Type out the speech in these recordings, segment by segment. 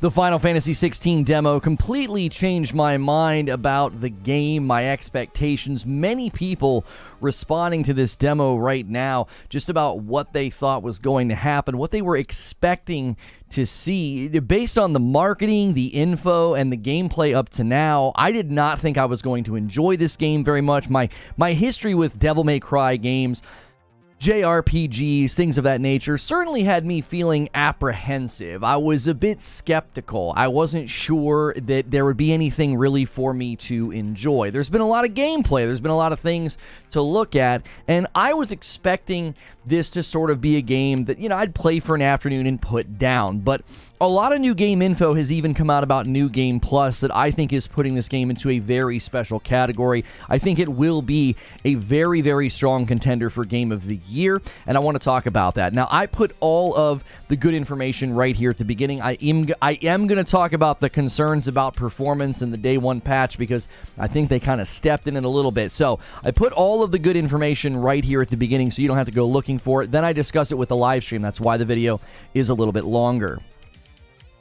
The Final Fantasy XVI demo completely changed my mind about the game, my expectations. Many people responding to this demo right now just about what they thought was going to happen, what they were expecting to see. Based on the marketing, the info, and the gameplay up to now, I did not think I was going to enjoy this game very much. My history with Devil May Cry games, JRPGs, things of that nature, certainly had me feeling apprehensive. I was a bit skeptical. I wasn't sure that there would be anything really for me to enjoy. There's been a lot of gameplay. There's been a lot of things to look at, and I was expecting this to sort of be a game that, I'd play for an afternoon and put down. But a lot of new game info has even come out about New Game Plus that I think is putting this game into a very special category. I think it will be a very, very strong contender for Game of the Year, and I want to talk about that. Now, I put all of the good information right here at the beginning. I am going to talk about the concerns about performance in the Day 1 patch because I think they kind of stepped in it a little bit. So I put all of the good information right here at the beginning so you don't have to go looking for it. Then I discuss it with the live stream. That's why the video is a little bit longer.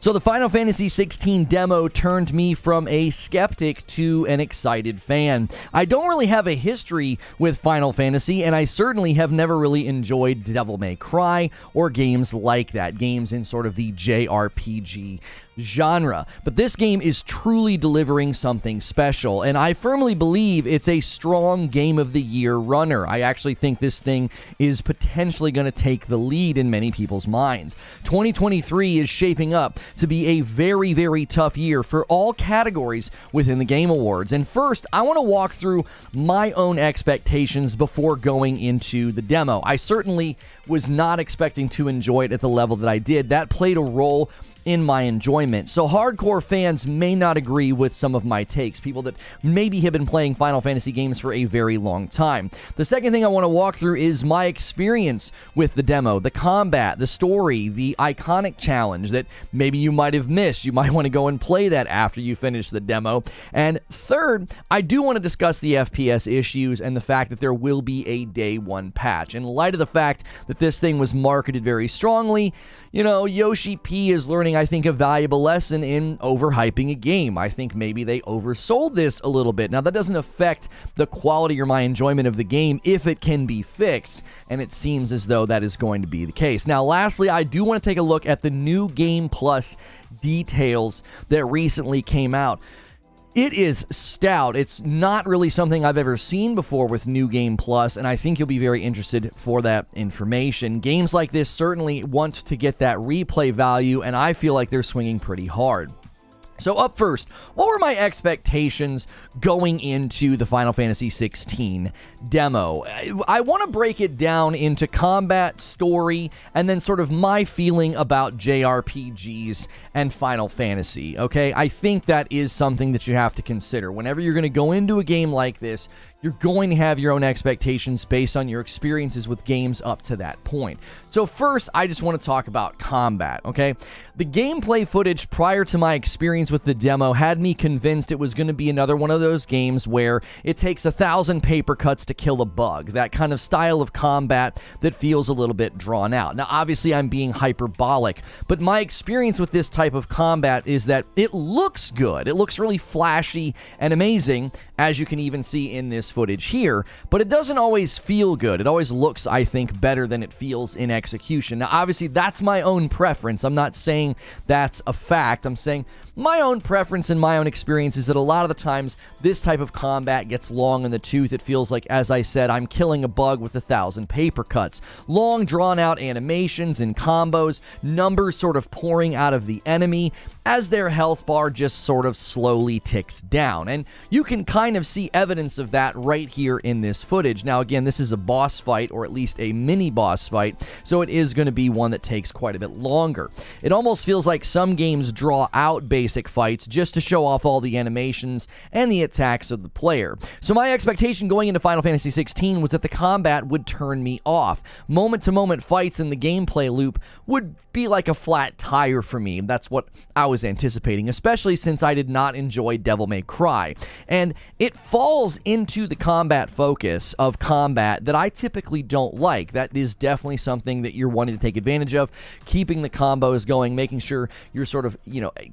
So the Final Fantasy XVI demo turned me from a skeptic to an excited fan. I don't really have a history with Final Fantasy, and I certainly have never really enjoyed Devil May Cry or games like that, games in sort of the JRPG genre. But this game is truly delivering something special, and I firmly believe it's a strong Game of the Year runner. I actually think this thing is potentially going to take the lead in many people's minds. 2023 is shaping up to be a very, very tough year for all categories within the Game Awards. And first, I want to walk through my own expectations before going into the demo. I certainly was not expecting to enjoy it at the level that I did. That played a role in my enjoyment. So hardcore fans may not agree with some of my takes, people that maybe have been playing Final Fantasy games for a very long time. The second thing I want to walk through is my experience with the demo, the combat, the story, the Eikonic challenge that maybe you might have missed. You might want to go and play that after you finish the demo. And third, I do want to discuss the FPS issues and the fact that there will be a Day 1 patch. In light of the fact that this thing was marketed very strongly, Yoshi P is learning, I think, a valuable lesson in overhyping a game. I think maybe they oversold this a little bit. Now, that doesn't affect the quality or my enjoyment of the game if it can be fixed, and it seems as though that is going to be the case. Now, lastly, I do want to take a look at the New Game Plus details that recently came out. It is stout. It's not really something I've ever seen before with New Game Plus, and I think you'll be very interested for that information. Games like this certainly want to get that replay value, and I feel like they're swinging pretty hard. So up first, what were my expectations going into the Final Fantasy XVI demo? I want to break it down into combat, story, and then sort of my feeling about JRPGs and Final Fantasy, okay? I think that is something that you have to consider. Whenever you're going to go into a game like this, you're going to have your own expectations based on your experiences with games up to that point. So first, I just want to talk about combat, okay? The gameplay footage prior to my experience with the demo had me convinced it was going to be another one of those games where it takes 1,000 paper cuts to kill a bug, that kind of style of combat that feels a little bit drawn out. Now, obviously, I'm being hyperbolic, but my experience with this type of combat is that it looks good. It looks really flashy and amazing, as you can even see in this footage here, but it doesn't always feel good. It always looks, I think, better than it feels in execution. Now, obviously, that's my own preference. I'm not saying that's a fact. I'm saying my own preference and my own experience is that a lot of the times this type of combat gets long in the tooth. It feels like, as I said, I'm killing a bug with 1,000 paper cuts. Long, drawn-out animations and combos, numbers sort of pouring out of the enemy as their health bar just sort of slowly ticks down. And you can kind of see evidence of that right here in this footage. Now, again, this is a boss fight, or at least a mini-boss fight, so it is going to be one that takes quite a bit longer. It almost feels like some games draw out based basic fights just to show off all the animations and the attacks of the player. So my expectation going into Final Fantasy XVI was that the combat would turn me off. Moment-to-moment fights in the gameplay loop would be like a flat tire for me. That's what I was anticipating, especially since I did not enjoy Devil May Cry. And it falls into the combat focus of combat that I typically don't like. That is definitely something that you're wanting to take advantage of, keeping the combos going, making sure you're sort of,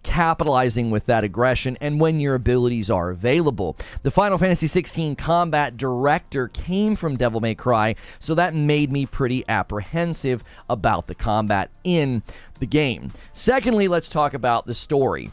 capitalizing with that aggression and when your abilities are available. The Final Fantasy XVI combat director came from Devil May Cry, so that made me pretty apprehensive about the combat in the game. Secondly, let's talk about the story.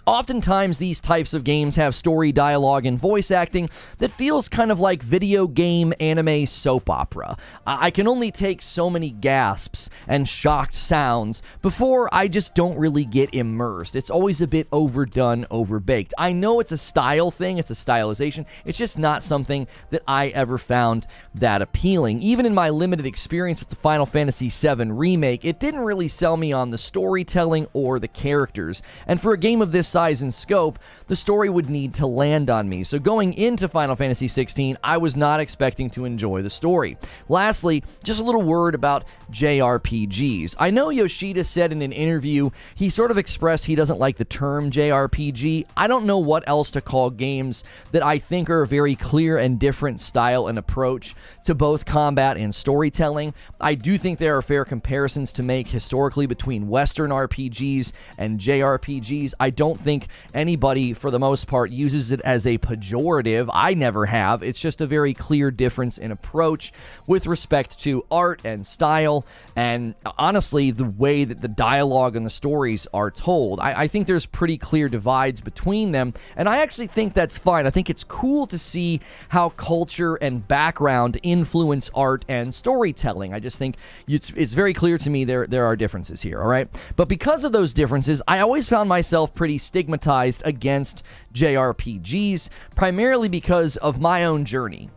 Oftentimes, these types of games have story, dialogue, and voice acting that feels kind of like video game anime soap opera. I can only take so many gasps and shocked sounds before I just don't really get immersed. It's always a bit overdone, overbaked. I know it's a style thing, it's a stylization. It's just not something that I ever found that appealing. Even in my limited experience with the Final Fantasy VII Remake, it didn't really sell me on the storytelling or the characters. And for a game of this size and scope, the story would need to land on me. So going into Final Fantasy XVI, I was not expecting to enjoy the story. Lastly, just a little word about JRPGs. I know Yoshida said in an interview, he sort of expressed he doesn't like the term JRPG. I don't know what else to call games that I think are a very clear and different style and approach to both combat and storytelling. I do think there are fair comparisons to make historically between Western RPGs and JRPGs. I don't think anybody, for the most part, uses it as a pejorative. I never have. It's just a very clear difference in approach with respect to art and style, and honestly, the way that the dialogue and the stories are told. I think there's pretty clear divides between them, and I actually think that's fine. I think it's cool to see how culture and background influence art and storytelling. I just think it's very clear to me there are differences here, all right? But because of those differences, I always found myself pretty stigmatized against JRPGs, primarily because of my own journey.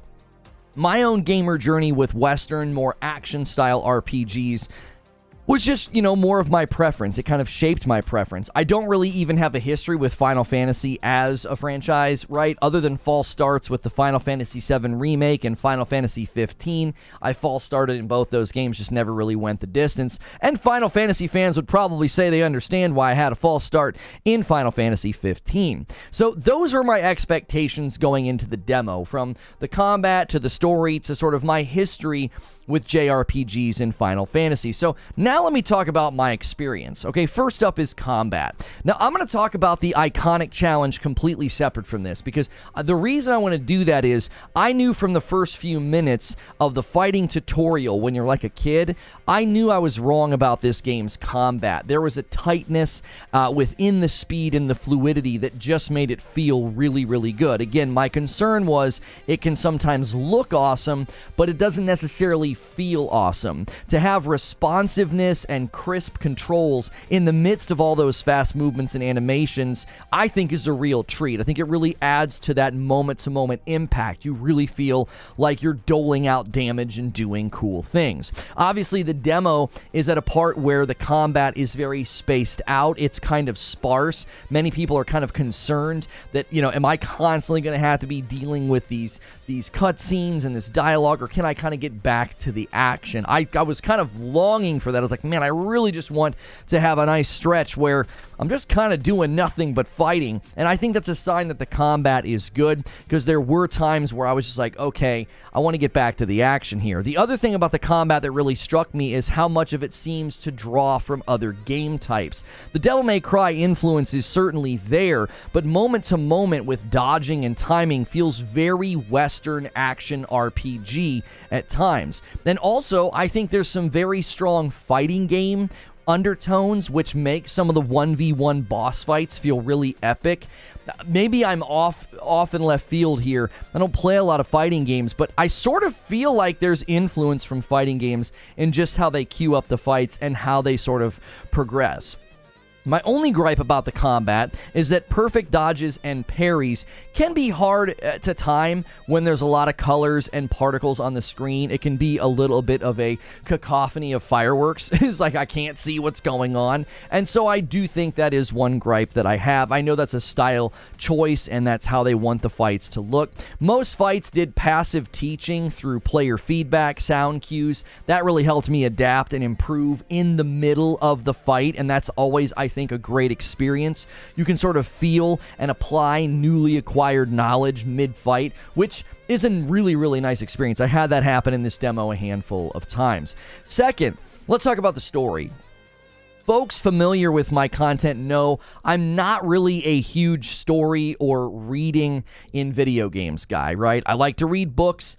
My own gamer journey with Western, more action-style RPGs was just, more of my preference. It kind of shaped my preference. I don't really even have a history with Final Fantasy as a franchise, right? Other than false starts with the Final Fantasy VII Remake and Final Fantasy XV. I false started in both those games, just never really went the distance. And Final Fantasy fans would probably say they understand why I had a false start in Final Fantasy XV. So those were my expectations going into the demo, from the combat to the story to sort of my history with JRPGs in Final Fantasy. So now let me talk about my experience. Okay, first up is combat. Now I'm going to talk about the Eikonic challenge completely separate from this, because the reason I want to do that is I knew from the first few minutes of the fighting tutorial when you're like a kid, I knew I was wrong about this game's combat. There was a tightness within the speed and the fluidity that just made it feel really, really good. Again, my concern was it can sometimes look awesome, but it doesn't necessarily feel awesome. To have responsiveness and crisp controls in the midst of all those fast movements and animations, I think is a real treat. I think it really adds to that moment-to-moment impact. You really feel like you're doling out damage and doing cool things. Obviously, the demo is at a part where the combat is very spaced out. It's kind of sparse. Many people are kind of concerned that, am I constantly going to have to be dealing with these cutscenes and this dialogue, or can I kind of get back to the action? I was kind of longing for that. I was like, man, I really just want to have a nice stretch where I'm just kind of doing nothing but fighting. And I think that's a sign that the combat is good, because there were times where I was just like, okay, I want to get back to the action here. The other thing about the combat that really struck me is how much of it seems to draw from other game types. The Devil May Cry influence is certainly there, but moment to moment with dodging and timing feels very Western action RPG at times. And also, I think there's some very strong fighting game undertones which make some of the 1v1 boss fights feel really epic. Maybe I'm off in left field here. I don't play a lot of fighting games, but I sort of feel like there's influence from fighting games in just how they queue up the fights and how they sort of progress. My only gripe about the combat is that perfect dodges and parries can be hard to time when there's a lot of colors and particles on the screen. It can be a little bit of a cacophony of fireworks. It's like I can't see what's going on. And so I do think that is one gripe that I have. I know that's a style choice and that's how they want the fights to look. Most fights did passive teaching through player feedback, sound cues. That really helped me adapt and improve in the middle of the fight, and that's always, I think, a great experience. You can sort of feel and apply newly acquired knowledge mid-fight, which is a really, really nice experience. I had that happen in this demo a handful of times. Second, let's talk about the story. Folks familiar with my content know I'm not really a huge story or reading in video games guy, right? I like to read books.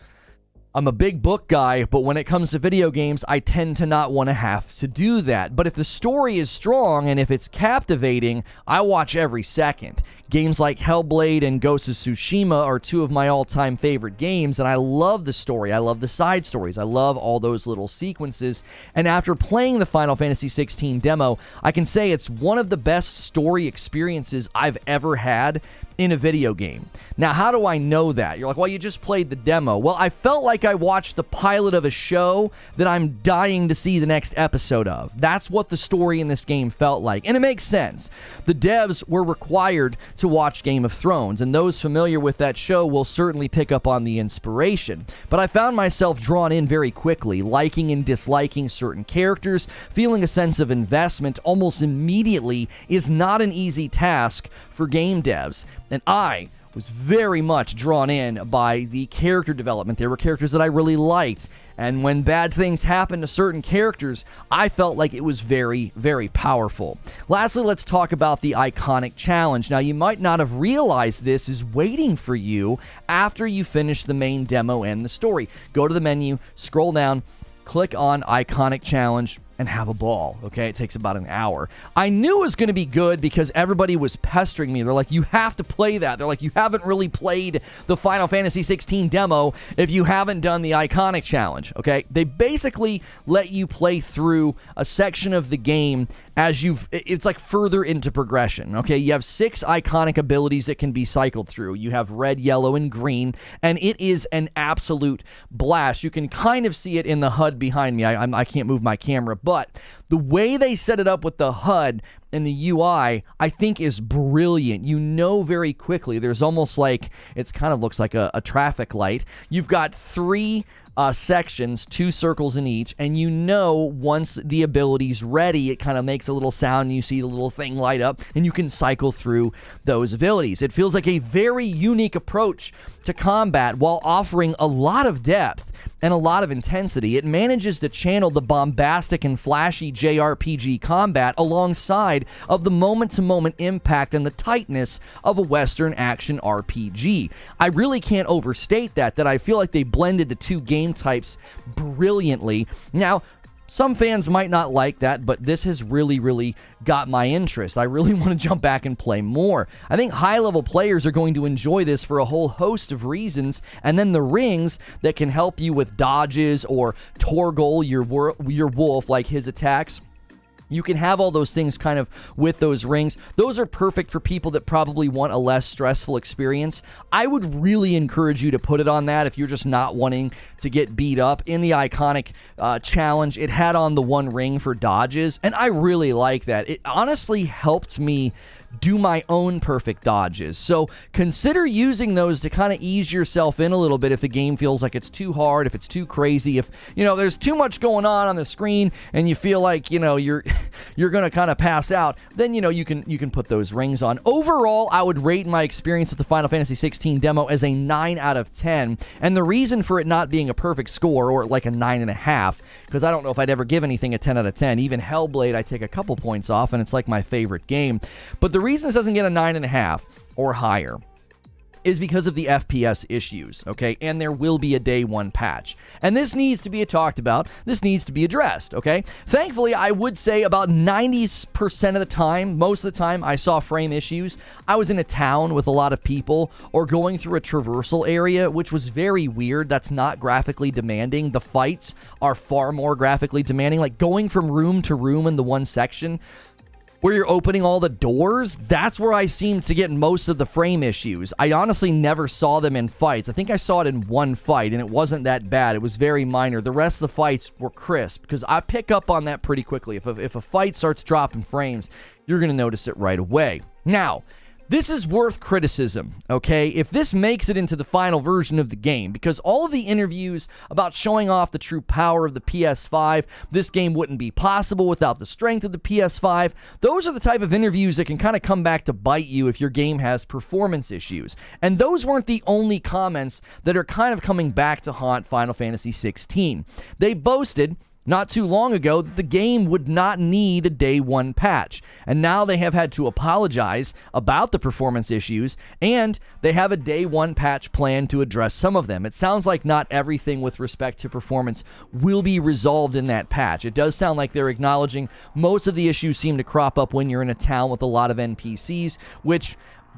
I'm a big book guy, but when it comes to video games, I tend to not want to have to do that. But if the story is strong and if it's captivating, I watch every second. Games like Hellblade and Ghost of Tsushima are two of my all-time favorite games, and I love the story. I love the side stories. I love all those little sequences. And after playing the Final Fantasy XVI demo, I can say it's one of the best story experiences I've ever had in a video game. Now, how do I know that? You're like, well, you just played the demo. Well, I felt like I watched the pilot of a show that I'm dying to see the next episode of. That's what the story in this game felt like, and it makes sense. The devs were required to watch Game of Thrones, and those familiar with that show will certainly pick up on the inspiration. But I found myself drawn in very quickly, liking and disliking certain characters, feeling a sense of investment almost immediately is not an easy task for game devs. And I was very much drawn in by the character development. There were characters that I really liked, and when bad things happened to certain characters, I felt like it was very, very powerful. Lastly, let's talk about the Eikonic challenge. Now, you might not have realized this is waiting for you after you finish the main demo and the story. Go to the menu, scroll down, click on Eikonic challenge, and have a ball, okay? It takes about an hour. I knew it was going to be good because everybody was pestering me. They're like, you have to play that. They're like, you haven't really played the Final Fantasy XVI demo if you haven't done the Eikonic challenge, okay? They basically let you play through a section of the game as it's like further into progression, okay? You have 6 iconic abilities that can be cycled through. You have red, yellow, and green, and it is an absolute blast. You can kind of see it in the HUD behind me. I can't move my camera, but the way they set it up with the HUD and the UI, I think is brilliant. You know very quickly. There's almost like, it kind of looks like a traffic light. You've got 3 sections, 2 circles in each, and you know once the ability's ready, it kind of makes a little sound, and you see the little thing light up, and you can cycle through those abilities. It feels like a very unique approach to combat while offering a lot of depth and a lot of intensity. It manages to channel the bombastic and flashy JRPG combat alongside of the moment-to-moment impact and the tightness of a Western action RPG. I really can't overstate that I feel like they blended the 2 game types brilliantly. Now, some fans might not like that, but this has really, really got my interest. I really want to jump back and play more. I think high-level players are going to enjoy this for a whole host of reasons, and then the rings that can help you with dodges or Torgal, your wolf, like his attacks. You can have all those things kind of with those rings. Those are perfect for people that probably want a less stressful experience. I would really encourage you to put it on that if you're just not wanting to get beat up. In the Eikonic challenge, it had on the 1 ring for dodges, and I really like that. It honestly helped me do my own perfect dodges. So consider using those to kind of ease yourself in a little bit if the game feels like it's too hard, if it's too crazy, if, you know, there's too much going on the screen and you feel like, you know, you're going to kind of pass out, then, you know, you can put those rings on. Overall, I would rate my experience with the Final Fantasy XVI demo as a 9 out of 10. And the reason for it not being a perfect score, or like a 9.5, because I don't know if I'd ever give anything a 10 out of 10. Even Hellblade, I take a couple points off, and it's like my favorite game. But the reason this doesn't get a 9.5 or higher is because of the FPS issues, okay? And there will be a day 1 patch. And this needs to be talked about. This needs to be addressed, okay? Thankfully, I would say about 90% of the time, most of the time, I saw frame issues. I was in a town with a lot of people or going through a traversal area, which was very weird. That's not graphically demanding. The fights are far more graphically demanding, like going from room to room in the one section. where you're opening all the doors, that's where I seem to get most of the frame issues. I honestly never saw them in fights. I think I saw it in one fight, and it wasn't that bad. It was very minor. The rest of the fights were crisp, because I pick up on that pretty quickly. If a fight starts dropping frames, you're going to notice it right away. Now, this is worth criticism, okay, if this makes it into the final version of the game, because all of the interviews about showing off the true power of the PS5, this game wouldn't be possible without the strength of the PS5, those are the type of interviews that can kind of come back to bite you if your game has performance issues. And those weren't the only comments that are kind of coming back to haunt Final Fantasy XVI. They boasted not too long ago that the game would not need a day one patch, and now they have had to apologize about the performance issues, and they have a day one patch plan to address some of them. It sounds like not everything with respect to performance will be resolved in that patch. It does sound like they're acknowledging most of the issues seem to crop up when you're in a town with a lot of NPCs, which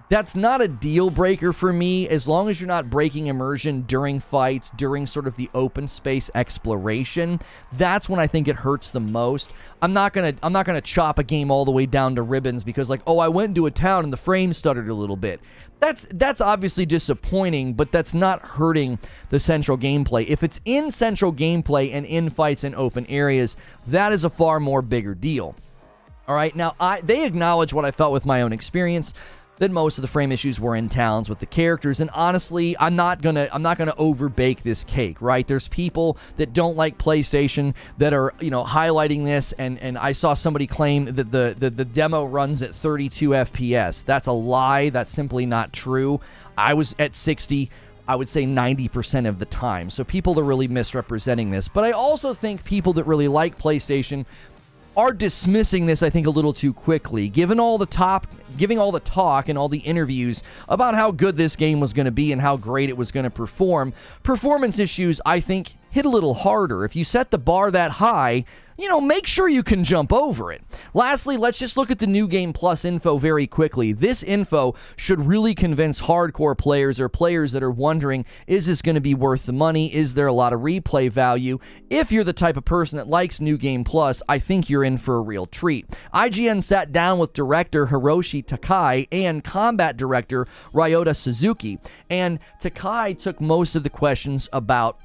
that's not a deal breaker for me, as long as you're not breaking immersion during fights, during sort of the open space exploration. That's when I think it hurts the most. I'm not gonna chop a game all the way down to ribbons because, like, oh, I went into a town and the frame stuttered a little bit. That's obviously disappointing, but that's not hurting the central gameplay. If it's in central gameplay and in fights in open areas, that is a far more bigger deal. All right, now they acknowledge what I felt with my own experience, that most of the frame issues were in towns with the characters, and honestly, I'm not gonna overbake this cake, right? There's people that don't like PlayStation that are, highlighting this, and I saw somebody claim that the demo runs at 32 FPS. That's a lie. That's simply not true. I was at 60, I would say 90% of the time. So people are really misrepresenting this. But I also think people that really like PlayStation are dismissing this, I think, a little too quickly. Giving all the talk and all the interviews about how good this game was going to be and how great it was going to perform, performance issues, I think, hit a little harder. If you set the bar that high, make sure you can jump over it. Lastly, let's just look at the New Game Plus info very quickly. This info should really convince hardcore players or players that are wondering, is this going to be worth the money? Is there a lot of replay value? If you're the type of person that likes New Game Plus, I think you're in for a real treat. IGN sat down with director Hiroshi Takai and combat director Ryota Suzuki, and Takai took most of the questions about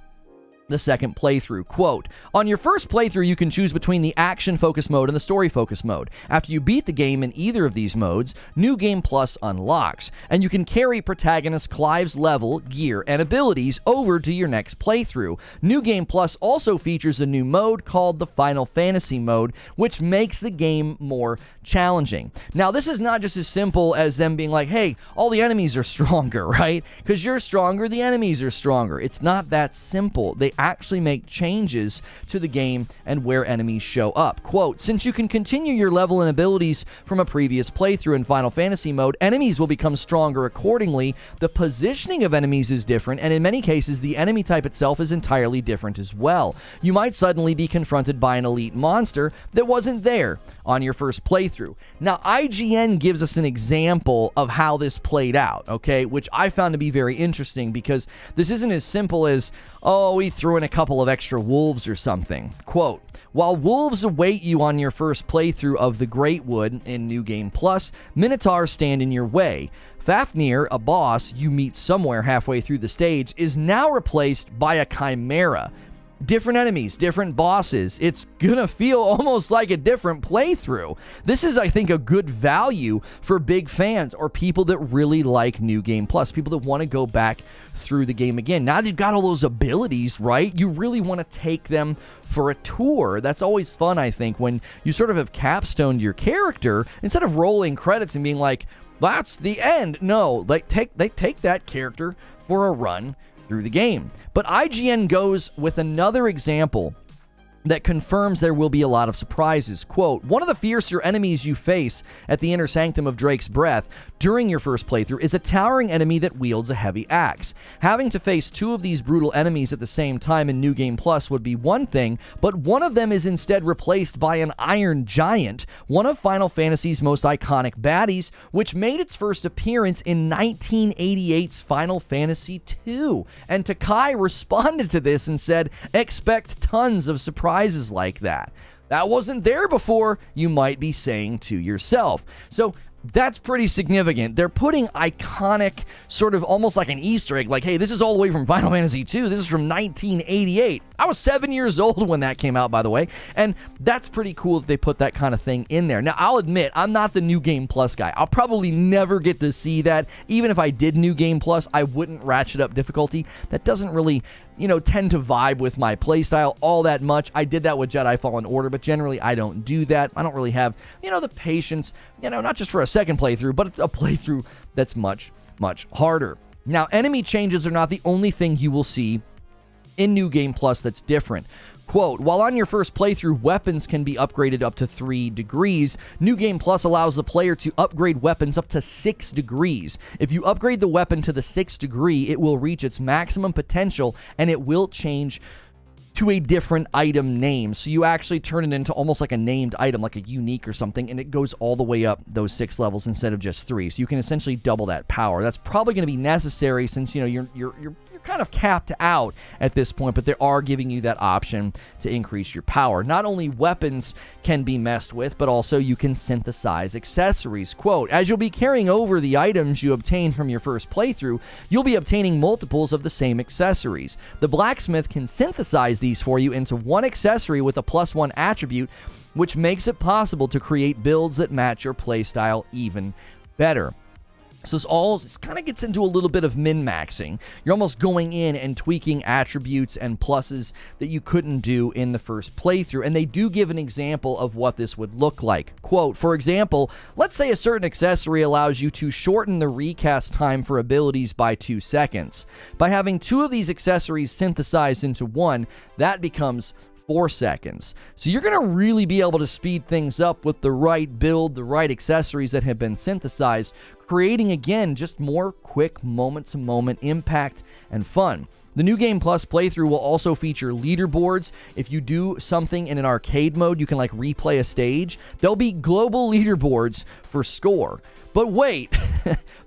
the second playthrough. Quote, on your first playthrough, you can choose between the action focus mode and the story focus mode. After you beat the game in either of these modes, New Game Plus unlocks, and you can carry protagonist Clive's level, gear, and abilities over to your next playthrough. New Game Plus also features a new mode called the Final Fantasy mode, which makes the game more challenging. Now, this is not just as simple as them being like, hey, all the enemies are stronger, right? Because you're stronger, the enemies are stronger. It's not that simple. They actually make changes to the game and where enemies show up. Quote, since you can continue your level and abilities from a previous playthrough in Final Fantasy mode, enemies will become stronger accordingly. The positioning of enemies is different, and in many cases, the enemy type itself is entirely different as well. You might suddenly be confronted by an elite monster that wasn't there on your first playthrough. Now, IGN gives us an example of how this played out, okay, which I found to be very interesting because this isn't as simple as, oh, we threw in a couple of extra wolves or something. Quote, while wolves await you on your first playthrough of the Great Wood in New Game Plus, Minotaurs stand in your way. Fafnir, a boss you meet somewhere halfway through the stage, is now replaced by a chimera. Different enemies, different bosses. It's gonna feel almost like a different playthrough. This is, I think, a good value for big fans or people that really like New Game Plus, people that want to go back through the game again. Now that you've got all those abilities, right, you really want to take them for a tour. That's always fun, I think, when you sort of have capstoned your character, instead of rolling credits and being like, that's the end. No, they take that character for a run through the game. But IGN goes with another example that confirms there will be a lot of surprises. Quote, one of the fiercer enemies you face at the inner sanctum of Drake's Breath during your first playthrough is a towering enemy that wields a heavy axe. Having to face two of these brutal enemies at the same time in New Game Plus would be one thing, but one of them is instead replaced by an iron giant, one of Final Fantasy's most iconic baddies, which made its first appearance in 1988's Final Fantasy II. And Takai responded to this and said, expect tons of surprises like that. That wasn't there before, you might be saying to yourself. So that's pretty significant. They're putting iconic, sort of almost like an Easter egg, like, hey, this is all the way from Final Fantasy II. This is from 1988. I was 7 years old when that came out, by the way, and that's pretty cool that they put that kind of thing in there. Now, I'll admit, I'm not the New Game Plus guy. I'll probably never get to see that. Even if I did New Game Plus, I wouldn't ratchet up difficulty. That doesn't really, tend to vibe with my playstyle all that much. I did that with Jedi Fallen Order, but generally I don't do that. I don't really have, the patience, not just for a second playthrough, but a playthrough that's much, much harder. Now, enemy changes are not the only thing you will see in New Game Plus that's different. Quote, while on your first playthrough, weapons can be upgraded up to 3 degrees, New Game Plus allows the player to upgrade weapons up to 6 degrees. If you upgrade the weapon to the 6th degree, it will reach its maximum potential, and it will change to a different item name. So you actually turn it into almost like a named item, like a unique or something, and it goes all the way up those 6 levels instead of just 3. So you can essentially double that power. That's probably going to be necessary since, you're kind of capped out at this point, but they are giving you that option to increase your power. Not only weapons can be messed with, but also you can synthesize accessories. Quote, as you'll be carrying over the items you obtain from your first playthrough, you'll be obtaining multiples of the same accessories. The blacksmith can synthesize these for you into one accessory with a +1 attribute, which makes it possible to create builds that match your playstyle even better. So this kind of gets into a little bit of min-maxing. You're almost going in and tweaking attributes and pluses that you couldn't do in the first playthrough. And they do give an example of what this would look like. Quote, for example, let's say a certain accessory allows you to shorten the recast time for abilities by 2 seconds. By having 2 of these accessories synthesized into one, that becomes 4 seconds. So you're going to really be able to speed things up with the right build, the right accessories that have been synthesized, creating, again, just more quick moment-to-moment impact and fun. The New Game Plus playthrough will also feature leaderboards. If you do something in an arcade mode, you can replay a stage. There'll be global leaderboards for score. But wait,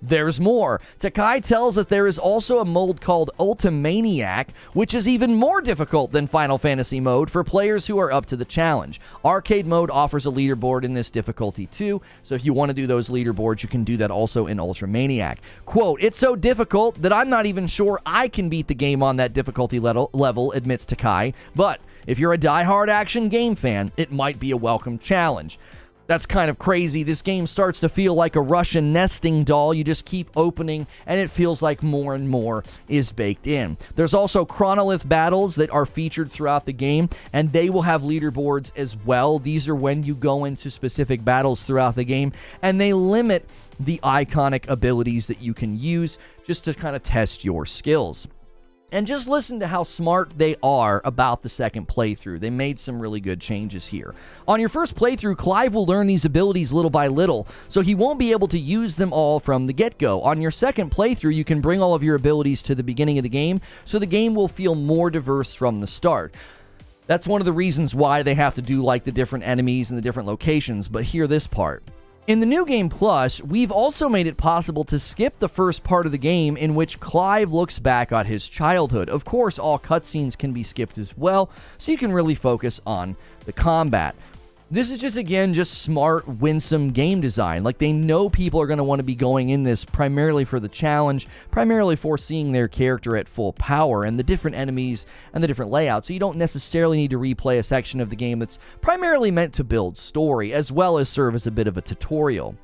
there's more. Takai tells us there is also a mode called Ultimaniac, which is even more difficult than Final Fantasy mode for players who are up to the challenge. Arcade mode offers a leaderboard in this difficulty too, so if you want to do those leaderboards, you can do that also in Ultimaniac. Quote, it's so difficult that I'm not even sure I can beat the game on that difficulty level, admits Takai, but if you're a die-hard action game fan, it might be a welcome challenge. That's kind of crazy. This game starts to feel like a Russian nesting doll. You just keep opening, and it feels like more and more is baked in. There's also chronolith battles that are featured throughout the game, and they will have leaderboards as well. These are when you go into specific battles throughout the game, and they limit the iconic abilities that you can use just to kind of test your skills. And just listen to how smart they are about the second playthrough. They made some really good changes here. On your first playthrough, Clive will learn these abilities little by little, so he won't be able to use them all from the get-go. On your second playthrough, you can bring all of your abilities to the beginning of the game, so the game will feel more diverse from the start. That's one of the reasons why they have to do the different enemies and the different locations, but hear this part. In the New Game Plus, we've also made it possible to skip the first part of the game in which Clive looks back at his childhood. Of course, all cutscenes can be skipped as well, so you can really focus on the combat. This is just smart, winsome game design. They know people are going to want to be going in this primarily for the challenge, primarily for seeing their character at full power and the different enemies and the different layouts. So you don't necessarily need to replay a section of the game that's primarily meant to build story, as well as serve as a bit of a tutorial.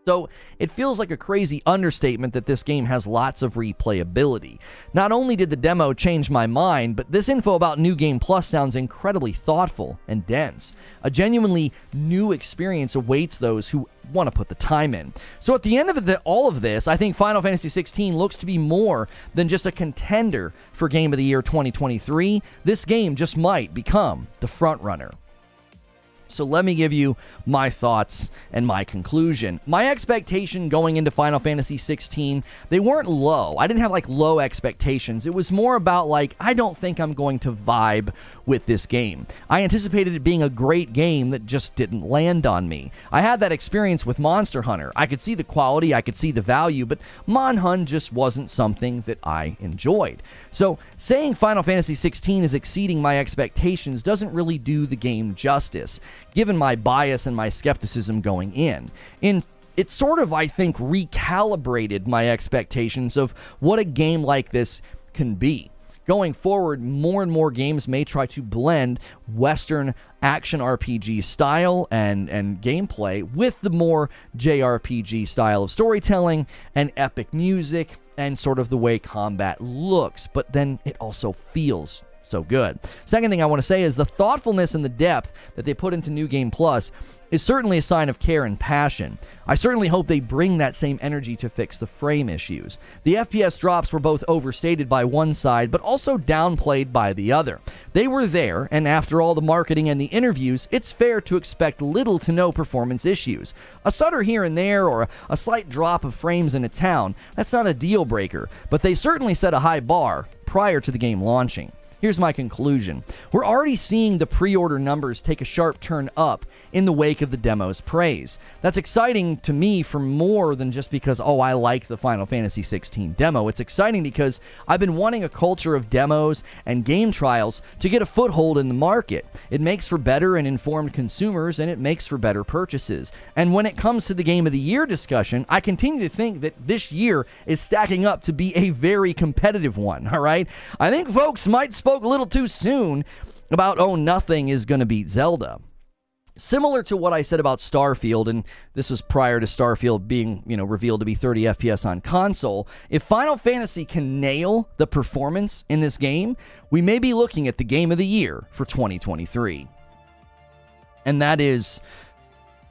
So it feels like a crazy understatement that this game has lots of replayability. Not only did the demo change my mind, but this info about New Game Plus sounds incredibly thoughtful and dense. A genuinely new experience awaits those who want to put the time in. So at the end of all of this, I think Final Fantasy XVI looks to be more than just a contender for Game of the Year 2023. This game just might become the front runner. So let me give you my thoughts and my conclusion. My expectation going into Final Fantasy XVI, they weren't low. I didn't have like low expectations. It was more about like, I don't think I'm going to vibe with this game. I anticipated it being a great game that just didn't land on me. I had that experience with Monster Hunter. I could see the quality, I could see the value, but Mon Hun just wasn't something that I enjoyed. So saying Final Fantasy XVI is exceeding my expectations doesn't really do the game justice, given my bias and my skepticism going in. It sort of, I think, recalibrated my expectations of what a game like this can be. Going forward, more and more games may try to blend Western action RPG style and gameplay with the more JRPG style of storytelling and epic music and sort of the way combat looks, but then it also feels so good. Second thing I want to say is the thoughtfulness and the depth that they put into New Game Plus is certainly a sign of care and passion. I certainly hope they bring that same energy to fix the frame issues. The FPS drops were both overstated by one side, but also downplayed by the other. They were there, and after all the marketing and the interviews, it's fair to expect little to no performance issues. A stutter here and there, or a slight drop of frames in a town, that's not a deal breaker, but they certainly set a high bar prior to the game launching. Here's my conclusion. We're already seeing the pre-order numbers take a sharp turn up in the wake of the demo's praise. That's exciting to me for more than just because, oh, I like the Final Fantasy XVI demo. It's exciting because I've been wanting a culture of demos and game trials to get a foothold in the market. It makes for better and informed consumers, and it makes for better purchases. And when it comes to the Game of the Year discussion, I continue to think that this year is stacking up to be a very competitive one, all right? I think folks might spoke a little too soon about, oh, nothing is going to beat Zelda. Similar to what I said about Starfield, and this was prior to Starfield being, revealed to be 30 FPS on console, if Final Fantasy can nail the performance in this game, we may be looking at the Game of the Year for 2023. And that is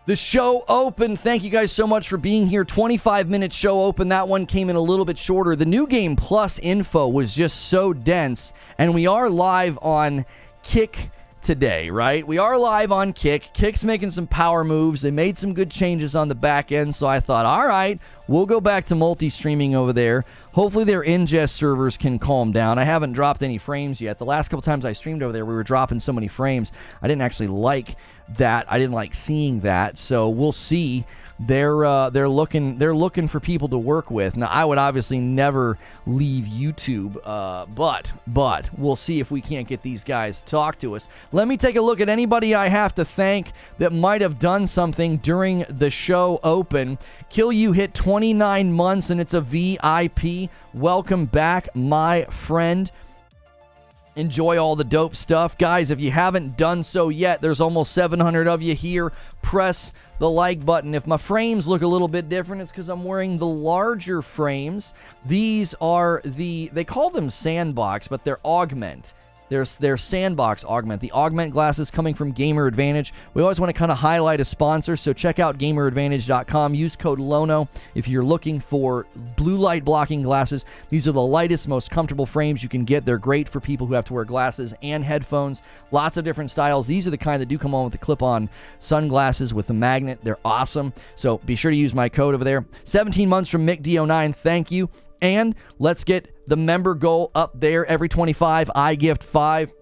the show open. Thank you guys so much for being here. 25-minute show open. That one came in a little bit shorter. The New Game Plus info was just so dense, and we are live on Kick today, right? We are live on Kick. Kick's making some power moves. They made some good changes on the back end, so I thought, all right, we'll go back to multi-streaming over there. Hopefully their ingest servers can calm down. I haven't dropped any frames yet. The last couple times I streamed over there, we were dropping so many frames. I didn't actually like that. I didn't like seeing that, so we'll see. They're looking for people to work with. Now, I would obviously never leave YouTube, but we'll see if we can't get these guys to talk to us. Let me take a look at anybody I have to thank that might have done something during the show open. Kill You hit 29 months, and it's a VIP. Welcome back, my friend. Enjoy all the dope stuff. Guys, if you haven't done so yet, there's almost 700 of you here. Press the like button. If my frames look a little bit different, it's because I'm wearing the larger frames. These are they call them Sandbox, but they're Augment. Their Sandbox Augment. The Augment glasses coming from Gamer Advantage. We always want to kind of highlight a sponsor, so check out gameradvantage.com. Use code LONO if you're looking for blue light blocking glasses. These are the lightest, most comfortable frames you can get. They're great for people who have to wear glasses and headphones. Lots of different styles. These are the kind that do come on with the clip-on sunglasses with the magnet. They're awesome, so be sure to use my code over there. 17 months from MickD09. Thank you. And let's get the member goal up there. Every 25, I gift 5.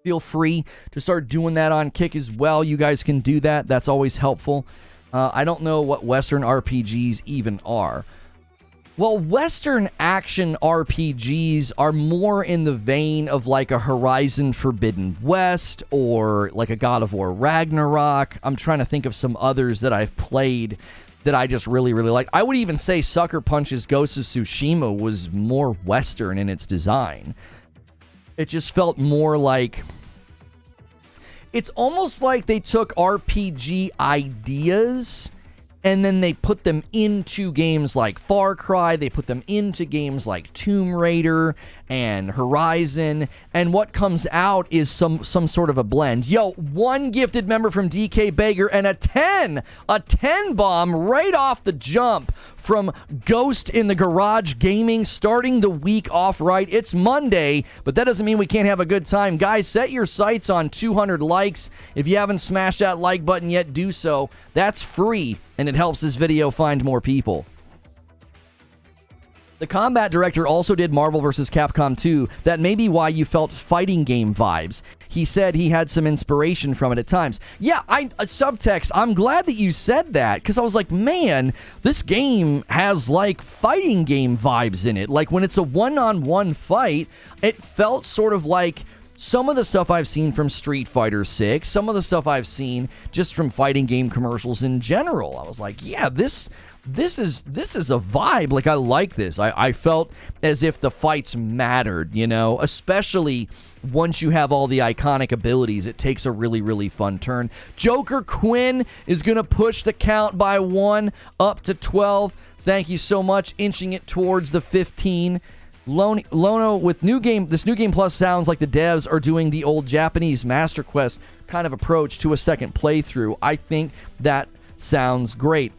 Feel free to start doing that on Kick as well. You guys can do that. That's always helpful. I don't know what Western RPGs even are. Well, Western action RPGs are more in the vein of like a Horizon Forbidden West or like a God of War Ragnarok. I'm trying to think of some others that I've played that I just really, really like. I would even say Sucker Punch's Ghost of Tsushima was more Western in its design. It just felt more like... It's almost like they took RPG ideas and then they put them into games like Far Cry, they put them into games like Tomb Raider and Horizon, and what comes out is some sort of a blend. Yo, one gifted member from DK Baker and a 10 bomb right off the jump from Ghost in the Garage Gaming, starting the week off right. It's Monday, but that doesn't mean we can't have a good time. Guys, set your sights on 200 likes. If you haven't smashed that like button yet, do so. That's free, and it helps this video find more people. The combat director also did Marvel vs. Capcom 2. That may be why you felt fighting game vibes. He said he had some inspiration from it at times. Yeah, subtext, I'm glad that you said that, because I was like, man, this game has like fighting game vibes in it. Like when it's a one-on-one fight, it felt sort of like some of the stuff I've seen from Street Fighter 6, some of the stuff I've seen just from fighting game commercials in general. I was like, yeah, this is a vibe. Like, I like this. I felt as if the fights mattered, you know, especially once you have all the iconic abilities. It takes a really, really fun turn. Joker Quinn is going to push the count by 1 up to 12. Thank you so much. Inching it towards the 15. Lono with this new game plus sounds like the devs are doing the old Japanese Master Quest kind of approach to a second playthrough. I think that sounds great.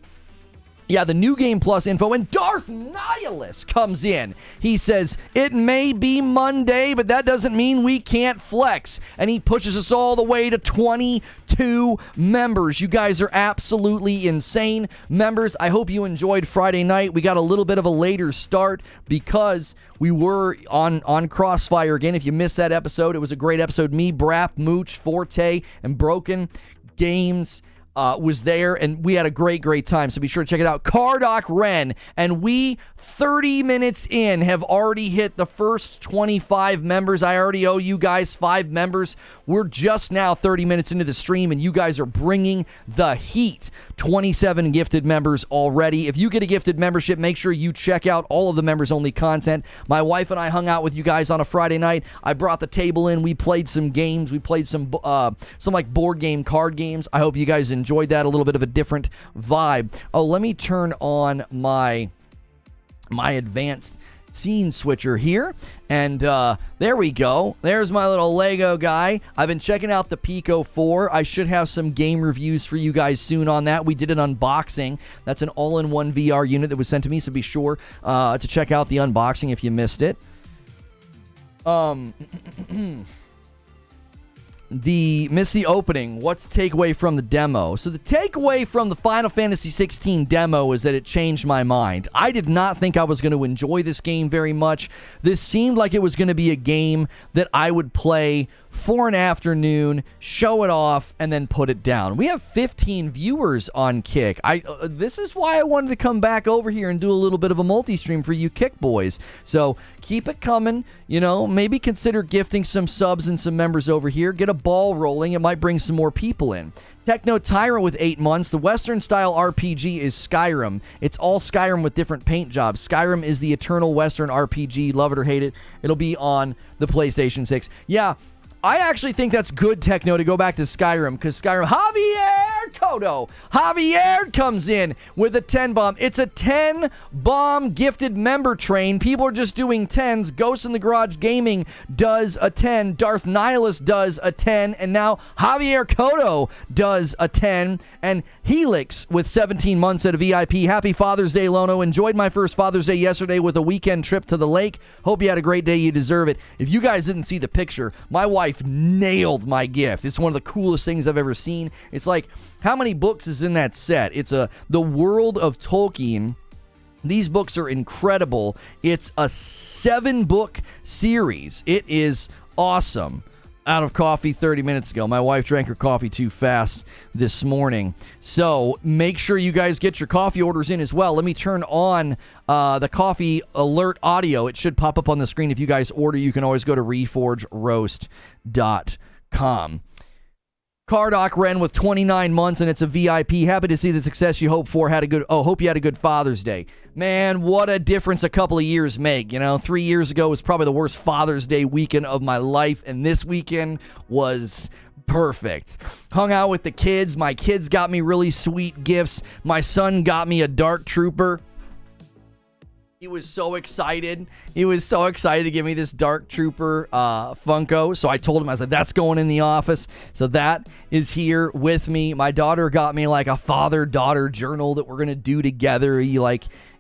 Yeah, the new game plus info, and Darth Nihilus comes in. He says, it may be Monday, but that doesn't mean we can't flex. And he pushes us all the way to 22 members. You guys are absolutely insane. Members, I hope you enjoyed Friday night. We got a little bit of a later start because we were on Crossfire again. If you missed that episode, it was a great episode. Me, Brap, Mooch, Forte, and Broken Games was there, and we had a great time, so be sure to check it out. Cardoc Ren, and we 30 minutes in have already hit the first 25 members. I already owe you guys 5 members. We're just now 30 minutes into the stream, and you guys are bringing the heat. 27 gifted members already. If you get a gifted membership, make sure you check out all of the members only content. My wife and I hung out with you guys on a Friday night. I brought the table in. We played some games. We played some like board game, card games. I hope you guys enjoyed that. A little bit of a different vibe. Oh, let me turn on my advanced scene switcher here, and there we go. There's my little Lego guy. I've been checking out the Pico 4. I should have some game reviews for you guys soon on that. We did an unboxing. That's an all-in-one VR unit that was sent to me, so be sure to check out the unboxing if you missed it. Missed the opening. What's the takeaway from the demo? So the takeaway from the Final Fantasy XVI demo is that it changed my mind. I did not think I was going to enjoy this game very much. This seemed like it was going to be a game that I would play for an afternoon, show it off, and then put it down. We have 15 viewers on Kick. This is why I wanted to come back over here and do a little bit of a multi-stream for you Kick boys. So keep it coming. You know, maybe consider gifting some subs and some members over here. Get a ball rolling. It might bring some more people in. Techno Tyrant with 8 months. The Western-style RPG is Skyrim. It's all Skyrim with different paint jobs. Skyrim is the eternal Western RPG. Love it or hate it. It'll be on the PlayStation 6. Yeah, I actually think that's good, Techno, to go back to Skyrim, because Skyrim, Javier comes in with a 10 bomb. It's a 10 bomb gifted member train. People are just doing 10s. Ghost in the Garage Gaming does a 10. Darth Nihilus does a 10. And now Javier Cotto does a 10. And Helix with 17 months at a VIP. Happy Father's Day, Lono. Enjoyed my first Father's Day yesterday with a weekend trip to the lake. Hope you had a great day. You deserve it. If you guys didn't see the picture, my wife nailed my gift. It's one of the coolest things I've ever seen. It's like, how many books is in that set? It's The World of Tolkien. These books are incredible. It's a 7-book series. It is awesome. Out of coffee 30 minutes ago. My wife drank her coffee too fast this morning. So make sure you guys get your coffee orders in as well. Let me turn on the coffee alert audio. It should pop up on the screen. If you guys order, you can always go to reforgeroast.com. Cardoc Ren with 29 months, and it's a VIP. Happy to see the success you hoped for. Hope you had a good Father's Day. Man, what a difference a couple of years make. You know, 3 years ago was probably the worst Father's Day weekend of my life, and this weekend was Perfect. Hung out with the kids. My kids got me really sweet gifts. My son got me a Dark Trooper. He was so excited. He was so excited to give me this Dark Trooper Funko. So I told him, I said, that's going in the office. So that is here with me. My daughter got me like a father-daughter journal that we're going to do together.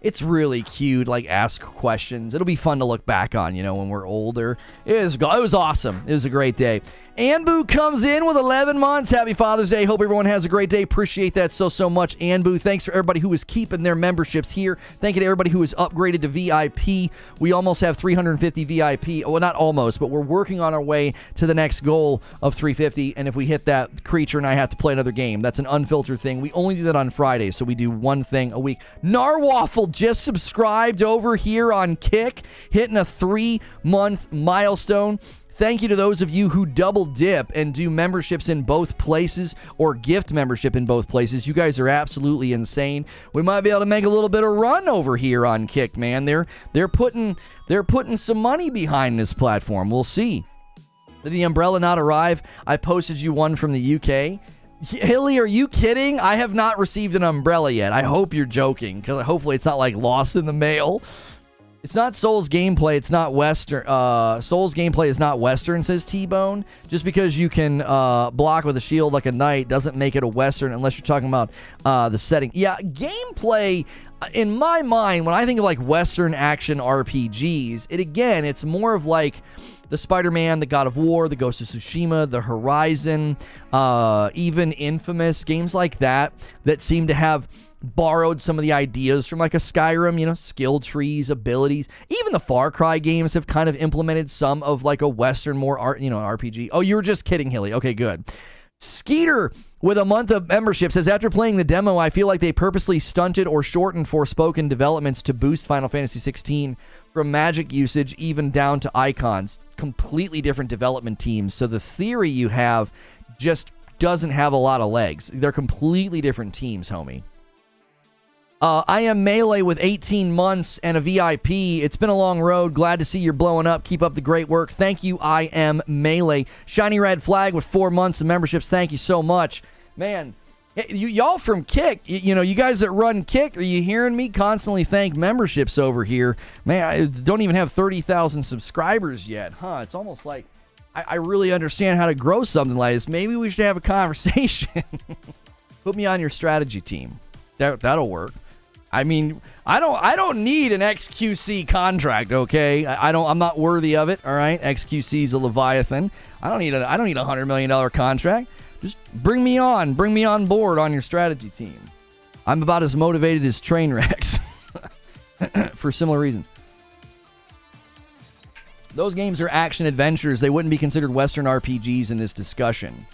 It's really cute, like ask questions. It'll be fun to look back on, when we're older. It was awesome. It was a great day. Anbu comes in with 11 months. Happy Father's Day. Hope everyone has a great day. Appreciate that so much, Anbu. Thanks for everybody who is keeping their memberships here. Thank you to everybody who is upgraded to VIP. We almost have 350 VIP. Well, not almost, but we're working on our way to the next goal of 350. And if we hit that, Creature and I have to play another game. That's an unfiltered thing. We only do that on Fridays, so we do one thing a week. Narwaffle just subscribed over here on Kick, hitting a 3-month milestone. Thank you to those of you who double dip and do memberships in both places or gift membership in both places. You guys are absolutely insane. We might be able to make a little bit of run over here on Kick, man. They're putting some money behind this platform. We'll see. Did the umbrella not arrive? I posted you one from the UK. Hilly, are you kidding? I have not received an umbrella yet. I hope you're joking, because hopefully it's not like lost in the mail. It's not Souls gameplay. It's not Western. Souls gameplay is not Western, says T-Bone. Just because you can block with a shield like a knight doesn't make it a Western unless you're talking about the setting. Yeah, gameplay, in my mind, when I think of like Western action RPGs, it's more of like the Spider-Man, the God of War, the Ghost of Tsushima, the Horizon, even Infamous, games like that seem to have borrowed some of the ideas from like a Skyrim, skill trees, abilities. Even the Far Cry games have kind of implemented some of like a Western, more RPG. Oh, you were just kidding, Hilly. Okay, good. Skeeter with a month of membership says, after playing the demo, I feel like they purposely stunted or shortened Forspoken developments to boost Final Fantasy XVI from magic usage even down to icons. Completely different development teams. So the theory you have just doesn't have a lot of legs. They're completely different teams, homie. I am Melee with 18 months and a VIP. It's been a long road. Glad to see you're blowing up. Keep up the great work. Thank you, I am Melee. Shiny Red Flag with 4 months of memberships. Thank you so much. Man, y'all from Kick, you guys that run Kick, are you hearing me constantly thank memberships over here? Man, I don't even have 30,000 subscribers yet. It's almost like I really understand how to grow something like this. Maybe we should have a conversation. Put me on your strategy team. That'll work. I mean, I don't need an XQC contract, okay? I'm not worthy of it, all right? XQC's a Leviathan. I don't need a $100 million contract. Just bring me on board on your strategy team. I'm about as motivated as Trainwrecks for similar reasons. Those games are action adventures. They wouldn't be considered Western RPGs in this discussion.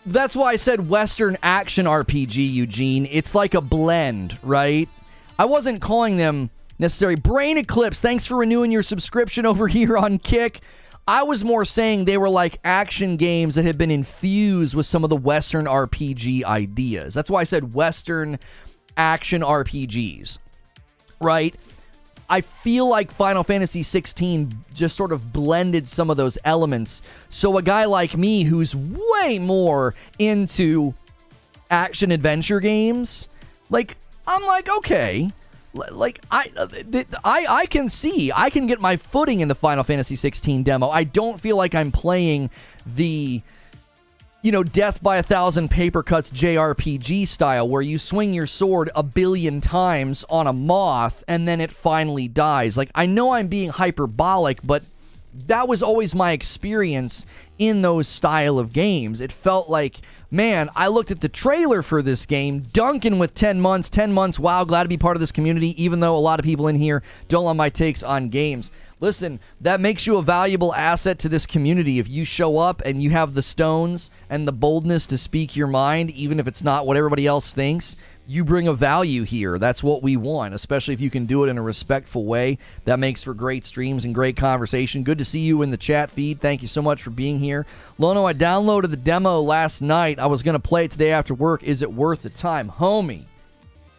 That's why I said Western action RPG, Eugene. It's like a blend, right? I wasn't calling them necessarily. Brain Eclipse, thanks for renewing your subscription over here on Kick. I was more saying they were like action games that had been infused with some of the Western RPG ideas. That's why I said Western action RPGs, right? I feel like Final Fantasy XVI just sort of blended some of those elements. So a guy like me who's way more into action adventure games, I'm like, okay, I can see, I can get my footing in the Final Fantasy XVI demo. I don't feel like I'm playing the, death by 1,000 paper cuts JRPG style where you swing your sword 1 billion times on a moth and then it finally dies. I know I'm being hyperbolic, but that was always my experience in those style of games. It felt like, man, I looked at the trailer for this game, Duncan with 10 months, wow, glad to be part of this community, even though a lot of people in here don't love my takes on games. Listen, that makes you a valuable asset to this community. If you show up and you have the stones and the boldness to speak your mind, even if it's not what everybody else thinks, you bring a value here. That's what we want, especially if you can do it in a respectful way. That makes for great streams and great conversation. Good to see you in the chat feed. Thank you so much for being here. Lono, I downloaded the demo last night. I was going to play it today after work. Is it worth the time? Homie,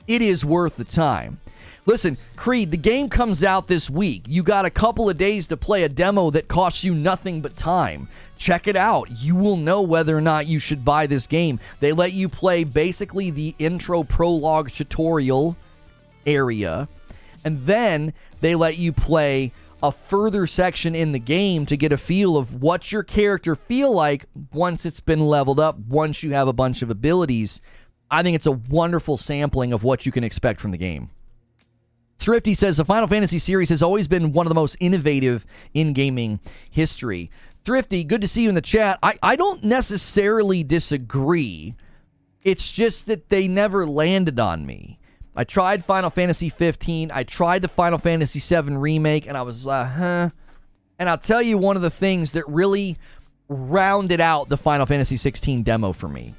it is worth the time. Listen, Creed, the game comes out this week. You got a couple of days to play a demo that costs you nothing but time. Check it out. You will know whether or not you should buy this game. They let you play basically the intro prologue tutorial area, and then they let you play a further section in the game to get a feel of what your character feel like once it's been leveled up, once you have a bunch of abilities. I think it's a wonderful sampling of what you can expect from the game. Thrifty says the Final Fantasy series has always been one of the most innovative in gaming history. Thrifty, good to see you in the chat. I don't necessarily disagree. It's just that they never landed on me. I tried Final Fantasy 15. I tried the Final Fantasy VII remake, and I was like, huh. And I'll tell you one of the things that really rounded out the Final Fantasy 16 demo for me.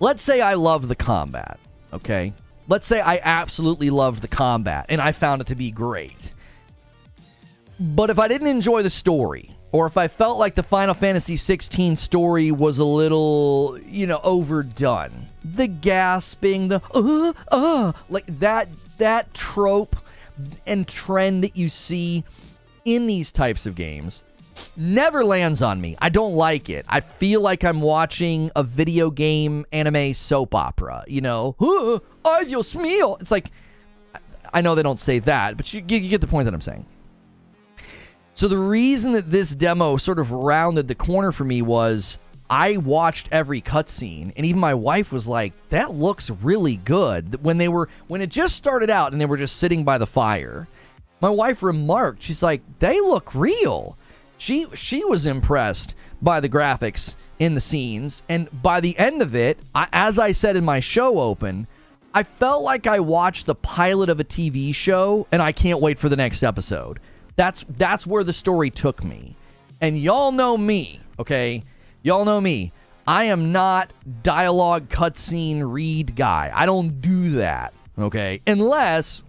Let's say I love the combat, okay? Let's say I absolutely loved the combat, and I found it to be great. But if I didn't enjoy the story, or if I felt like the Final Fantasy 16 story was a little, overdone, the gasping, like that trope and trend that you see in these types of games never lands on me. I don't like it. I feel like I'm watching a video game anime soap opera, ay Dios mío. It's like, I know they don't say that, but you get the point that I'm saying. So the reason that this demo sort of rounded the corner for me was I watched every cutscene, and even my wife was like, that looks really good. When it just started out and they were just sitting by the fire, my wife remarked, she's like, they look real. She was impressed by the graphics in the scenes, and by the end of it, as I said in my show open, I felt like I watched the pilot of a TV show, and I can't wait for the next episode. That's where the story took me. And y'all know me, okay? Y'all know me. I am not dialogue cutscene read guy. I don't do that, okay? Unless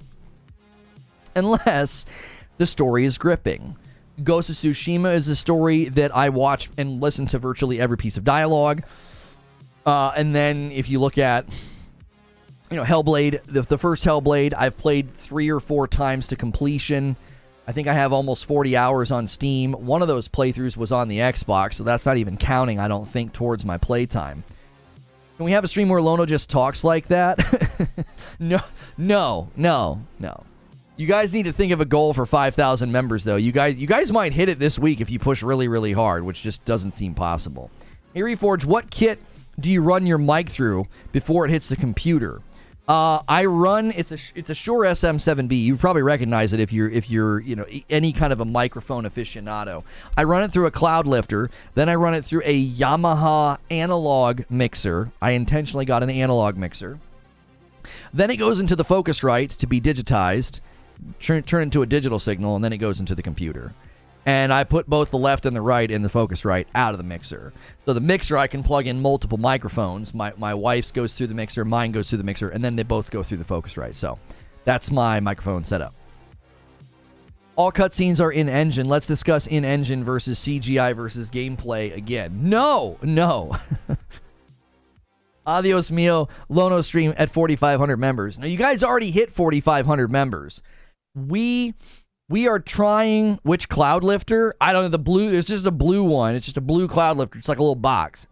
the story is gripping. Ghost of Tsushima is a story that I watch and listen to virtually every piece of dialogue. And then if you look at, Hellblade, the first Hellblade, I've played 3 or 4 times to completion. I think I have almost 40 hours on Steam. One of those playthroughs was on the Xbox, so that's not even counting, I don't think, towards my playtime. Can we have a stream where Lono just talks like that? No. You guys need to think of a goal for 5,000 members, though. You guys might hit it this week if you push really, really hard, which just doesn't seem possible. Hey, Reforge, what kit do you run your mic through before it hits the computer? I run, it's a Shure SM7B. You probably recognize it if you're any kind of a microphone aficionado. I run it through a cloud lifter, then I run it through a Yamaha analog mixer. I intentionally got an analog mixer. Then it goes into the Focusrite to be digitized, turn into a digital signal, and then it goes into the computer. And I put both the left and the right in the Focusrite out of the mixer. So the mixer, I can plug in multiple microphones. My wife's goes through the mixer, mine goes through the mixer, and then they both go through the Focusrite. So that's my microphone setup. All cutscenes are in-engine. Let's discuss in-engine versus CGI versus gameplay again. No. Adios mio, Lono stream at 4,500 members. Now, you guys already hit 4,500 members. We are trying, which cloud lifter? I don't know, the blue, it's just a blue one. It's just a blue cloud lifter. It's like a little box.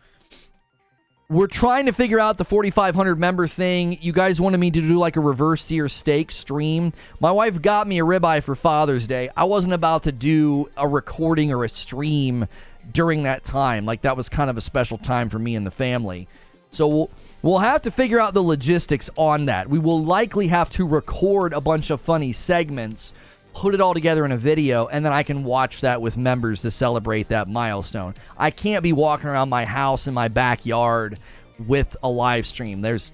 We're trying to figure out the 4,500 member thing. You guys wanted me to do like a reverse sear steak stream. My wife got me a ribeye for Father's Day. I wasn't about to do a recording or a stream during that time. Like, that was kind of a special time for me and the family. So we'll have to figure out the logistics on that. We will likely have to record a bunch of funny segments, put it all together in a video, and then I can watch that with members to celebrate that milestone. I can't be walking around my house in my backyard with a live stream. There's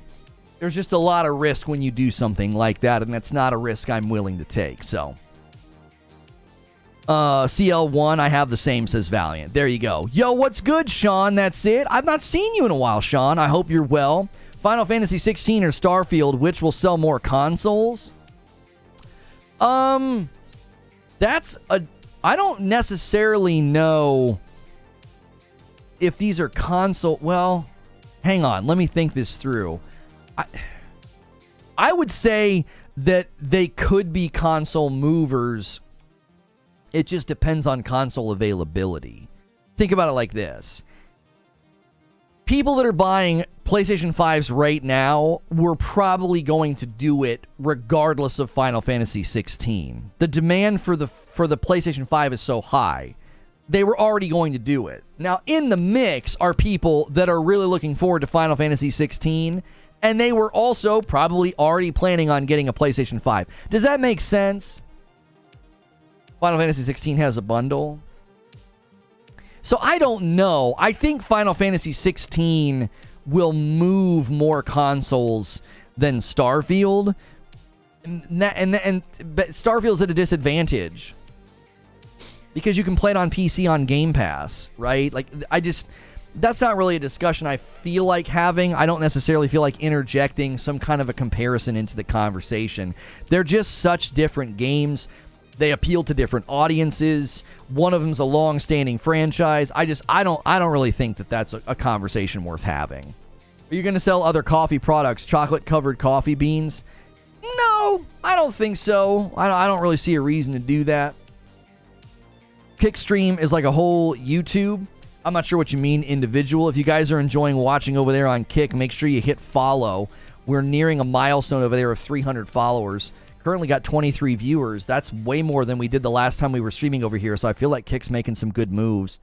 just a lot of risk when you do something like that, and that's not a risk I'm willing to take. So CL1, I have the same, says Valiant. There you go. Yo, what's good, Sean? That's it. I've not seen you in a while, Sean. I hope you're well. Final Fantasy XVI or Starfield, which will sell more consoles? I don't necessarily know if these are console. Well, hang on. Let me think this through. I would say that they could be console movers. It just depends on console availability. Think about it like this. People that are buying PlayStation 5s right now were probably going to do it regardless of Final Fantasy XVI. The demand for the PlayStation 5 is so high. They were already going to do it. Now, in the mix are people that are really looking forward to Final Fantasy XVI, and they were also probably already planning on getting a PlayStation 5. Does that make sense? Final Fantasy XVI has a bundle. So I don't know. I think Final Fantasy XVI will move more consoles than Starfield. But Starfield's at a disadvantage because you can play it on PC on Game Pass, right? Like, that's not really a discussion I feel like having. I don't necessarily feel like interjecting some kind of a comparison into the conversation. They're just such different games. They appeal to different audiences. One of them's a long-standing franchise. I don't really think that that's a conversation worth having. Are you going to sell other coffee products, chocolate-covered coffee beans? No, I don't think so. I don't really see a reason to do that. Kickstream is like a whole YouTube. I'm not sure what you mean, individual. If you guys are enjoying watching over there on Kick, make sure you hit follow. We're nearing a milestone over there of 300 followers. Currently got 23 viewers. That's way more than we did the last time we were streaming over here, so I feel like Kick's making some good moves.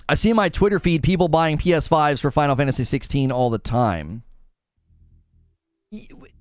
I see in my Twitter feed people buying PS5s for Final Fantasy XVI all the time.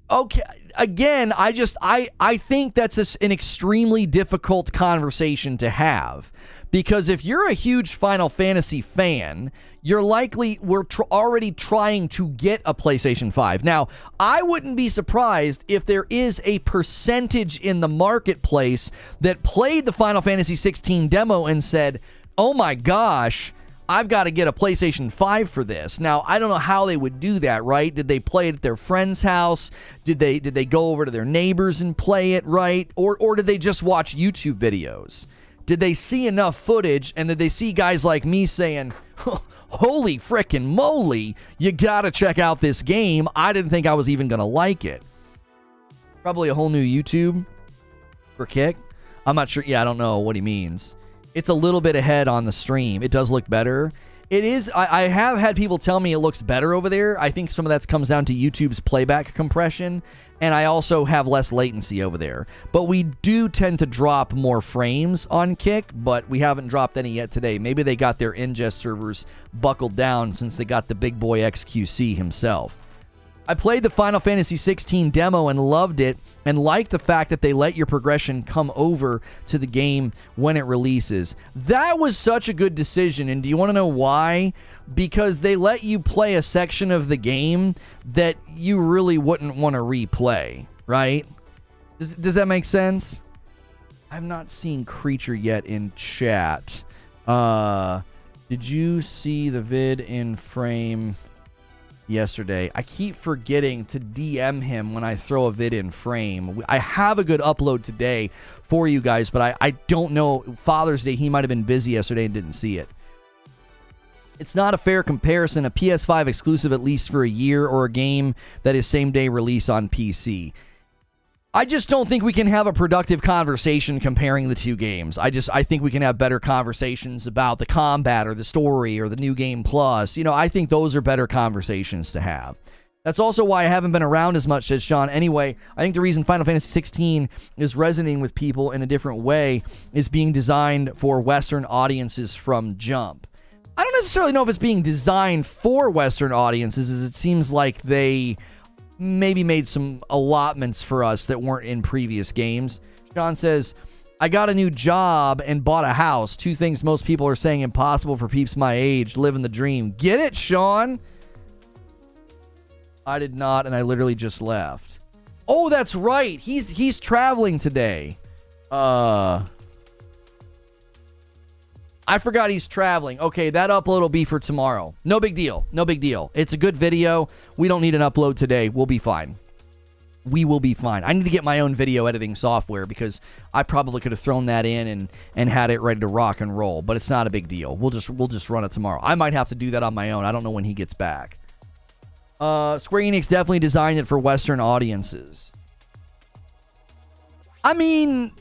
Okay, again, I think that's an extremely difficult conversation to have. Because if you're a huge Final Fantasy fan, you're likely, already trying to get a PlayStation 5. Now, I wouldn't be surprised if there is a percentage in the marketplace that played the Final Fantasy XVI demo and said, oh my gosh, I've got to get a PlayStation 5 for this. Now, I don't know how they would do that, right? Did they play it at their friend's house? Did they go over to their neighbors and play it, right? Or did they just watch YouTube videos? Did they see enough footage, and did they see guys like me saying, holy frickin' moly, you gotta check out this game. I didn't think I was even gonna like it. Probably a whole new YouTube for Kick. I'm not sure. Yeah, I don't know what he means. It's a little bit ahead on the stream. It does look better. It is. I have had people tell me it looks better over there. I think some of that comes down to YouTube's playback compression, and I also have less latency over there. But we do tend to drop more frames on Kick, but we haven't dropped any yet today. Maybe they got their ingest servers buckled down since they got the big boy XQC himself. I played the Final Fantasy XVI demo and loved it, and liked the fact that they let your progression come over to the game when it releases. That was such a good decision, and do you want to know why? Because they let you play a section of the game that you really wouldn't want to replay, right? Does that make sense? I've not seen Creature yet in chat. Did you see the vid in frame yesterday? I keep forgetting to DM him when I throw a vid in frame. I have a good upload today for you guys, but I don't know. Father's Day, he might have been busy yesterday and didn't see it. It's not a fair comparison. A PS5 exclusive at least for a year, or a game that is same day release on PC. I just don't think we can have a productive conversation comparing the two games. I think we can have better conversations about the combat or the story or the new game plus. You know, I think those are better conversations to have. That's also why I haven't been around as much as Sean. Anyway, I think the reason Final Fantasy XVI is resonating with people in a different way is being designed for Western audiences from jump. I don't necessarily know if it's being designed for Western audiences, as it seems like they maybe made some allotments for us that weren't in previous games. Sean says, I got a new job and bought a house. Two things most people are saying impossible for peeps my age. Living the dream. Get it, Sean? I did not, and I literally just left. Oh, that's right. He's traveling today. I forgot he's traveling. Okay, that upload will be for tomorrow. No big deal. No big deal. It's a good video. We don't need an upload today. We'll be fine. We will be fine. I need to get my own video editing software because I probably could have thrown that in and had it ready to rock and roll, but it's not a big deal. We'll just run it tomorrow. I might have to do that on my own. I don't know when he gets back. Square Enix definitely designed it for Western audiences. I mean,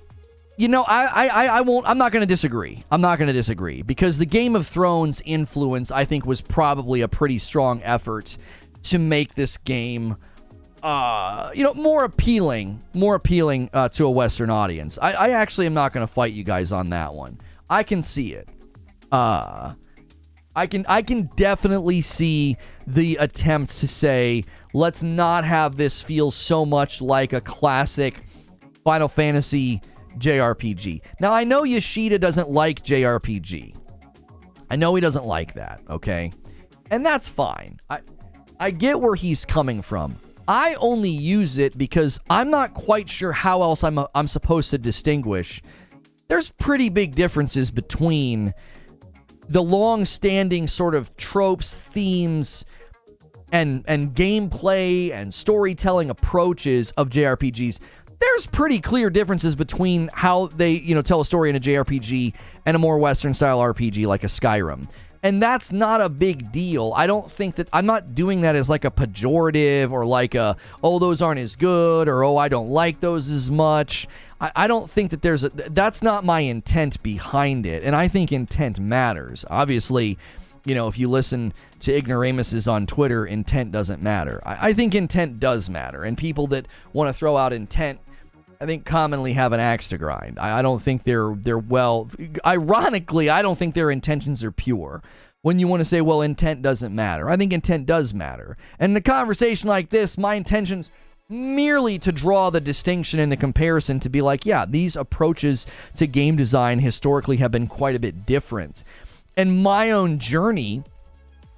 you know, I won't. I'm not going to disagree. I'm not going to disagree because the Game of Thrones influence, I think, was probably a pretty strong effort to make this game, more appealing to a Western audience. I actually am not going to fight you guys on that one. I can see it. I can definitely see the attempt to say, let's not have this feel so much like a classic Final Fantasy JRPG. Now, I know Yoshida doesn't like JRPG. I know he doesn't like that, okay? And that's fine. I get where he's coming from. I only use it because I'm not quite sure how else I'm supposed to distinguish. There's pretty big differences between the long-standing sort of tropes, themes, and gameplay and storytelling approaches of JRPGs. There's pretty clear differences between how they, tell a story in a JRPG and a more Western-style RPG like a Skyrim. And that's not a big deal. I don't think that... I'm not doing that as like a pejorative or like a, oh, those aren't as good, or oh, I don't like those as much. I don't think that there's a... That's not my intent behind it. And I think intent matters. Obviously, if you listen to Ignoramuses on Twitter, intent doesn't matter. I think intent does matter. And people that want to throw out intent, I think, commonly have an axe to grind. I don't think they're well... Ironically, I don't think their intentions are pure. When you want to say, well, intent doesn't matter. I think intent does matter. And in a conversation like this, my intention's merely to draw the distinction and the comparison to be like, yeah, these approaches to game design historically have been quite a bit different. And my own journey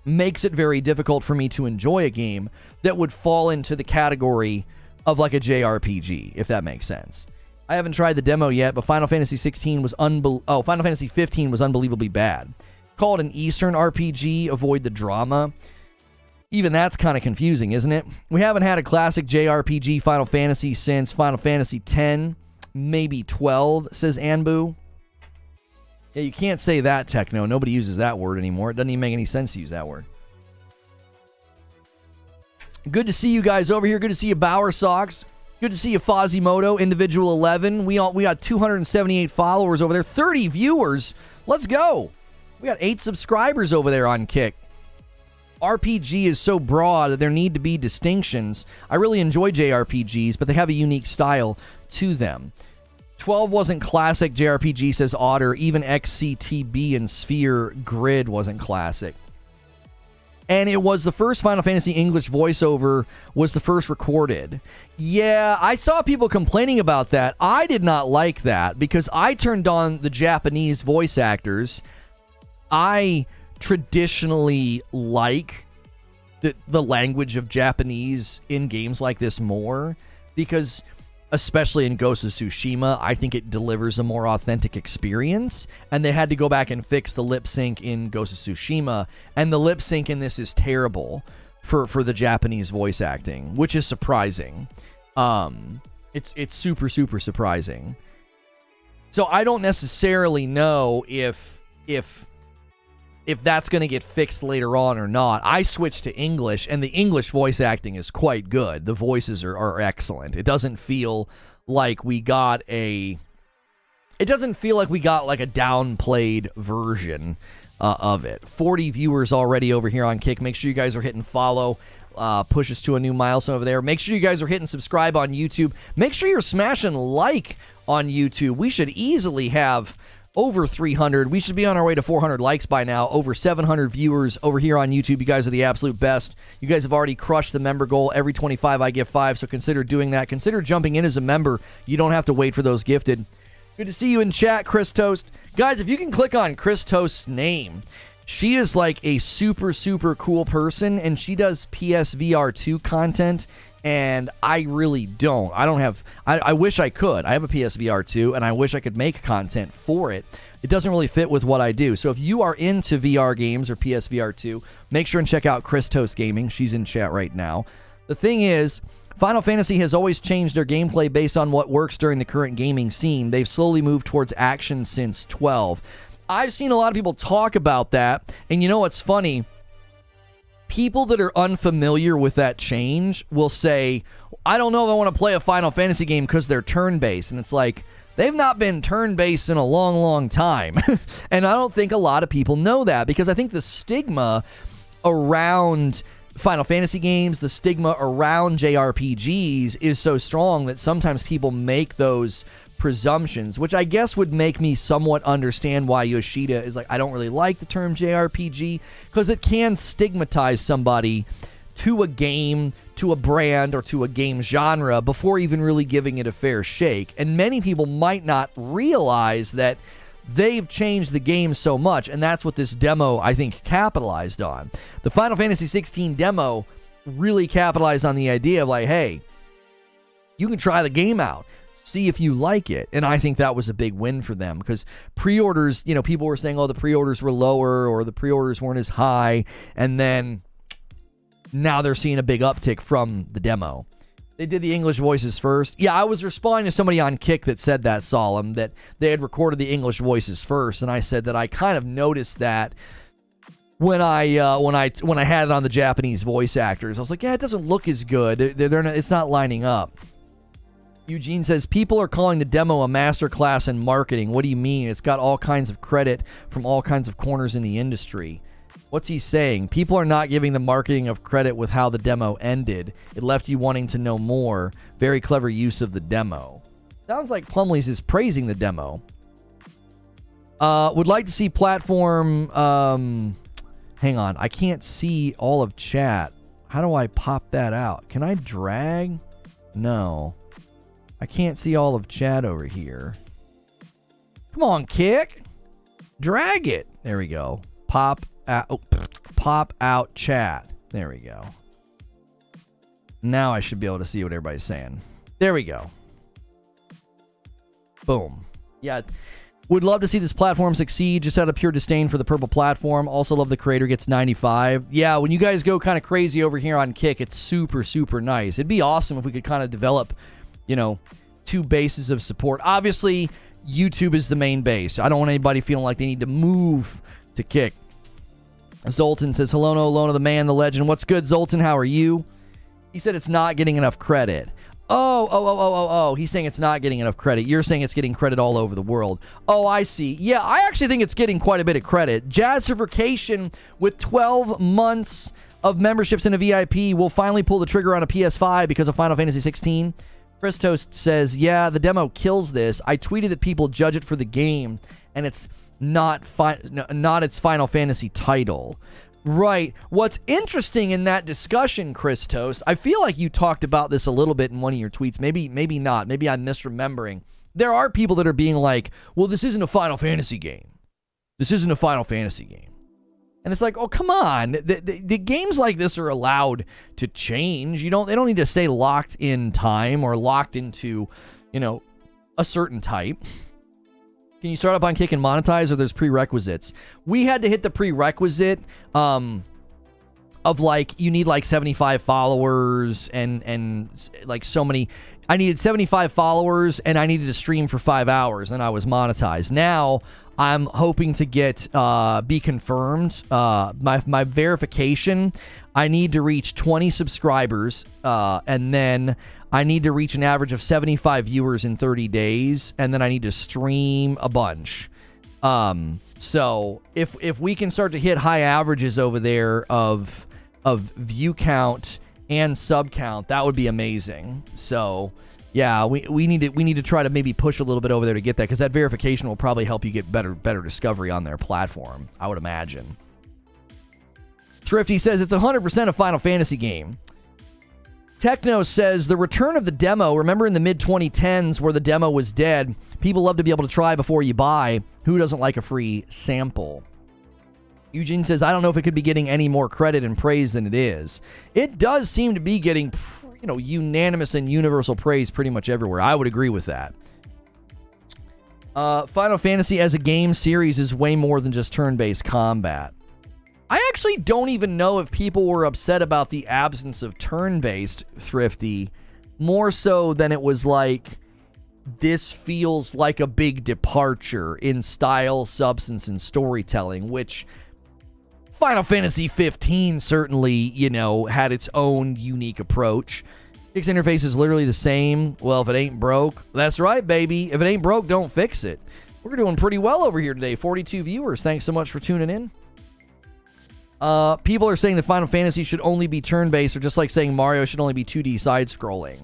makes it very difficult for me to enjoy a game that would fall into the category of like a JRPG, if that makes sense. I haven't tried the demo yet, but Final Fantasy XVI was Final Fantasy XV was unbelievably bad. Called an Eastern RPG, avoid the drama. Even that's kind of confusing, isn't it? We haven't had a classic JRPG Final Fantasy since Final Fantasy X, maybe 12, says Anbu. Yeah, you can't say that, Techno. Nobody uses that word anymore. It doesn't even make any sense to use that word. Good to see you guys over here. Good to see you, Bauer Socks. Good to see you, Fozimoto, Individual 11. We got 278 followers over there. 30 viewers. Let's go. We got 8 subscribers over there on Kick. RPG is so broad that there need to be distinctions. I really enjoy JRPGs, but they have a unique style to them. 12 wasn't classic JRPG, says Otter. Even XCTB and Sphere Grid wasn't classic. And it was the first Final Fantasy English voiceover was the first recorded. Yeah, I saw people complaining about that. I did not like that because I turned on the Japanese voice actors. I traditionally like the language of Japanese in games like this more because, especially in Ghost of Tsushima, I think it delivers a more authentic experience, and they had to go back and fix the lip sync in Ghost of Tsushima, and the lip sync in this is terrible for the Japanese voice acting, which is surprising. It's super, super surprising. So I don't necessarily know if that's going to get fixed later on or not. I switched to English, and the English voice acting is quite good. The voices are excellent. It doesn't feel like we got like a downplayed version of it. 40 viewers already over here on Kick. Make sure you guys are hitting follow. Push us to a new milestone over there. Make sure you guys are hitting subscribe on YouTube. Make sure you're smashing like on YouTube. We should easily have over 300. We should be on our way to 400 likes by now. Over 700 viewers over here on YouTube. You guys are the absolute best. You guys have already crushed the member goal. Every 25 I give 5, so consider doing that. Consider jumping in as a member. You don't have to wait for those gifted. Good to see you in chat, Chris Toast. Guys, if you can click on Chris Toast's name, she is like a super, super cool person, and she does PSVR 2 content, and I really don't. I wish I could. I have a PSVR 2, and I wish I could make content for it. It doesn't really fit with what I do. So if you are into VR games or PSVR 2, make sure and check out Chris Toast Gaming. She's in chat right now. The thing is, Final Fantasy has always changed their gameplay based on what works during the current gaming scene. They've slowly moved towards action since 12. I've seen a lot of people talk about that, and you know what's funny? people that are unfamiliar with that change will say, I don't know if I want to play a Final Fantasy game because they're turn-based. And it's like, they've not been turn-based in a long, long time. And I don't think a lot of people know that, because I think the stigma around Final Fantasy games, the stigma around JRPGs is so strong that sometimes people make those presumptions, which I guess would make me somewhat understand why Yoshida is like, I don't really like the term JRPG, because it can stigmatize somebody to a game, to a brand, or to a game genre before even really giving it a fair shake. And many people might not realize that they've changed the game so much, and that's what this demo, I think, capitalized on. The Final Fantasy XVI demo really capitalized on the idea of like, hey, you can try the game out, see if you like it. And I think that was a big win for them, because pre-orders, you know, people were saying, oh, the pre-orders were lower or the pre-orders weren't as high, and then now they're seeing a big uptick from the demo. They did the English voices first. Yeah, I was responding to somebody on Kick that said that, Solemn, that they had recorded the English voices first, and I said that I kind of noticed that when I had it on the Japanese voice actors. I was like, yeah, it doesn't look as good. They're not, it's not lining up. Eugene says, people are calling the demo a masterclass in marketing. What do you mean? It's got all kinds of credit from all kinds of corners in the industry. What's he saying? People are not giving the marketing of credit with how the demo ended. It left you wanting to know more. Very clever use of the demo. Sounds like Plumley's is praising the demo. Would like to see platform... hang on. I can't see all of chat. How do I pop that out? Can I drag? No. I can't see all of chat over here. Come on, Kick. Drag it. There we go. Pop out chat. There we go. Now I should be able to see what everybody's saying. There we go. Boom. Yeah. Would love to see this platform succeed, just out of pure disdain for the purple platform. Also love the creator gets 95. Yeah, when you guys go kind of crazy over here on Kick, it's super, super nice. It'd be awesome if we could kind of develop, you know, two bases of support. Obviously, YouTube is the main base. I don't want anybody feeling like they need to move to Kick. Zoltan says, hello, Lono, the man, the legend. What's good, Zoltan? How are you? He said it's not getting enough credit. Oh. He's saying it's not getting enough credit. You're saying it's getting credit all over the world. Oh, I see. Yeah, I actually think it's getting quite a bit of credit. Jazzification, with 12 months of memberships in a VIP, will finally pull the trigger on a PS5 because of Final Fantasy XVI. Chris Toast says, yeah, the demo kills this. I tweeted that people judge it for the game, and it's not its Final Fantasy title. Right. What's interesting in that discussion, Chris Toast, I feel like you talked about this a little bit in one of your tweets. Maybe not. Maybe I'm misremembering. There are people that are being like, well, this isn't a Final Fantasy game. This isn't a Final Fantasy game. And it's like, oh, come on. The games like this are allowed to change. They don't need to stay locked in time or locked into, you know, a certain type. Can you start up on Kick and monetize, or there's prerequisites? We had to hit the prerequisite of like, you need like 75 followers and like so many. I needed 75 followers and I needed to stream for 5 hours and I was monetized. Now I'm hoping to get be confirmed. My verification, I need to reach 20 subscribers and then I need to reach an average of 75 viewers in 30 days, and then I need to stream a bunch. So if we can start to hit high averages over there of view count and sub count, that would be amazing. So yeah, we need to try to maybe push a little bit over there to get that, because that verification will probably help you get better discovery on their platform, I would imagine. Thrifty says it's 100% a Final Fantasy game. Techno says, the return of the demo, remember in the mid-2010s where the demo was dead, people love to be able to try before you buy. Who doesn't like a free sample? Eugene says, I don't know if it could be getting any more credit and praise than it is. It does seem to be getting, unanimous and universal praise pretty much everywhere. I would agree with that. Final Fantasy as a game series is way more than just turn-based combat. I actually don't even know if people were upset about the absence of turn-based, Thrifty, more so than it was like, this feels like a big departure in style, substance, and storytelling, which Final Fantasy 15 certainly, you know, had its own unique approach. Kick's interface is literally the same. Well, if it ain't broke, that's right, baby. If it ain't broke, don't fix it. We're doing pretty well over here today. 42 viewers. Thanks so much for tuning in. People are saying that Final Fantasy should only be turn-based, or just like saying Mario should only be 2D side-scrolling.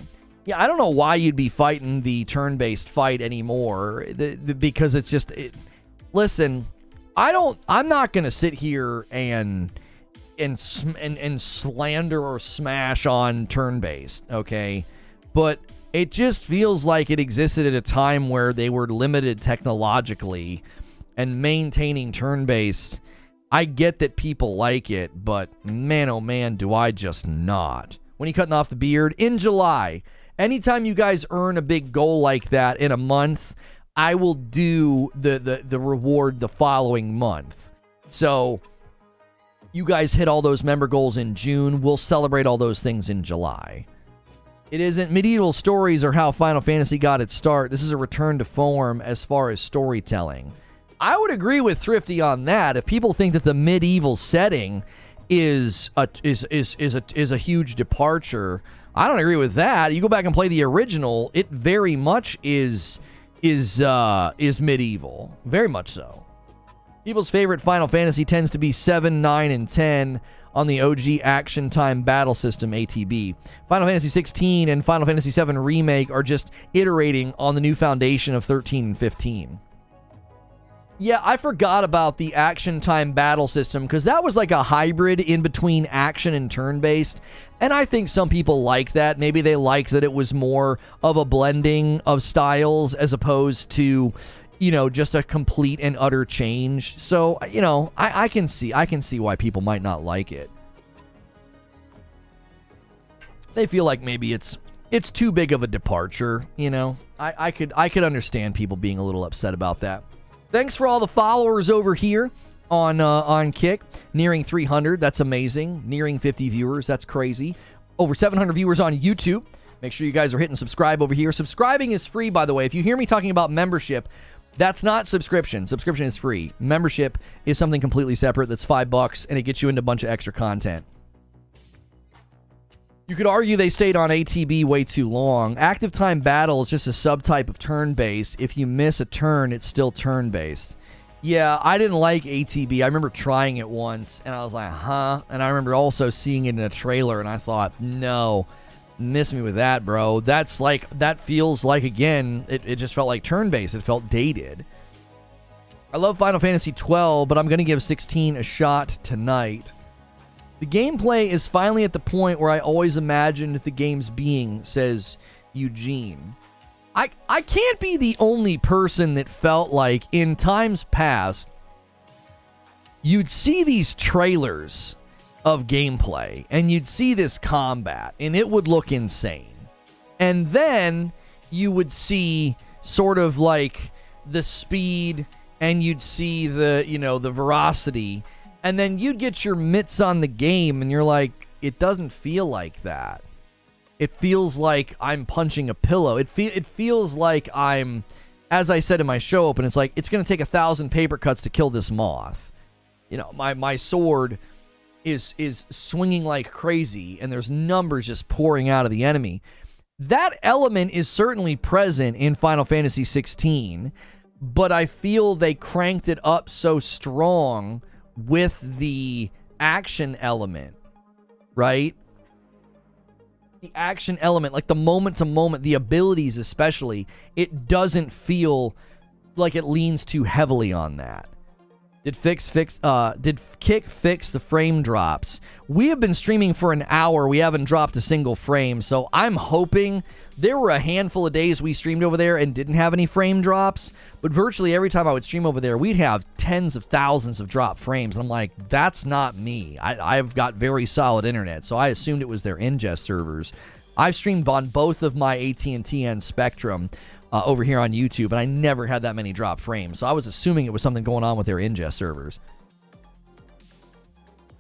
Yeah, I don't know why you'd be fighting the turn-based fight anymore, because it's just... Listen, I'm not going to sit here and slander or smash on turn-based, okay? But it just feels like it existed at a time where they were limited technologically, and maintaining turn-based... I get that people like it, but man, oh man, do I just not. When are you cutting off the beard? In July. Anytime you guys earn a big goal like that in a month, I will do the reward the following month. So you guys hit all those member goals in June. We'll celebrate all those things in July. It isn't medieval stories or how Final Fantasy got its start. This is a return to form as far as storytelling. I would agree with Thrifty on that. If people think that the medieval setting is a huge departure, I don't agree with that. You go back and play the original, it very much is medieval, very much so. People's favorite Final Fantasy tends to be 7, 9, and 10 on the OG Action Time Battle System, ATB. Final Fantasy 16 and Final Fantasy 7 Remake are just iterating on the new foundation of 13 and 15. Yeah, I forgot about the Action Time Battle System, because that was like a hybrid in between action and turn-based, and I think some people liked that. Maybe they liked that it was more of a blending of styles as opposed to, you know, just a complete and utter change. So, you know, I can see why people might not like it. They feel like maybe it's too big of a departure, you know. I could understand people being a little upset about that. Thanks for all the followers over here on Kick. Nearing 300, that's amazing. Nearing 50 viewers, that's crazy. Over 700 viewers on YouTube. Make sure you guys are hitting subscribe over here. Subscribing is free, by the way. If you hear me talking about membership, that's not subscription. Subscription is free. Membership is something completely separate that's $5, and it gets you into a bunch of extra content. You could argue they stayed on ATB way too long. Active time battle is just a subtype of turn-based. If you miss a turn, it's still turn-based. Yeah, I didn't like ATB. I remember trying it once, and I was like, huh? And I remember also seeing it in a trailer, and I thought, no, miss me with that, bro. That's like, that feels like, again, it just felt like turn-based. It felt dated. I love Final Fantasy 12, but I'm going to give 16 a shot tonight. The gameplay is finally at the point where I always imagined the game's being, says Eugene. I can't be the only person that felt like in times past, you'd see these trailers of gameplay, and you'd see this combat, and it would look insane. And then you would see sort of like the speed, and you'd see the, you know, the veracity, and then you'd get your mitts on the game, and you're like, it doesn't feel like that. It feels like I'm punching a pillow. It feels like I'm, as I said in my show open, it's like, it's going to take 1,000 paper cuts to kill this moth. You know, my sword is swinging like crazy, and there's numbers just pouring out of the enemy. That element is certainly present in Final Fantasy XVI, but I feel they cranked it up so strong with the action element, right? The action element, like the moment to moment, the abilities especially, it doesn't feel like it leans too heavily on that. Did Kick fix the frame drops? We have been streaming for an hour. We haven't dropped a single frame, so I'm hoping. There were a handful of days we streamed over there and didn't have any frame drops, but virtually every time I would stream over there, we'd have tens of thousands of drop frames. And I'm like, that's not me. I've got very solid internet, so I assumed it was their ingest servers. I've streamed on both of my AT&T and Spectrum over here on YouTube, and I never had that many drop frames, so I was assuming it was something going on with their ingest servers.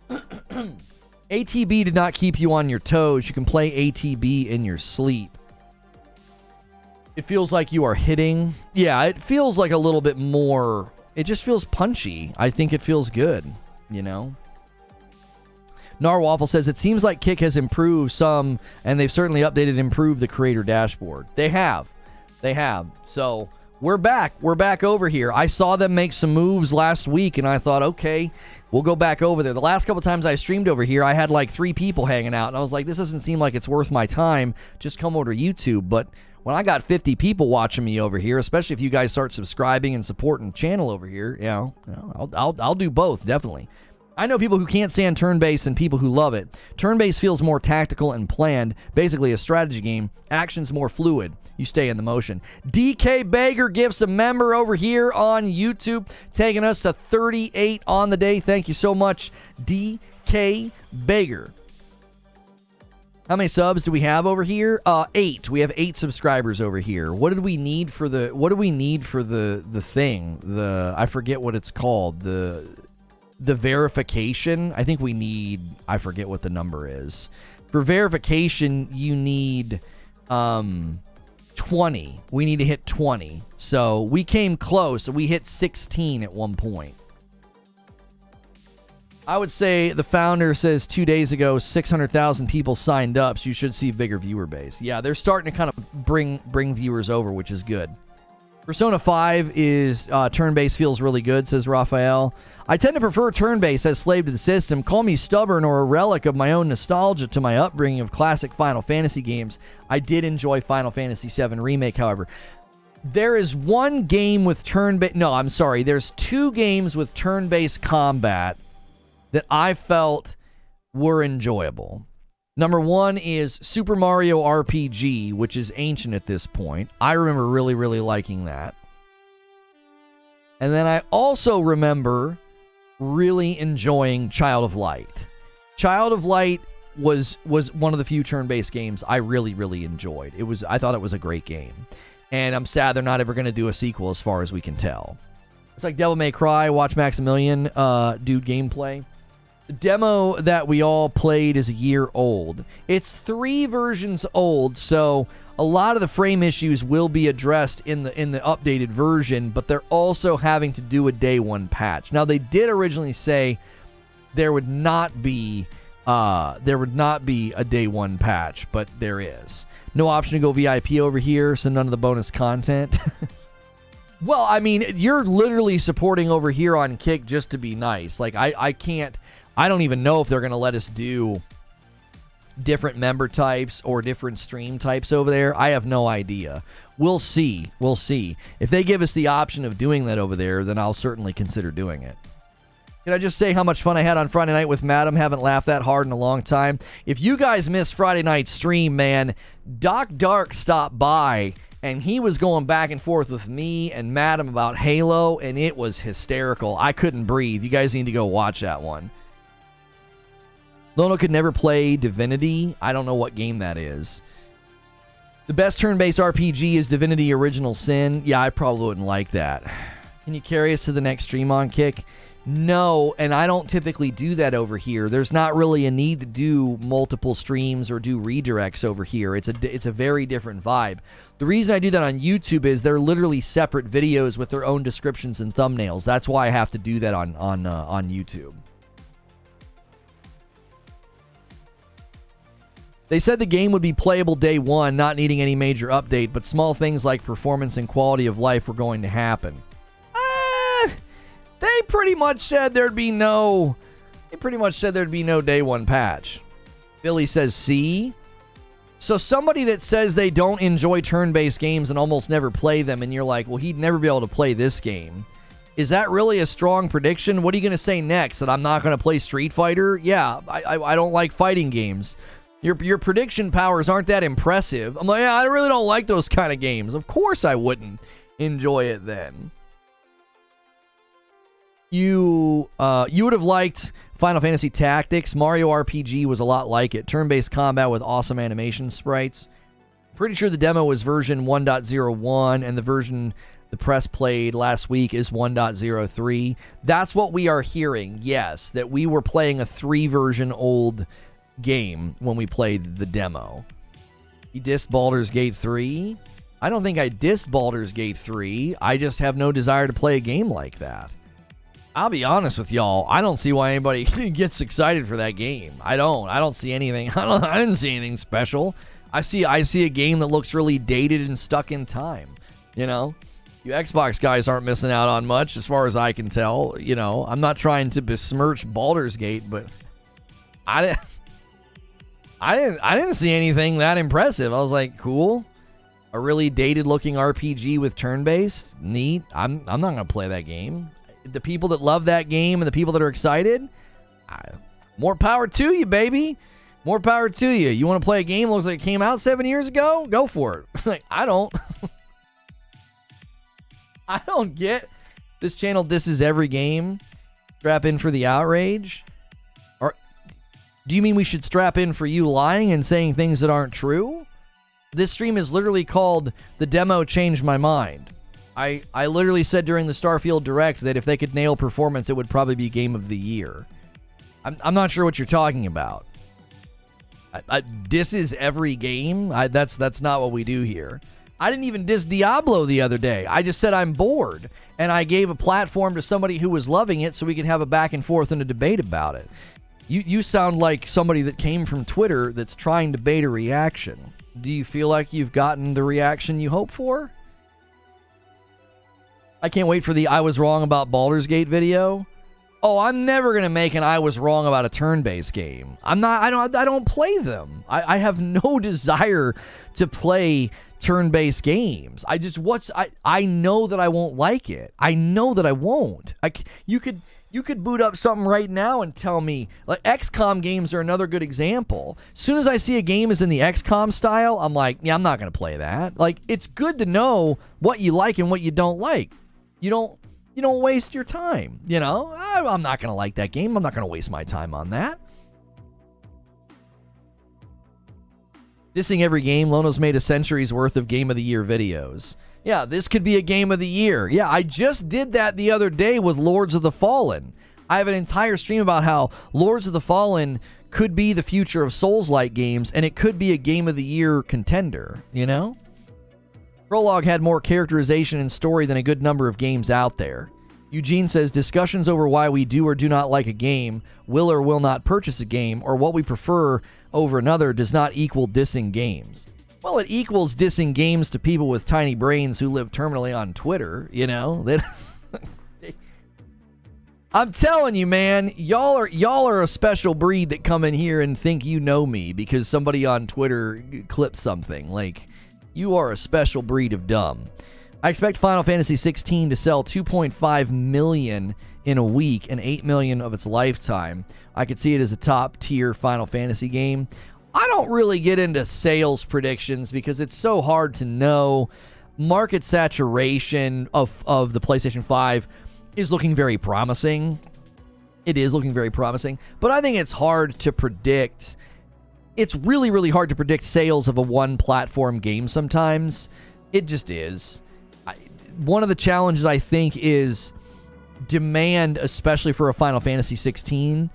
ATB did not keep you on your toes. You can play ATB in your sleep. It feels like you are hitting. Yeah, it feels like a little bit more. It just feels punchy. I think it feels good, you know? Narwaffle says, it seems like Kick has improved some, and they've certainly updated and improved the creator dashboard. They have. So we're back. We're back over here. I saw them make some moves last week, and I thought, okay, we'll go back over there. The last couple times I streamed over here, I had like 3 people hanging out, and I was like, this doesn't seem like it's worth my time. Just come over to YouTube. But when I got 50 people watching me over here, especially if you guys start subscribing and supporting the channel over here, I'll do both, definitely. I know people who can't stand turn-based and people who love it. Turn-based feels more tactical and planned, basically a strategy game. Action's more fluid. You stay in the motion. DK Bager gifts a member over here on YouTube, taking us to 38 on the day. Thank you so much, DK Bager. How many subs do we have over here? 8. We have 8 subscribers over here. What do we need for the thing? I forget what it's called. The verification. I think we need, I forget what the number is. For verification, you need 20. We need to hit 20. So we came close. We hit 16 at one point. I would say the founder says 2 days ago 600,000 people signed up, so you should see bigger viewer base. Yeah, they're starting to kind of bring viewers over, which is good. Persona 5 is turn-based, feels really good, says Raphael. I tend to prefer turn-based as slave to the system. Call me stubborn or a relic of my own nostalgia to my upbringing of classic Final Fantasy games. I did enjoy Final Fantasy VII Remake, however. There is one game with turn-based... No, I'm sorry. There's 2 games with turn-based combat that I felt were enjoyable. Number 1 is Super Mario RPG, which is ancient at this point. I remember really, really liking that. And then I also remember really enjoying Child of Light. Child of Light was one of the few turn-based games I really, really enjoyed. I thought it was a great game. And I'm sad they're not ever going to do a sequel as far as we can tell. It's like Devil May Cry, watch Maximilian do gameplay. The demo that we all played is a year old. It's 3 versions old, so a lot of the frame issues will be addressed in the updated version, but they're also having to do a day 1 patch. Now, they did originally say there would not be a day 1 patch, but there is. No option to go VIP over here, so none of the bonus content. Well, I mean, you're literally supporting over here on Kick just to be nice. Like, I don't even know if they're going to let us do different member types or different stream types over there. I have no idea. We'll see. We'll see. If they give us the option of doing that over there, then I'll certainly consider doing it. Can I just say how much fun I had on Friday night with Madam? Haven't laughed that hard in a long time. If you guys missed Friday night's stream, man, Doc Dark stopped by, and he was going back and forth with me and Madam about Halo, and it was hysterical. I couldn't breathe. You guys need to go watch that one. Lono could never play Divinity. I don't know what game that is. The best turn-based RPG is Divinity Original Sin. Yeah, I probably wouldn't like that. Can you carry us to the next stream on Kick? No, and I don't typically do that over here. There's not really a need to do multiple streams or do redirects over here. It's a very different vibe. The reason I do that on YouTube is they're literally separate videos with their own descriptions and thumbnails. That's why I have to do that on YouTube. They said the game would be playable day 1, not needing any major update, but small things like performance and quality of life were going to happen. They pretty much said there'd be no day 1 patch. Billy says, see? So somebody that says they don't enjoy turn-based games and almost never play them, and you're like, well, he'd never be able to play this game. Is that really a strong prediction? What are you going to say next? That I'm not going to play Street Fighter? Yeah, I don't like fighting games. Your prediction powers aren't that impressive. I'm like, yeah, I really don't like those kind of games. Of course I wouldn't enjoy it then. You would have liked Final Fantasy Tactics. Mario RPG was a lot like it. Turn-based combat with awesome animation sprites. Pretty sure the demo was version 1.01, and the version the press played last week is 1.03. That's what we are hearing, yes, that we were playing a 3 version old game when we played the demo. You dissed Baldur's Gate 3? I don't think I dissed Baldur's Gate 3. I just have no desire to play a game like that. I'll be honest with y'all. I don't see why anybody gets excited for that game. I don't see anything. I didn't see anything special. I see a game that looks really dated and stuck in time. You know, you Xbox guys aren't missing out on much, as far as I can tell. You know, I'm not trying to besmirch Baldur's Gate, but I didn't see anything that impressive. I was like, cool, a really dated looking RPG with turn-based, neat. I'm not gonna play that game. The people that love that game and the people that are excited, more power to you, baby. More power to you. You want to play a game that looks like it came out 7 years ago? Go for it. Like, I don't. I don't get this channel disses every game. Strap in for the outrage. Or do you mean we should strap in for you lying and saying things that aren't true? This stream is literally called The Demo Changed My Mind. I literally said during the Starfield Direct that if they could nail performance, it would probably be Game of the Year. I'm not sure what you're talking about. Disses every game? That's not what we do here. I didn't even diss Diablo the other day. I just said I'm bored, and I gave a platform to somebody who was loving it so we could have a back and forth and a debate about it. You sound like somebody that came from Twitter that's trying to bait a reaction. Do you feel like you've gotten the reaction you hoped for? I can't wait for the I was wrong about Baldur's Gate video. Oh, I'm never gonna make an I was wrong about a turn-based game. I don't play them. I have no desire to play turn-based games. I know that I won't like it. I know that I won't. You could boot up something right now and tell me, like, XCOM games are another good example. As soon as I see a game is in the XCOM style, I'm like, yeah, I'm not gonna play that. Like, it's good to know what you like and what you don't like. You don't waste your time, you know? I'm not going to like that game. I'm not going to waste my time on that. Dissing every game. Lono's made a century's worth of Game of the Year videos. Yeah, this could be a Game of the Year. Yeah, I just did that the other day with Lords of the Fallen. I have an entire stream about how Lords of the Fallen could be the future of Souls-like games, and it could be a Game of the Year contender, you know? Prologue had more characterization and story than a good number of games out there. Eugene says, discussions over why we do or do not like a game, will or will not purchase a game, or what we prefer over another does not equal dissing games. Well, it equals dissing games to people with tiny brains who live terminally on Twitter, you know? I'm telling you, man, y'all are a special breed that come in here and think you know me because somebody on Twitter clipped something. Like, you are a special breed of dumb. I expect Final Fantasy XVI to sell 2.5 million in a week and 8 million of its lifetime. I could see it as a top-tier Final Fantasy game. I don't really get into sales predictions because it's so hard to know. Market saturation of the PlayStation 5 is looking very promising. It is looking very promising, but I think it's hard to predict. It's really, really hard to predict sales of a one-platform game sometimes. It just is. One of the challenges, I think, is demand, especially for a Final Fantasy XVI.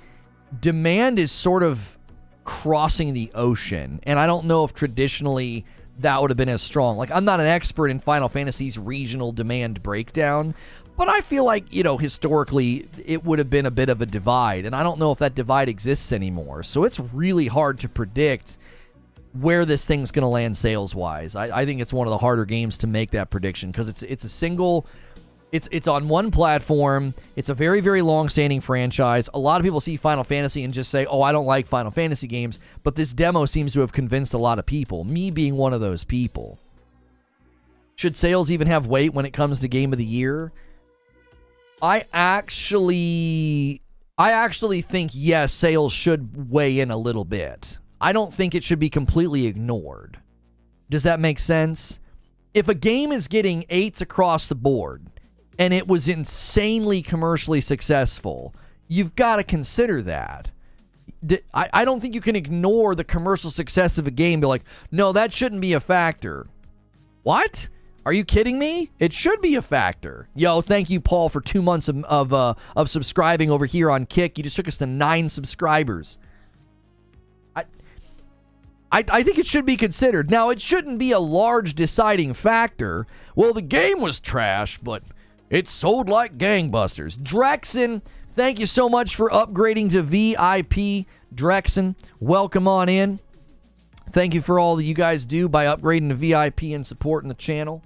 Demand is sort of crossing the ocean, and I don't know if traditionally that would have been as strong. Like, I'm not an expert in Final Fantasy's regional demand breakdown, but I feel like, you know, historically, it would have been a bit of a divide, and I don't know if that divide exists anymore. So it's really hard to predict where this thing's going to land sales-wise. I think it's one of the harder games to make that prediction because it's a single... It's on one platform. It's a very, very long-standing franchise. A lot of people see Final Fantasy and just say, oh, I don't like Final Fantasy games, but this demo seems to have convinced a lot of people, me being one of those people. Should sales even have weight when it comes to Game of the Year? I actually think, yes, sales should weigh in a little bit. I don't think it should be completely ignored. Does that make sense? If a game is getting 8s across the board and it was insanely commercially successful, you've got to consider that. I don't think you can ignore the commercial success of a game and be like, no, that shouldn't be a factor. What? Are you kidding me? It should be a factor. Yo, thank you, Paul, for 2 months of subscribing over here on Kick. You just took us to 9 subscribers. I think it should be considered. Now, it shouldn't be a large deciding factor. Well, the game was trash, but It sold like gangbusters. Drexen, thank you so much for upgrading to VIP. Drexen, welcome on in. Thank you for all that you guys do by upgrading to VIP and supporting the channel.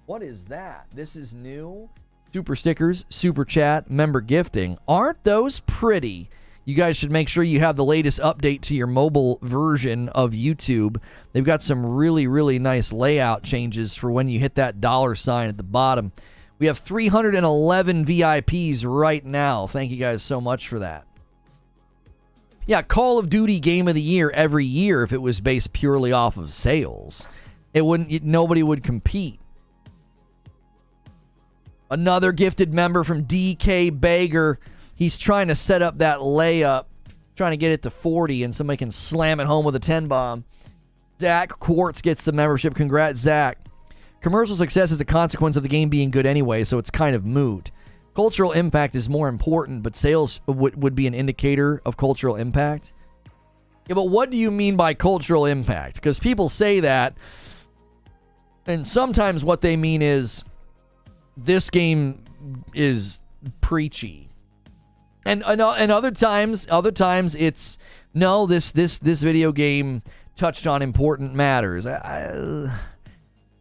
What is that? This is new. Super stickers, super chat, member gifting. Aren't those pretty? You guys should make sure you have the latest update to your mobile version of YouTube. They've got some really, really nice layout changes for when you hit that $sign at the bottom. We have 311 VIPs right now. Thank you guys so much for that. Yeah, Call of Duty Game of the Year every year if it was based purely off of sales. Nobody would compete. Another gifted member from DK Bager. He's trying to set up that layup, trying to get it to 40, and somebody can slam it home with a 10 bomb. Zach Quartz gets the membership. Congrats, Zach. Commercial success is a consequence of the game being good anyway, so it's kind of moot. Cultural impact is more important, but sales would be an indicator of cultural impact. Yeah, but what do you mean by cultural impact? Because people say that, and sometimes what they mean is this game is preachy. And other times it's no, this video game touched on important matters.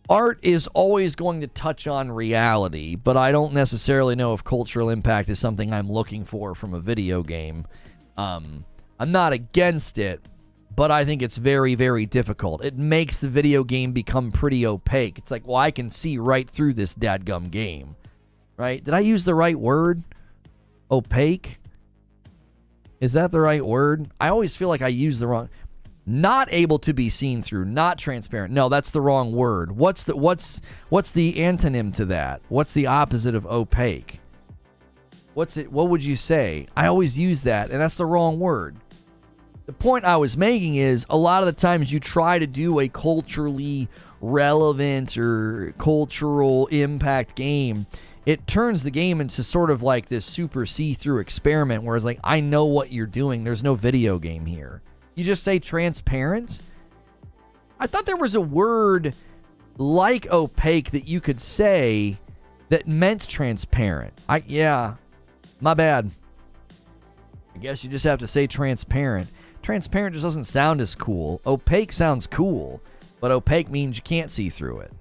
Art is always going to touch on reality, but I don't necessarily know if cultural impact is something I'm looking for from a video game. I'm not against it, but I think it's very, very difficult. It makes the video game become pretty opaque. It's like, well, I can see right through this dadgum game, right? Did I use the right word? Opaque? Is that the right word? I always feel like I use the wrong. Not able to be seen through, not transparent. No, that's the wrong word. What's the antonym to that? What's the opposite of opaque? What would you say? I always use that, and that's the wrong word. The point I was making is a lot of the times you try to do a culturally relevant or cultural impact game, it turns the game into sort of like this super see-through experiment where it's like, I know what you're doing. There's no video game here. You just say transparent? I thought there was a word like opaque that you could say that meant transparent. Yeah, my bad. I guess you just have to say transparent. Transparent just doesn't sound as cool. Opaque sounds cool, but opaque means you can't see through it.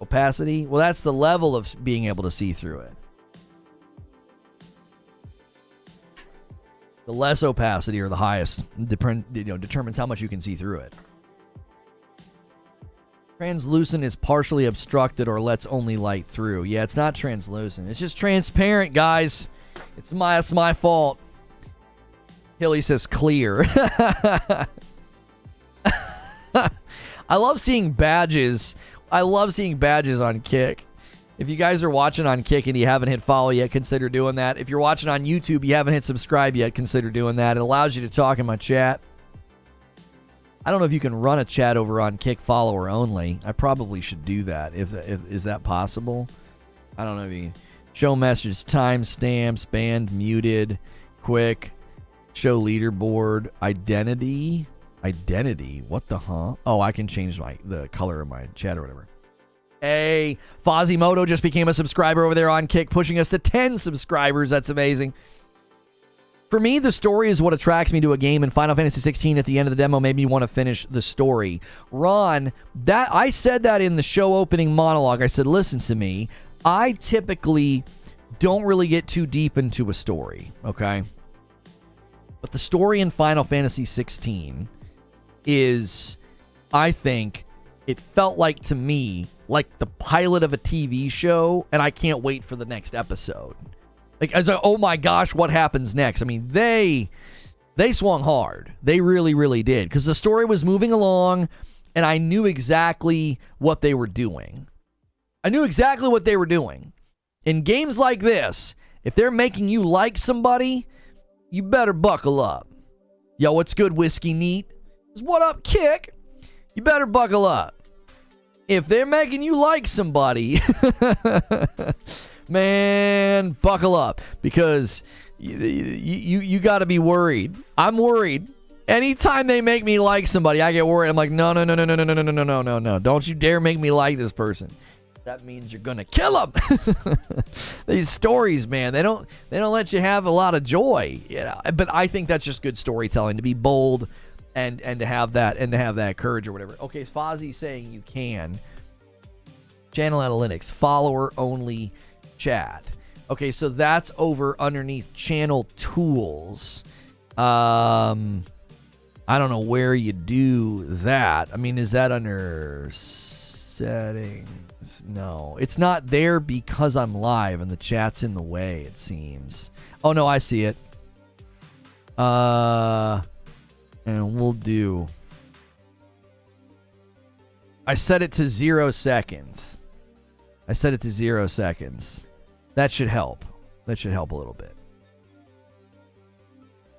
Opacity? Well, that's the level of being able to see through it. The less opacity or the highest determines how much you can see through it. Translucent is partially obstructed or lets only light through. Yeah, it's not translucent. It's just transparent, guys. It's my fault. Hilly says clear. I love seeing badges. I love seeing badges on Kick. If you guys are watching on Kick and you haven't hit follow yet, consider doing that. If you're watching on YouTube, you haven't hit subscribe yet, consider doing that. It allows you to talk in my chat. I don't know if you can run a chat over on Kick follower only. I probably should do that. Is that possible? I don't know if you show message, timestamps, banned, muted, quick, show leaderboard, identity. Identity? What the huh? Oh, I can change the color of my chat or whatever. Hey, Fozimoto just became a subscriber over there on Kick, pushing us to 10 subscribers. That's amazing. For me, the story is what attracts me to a game, and Final Fantasy XVI at the end of the demo made me want to finish the story. Ron, I said that in the show opening monologue. I said, listen to me. I typically don't really get too deep into a story, okay? But the story in Final Fantasy XVI is, I think, it felt like to me like the pilot of a TV show, and I can't wait for the next episode. Like, I was like, oh my gosh, what happens next? I mean, they swung hard. They really, really did, because the story was moving along, and I knew exactly what they were doing. I knew exactly what they were doing. In games like this, if they're making you like somebody, you better buckle up. Yo, what's good, Whiskey Neat? What up, Kick? You better buckle up. If they're making you like somebody, man, buckle up, because you got to be worried. I'm worried. Anytime they make me like somebody, I get worried. I'm like, no. Don't you dare make me like this person. that means you're gonna kill them. These stories, man, they don't let you have a lot of joy, you know. But I think that's just good storytelling, to be bold and to have that courage or whatever. Okay, Fozzie saying you can. Channel analytics, follower only chat. Okay, so that's over underneath channel tools. I don't know where you do that. I mean, is that under settings? No, it's not there because I'm live and the chat's in the way, it seems. Oh, no, I see it. And we'll do... I set it to 0 seconds. That should help. That should help a little bit.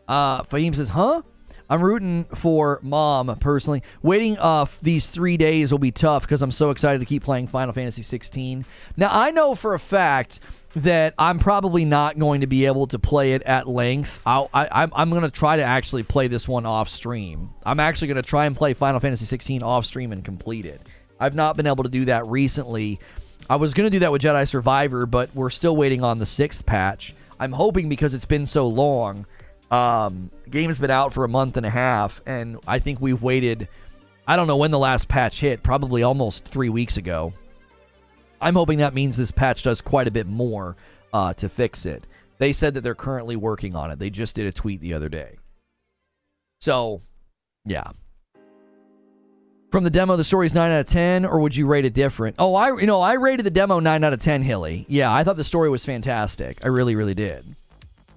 Fahim says, huh? I'm rooting for Mom, personally. Waiting these 3 days will be tough because I'm so excited to keep playing Final Fantasy XVI. Now, I know for a fact that I'm probably not going to be able to play it at length. I'm going to try to actually play this one off stream. I'm actually going to try and play Final Fantasy XVI off stream and complete it. I've not been able to do that recently. I was going to do that with Jedi Survivor, but we're still waiting on the 6th patch. I'm hoping because it's been so long. Game's been out for a month and a half, and I think we've waited, I don't know when the last patch hit, probably almost 3 weeks ago. I'm hoping that means this patch does quite a bit more to fix it. They said that they're currently working on it. They just did a tweet the other day. So, yeah. From the demo, the story's 9 out of 10, or would you rate it different? Oh, I rated the demo 9 out of 10, Hilly. Yeah, I thought the story was fantastic. I really, really did.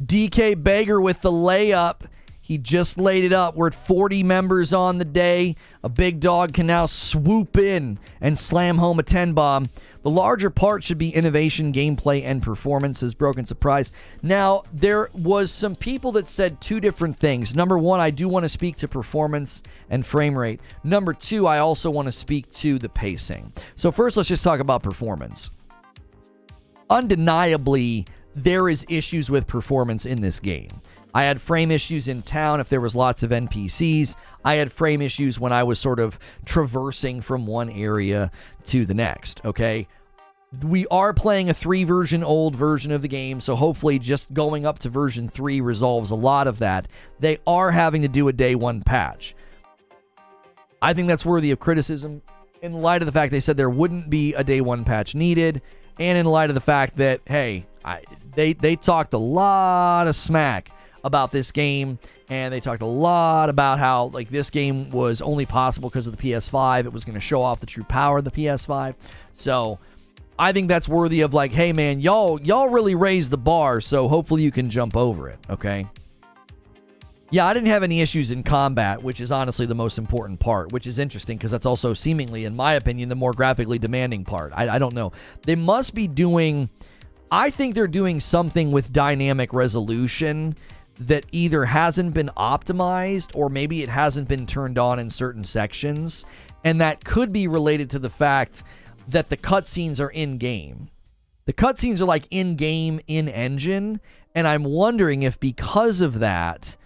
DK Bager with the layup. He just laid it up. We're at 40 members on the day. A big dog can now swoop in and slam home a 10-bomb. The larger part should be innovation, gameplay, and performance, says Broken Surprise. Now, there was some people that said two different things. Number one, I do want to speak to performance and frame rate. Number two, I also want to speak to the pacing. So first, let's just talk about performance. Undeniably, there is issues with performance in this game. I had frame issues in town if there was lots of NPCs. I had frame issues when I was sort of traversing from one area to the next, okay? We are playing a 3-version-old version of the game, so hopefully just going up to version 3 resolves a lot of that. They are having to do a day 1 patch. I think that's worthy of criticism in light of the fact they said there wouldn't be a day 1 patch needed, and in light of the fact that, hey, they talked a lot of smack about this game, and they talked a lot about how like this game was only possible because of the PS5. It was going to show off the true power of the PS5. So I think that's worthy of like, hey man, y'all really raised the bar, so hopefully you can jump over it, okay? Yeah, I didn't have any issues in combat, which is honestly the most important part, which is interesting because that's also seemingly, in my opinion, the more graphically demanding part. I don't know. They must be doing... I think they're doing something with dynamic resolution that either hasn't been optimized or maybe it hasn't been turned on in certain sections. And that could be related to the fact that the cutscenes are in-game. The cutscenes are like in-game, in-engine. And I'm wondering if because of that,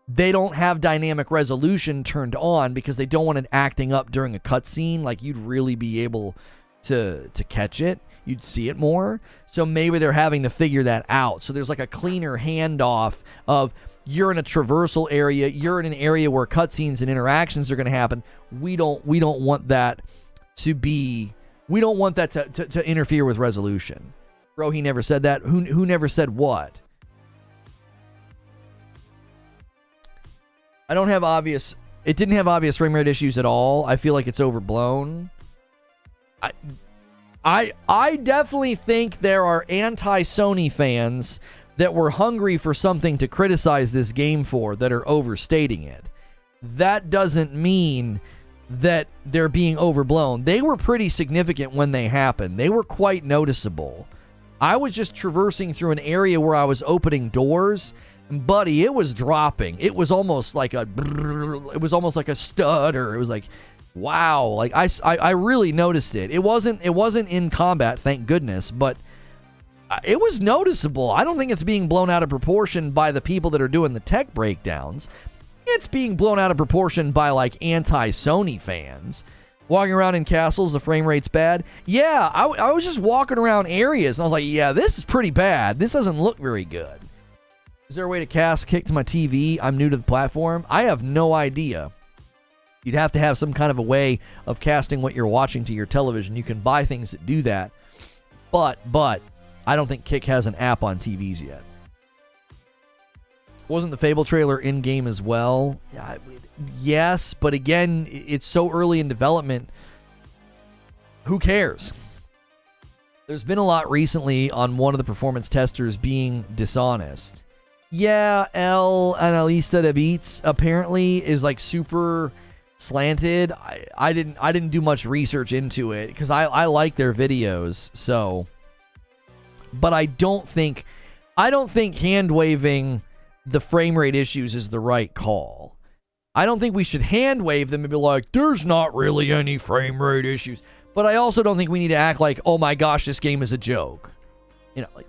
they don't have dynamic resolution turned on because they don't want it acting up during a cutscene. Like you'd really be able to catch it. You'd see it more. So maybe they're having to figure that out. So there's like a cleaner handoff of you're in a traversal area, you're in an area where cutscenes and interactions are going to happen. We don't want that to be, we don't want that to interfere with resolution. Bro, he never said that. Who never said what? I don't have obvious, it didn't have obvious frame rate issues at all. I feel like it's overblown. I definitely think there are anti-Sony fans that were hungry for something to criticize this game for that are overstating it. That doesn't mean that they're being overblown. They were pretty significant when they happened. They were quite noticeable. I was just traversing through an area where I was opening doors, and buddy, it was dropping. It was almost like a stutter. It was like, wow, like I really noticed it. It wasn't in combat, thank goodness, but it was noticeable. I don't think it's being blown out of proportion by the people that are doing the tech breakdowns. It's being blown out of proportion by like anti-Sony fans. Walking around in castles, the frame rate's bad. Yeah, I was just walking around areas, and I was like, yeah, this is pretty bad. This doesn't look very good. Is there a way to cast kick to my TV? I'm new to the platform. I have no idea. You'd have to have some kind of a way of casting what you're watching to your television. You can buy things that do that. But I don't think Kick has an app on TVs yet. Wasn't the Fable trailer in-game as well? Yes, but again, it's so early in development. Who cares? There's been a lot recently on one of the performance testers being dishonest. Yeah, analista de beats apparently is like super slanted. I didn't do much research into it because I like their videos, so. But I don't think hand waving the frame rate issues is the right call. I don't think we should hand wave them and be like, there's not really any frame rate issues. But I also don't think we need to act like, oh my gosh, this game is a joke. You know, like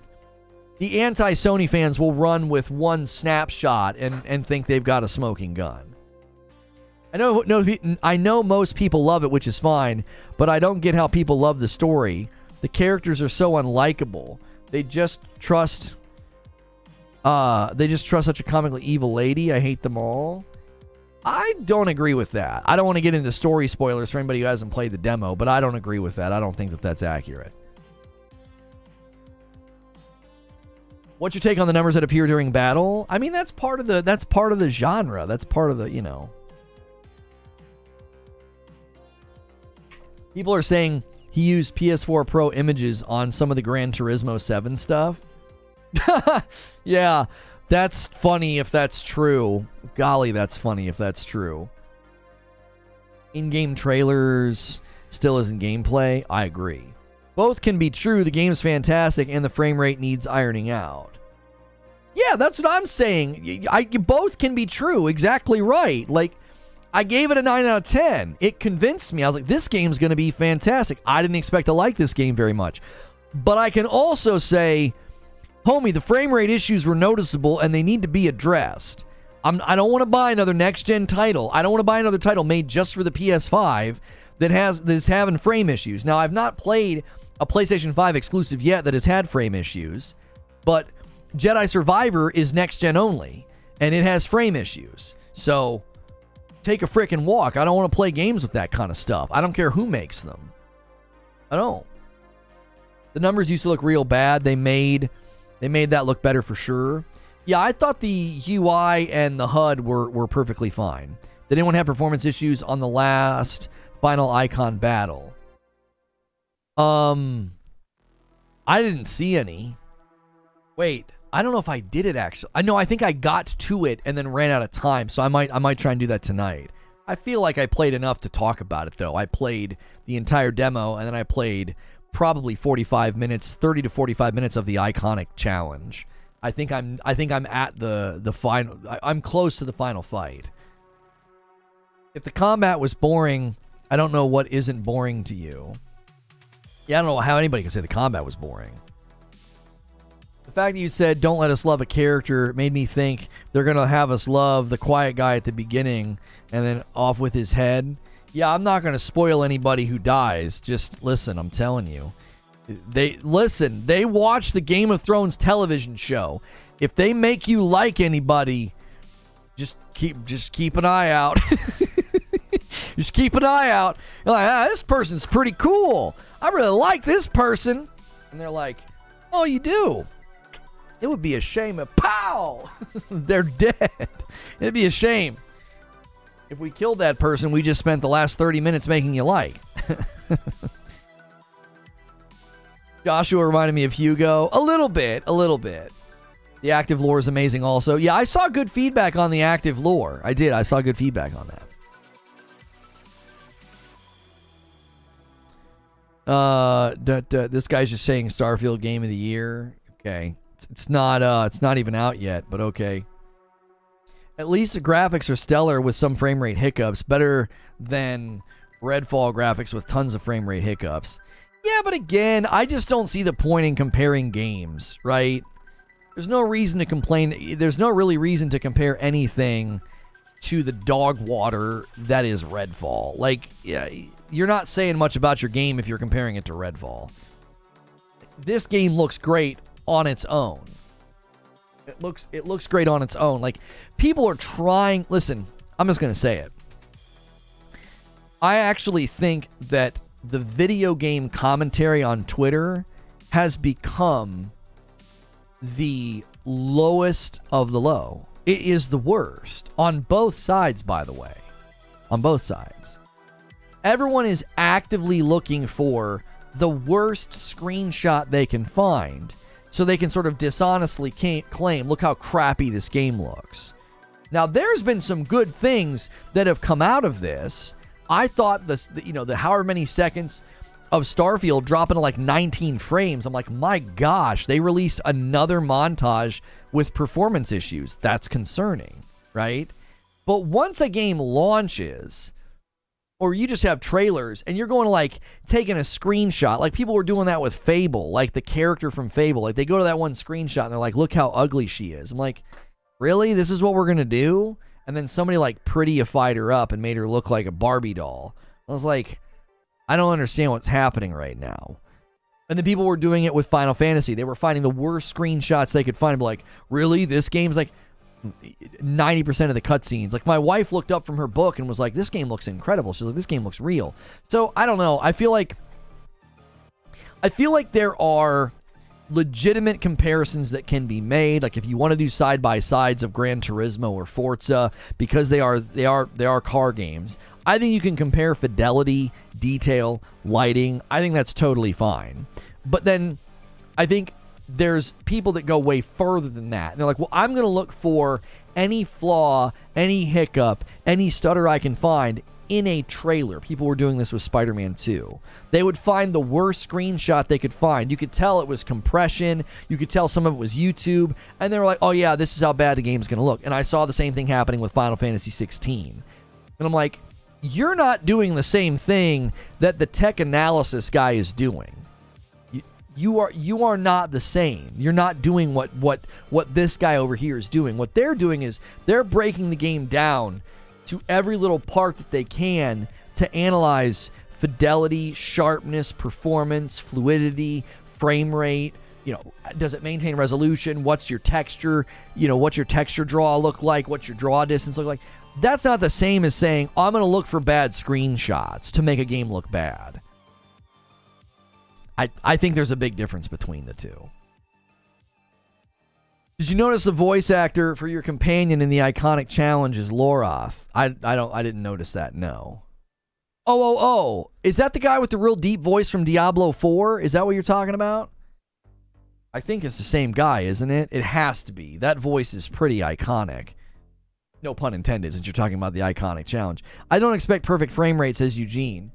the anti-Sony fans will run with one snapshot and think they've got a smoking gun. I know most people love it, which is fine, but I don't get how people love the story. The characters are so unlikable. They just trust such a comically evil lady. I hate them all. I don't agree with that. I don't want to get into story spoilers for anybody who hasn't played the demo, but I don't agree with that. I don't think that that's accurate. What's your take on the numbers that appear during battle? I mean, that's part of the genre. That's part of the, you know. People are saying he used PS4 Pro images on some of the Gran Turismo 7 stuff. Yeah, that's funny if that's true. Golly, that's funny if that's true. In-game trailers still isn't gameplay. I agree. Both can be true. The game's fantastic and the frame rate needs ironing out. Yeah, that's what I'm saying. Both can be true. Exactly right. Like, I gave it a 9 out of 10. It convinced me. I was like, this game's going to be fantastic. I didn't expect to like this game very much. But I can also say, homie, the frame rate issues were noticeable and they need to be addressed. I don't want to buy another next-gen title. I don't want to buy another title made just for the PS5 that is having frame issues. Now, I've not played a PlayStation 5 exclusive yet that has had frame issues, but Jedi Survivor is next-gen only, and it has frame issues. So, take a frickin' walk. I don't want to play games with that kind of stuff. I don't care who makes them. I don't. The numbers used to look real bad. They made that look better for sure. Yeah, I thought the UI and the HUD were perfectly fine. Did anyone have performance issues on the last final icon battle? I didn't see any. Wait, I don't know if I did it actually. I know I think I got to it and then ran out of time, so I might try and do that tonight. I feel like I played enough to talk about it though. I played the entire demo and then I played probably 45 minutes, 30 to 45 minutes of the Eikonic challenge. I think I'm at the final. I'm close to the final fight. If the combat was boring, I don't know what isn't boring to you. Yeah, I don't know how anybody can say the combat was boring. The fact that you said don't let us love a character made me think they're gonna have us love the quiet guy at the beginning and then off with his head. Yeah, I'm not gonna spoil anybody who dies. Just listen, I'm telling you. They watch the Game of Thrones television show. If they make you like anybody, just keep an eye out. Just keep an eye out. You're like, this person's pretty cool. I really like this person. And they're like, oh, you do? It would be a shame if, pow! They're dead. It'd be a shame. If we killed that person, we just spent the last 30 minutes making you like. Joshua reminded me of Hugo. A little bit. The active lore is amazing also. Yeah, I saw good feedback on the active lore. I did. I saw good feedback on that. This guy's just saying Starfield Game of the Year. Okay. It's not even out yet, but okay. At least the graphics are stellar with some frame rate hiccups. Better than Redfall graphics with tons of frame rate hiccups. Yeah, but again, I just don't see the point in comparing games, right? There's no reason to complain. There's no really reason to compare anything to the dog water that is Redfall. Like, yeah, you're not saying much about your game if you're comparing it to Redfall. This game looks great on its own. It looks great on its own. Like, people are trying... Listen, I'm just going to say it. I actually think that the video game commentary on Twitter has become the lowest of the low. It is the worst. On both sides, by the way. On both sides. Everyone is actively looking for the worst screenshot they can find so they can sort of dishonestly claim, look how crappy this game looks. Now, there's been some good things that have come out of this. I thought the however many seconds of Starfield dropping to like 19 frames. I'm like, my gosh, they released another montage with performance issues. That's concerning, right? But once a game launches, or you just have trailers and you're going to like taking a screenshot, like people were doing that with Fable, like the character from Fable, like they go to that one screenshot and they're like, look how ugly she is. I'm like, really? This is what we're going to do? And then somebody like pretty-ified her up and made her look like a Barbie doll. I was like, I don't understand what's happening right now. And then people were doing it with Final Fantasy. They were finding the worst screenshots they could find. Like, really? This game's like 90% of the cutscenes. Like, my wife looked up from her book and was like, this game looks incredible. She's like, this game looks real. So, I don't know. I feel like there are legitimate comparisons that can be made. Like, if you want to do side-by-sides of Gran Turismo or Forza, because they are car games, I think you can compare fidelity, detail, lighting. I think that's totally fine. But then I think there's people that go way further than that. And they're like, well, I'm going to look for any flaw, any hiccup, any stutter I can find in a trailer. People were doing this with Spider-Man 2. They would find the worst screenshot they could find. You could tell it was compression. You could tell some of it was YouTube. And they were like, oh yeah, this is how bad the game's going to look. And I saw the same thing happening with Final Fantasy XVI. And I'm like, you're not doing the same thing that the tech analysis guy is doing. You are not the same. You're not doing what this guy over here is doing. What they're doing is they're breaking the game down to every little part that they can to analyze fidelity, sharpness, performance, fluidity, frame rate. You know, does it maintain resolution? What's your texture? You know, what's your texture draw look like? What's your draw distance look like? That's not the same as saying, I'm going to look for bad screenshots to make a game look bad. I think there's a big difference between the two. Did you notice the voice actor for your companion in the Eikonic challenge is Loroth? I didn't notice that, no. Oh. Is that the guy with the real deep voice from Diablo 4? Is that what you're talking about? I think it's the same guy, isn't it? It has to be. That voice is pretty iconic. No pun intended, since you're talking about the Eikonic challenge. I don't expect perfect frame rate, says Eugene.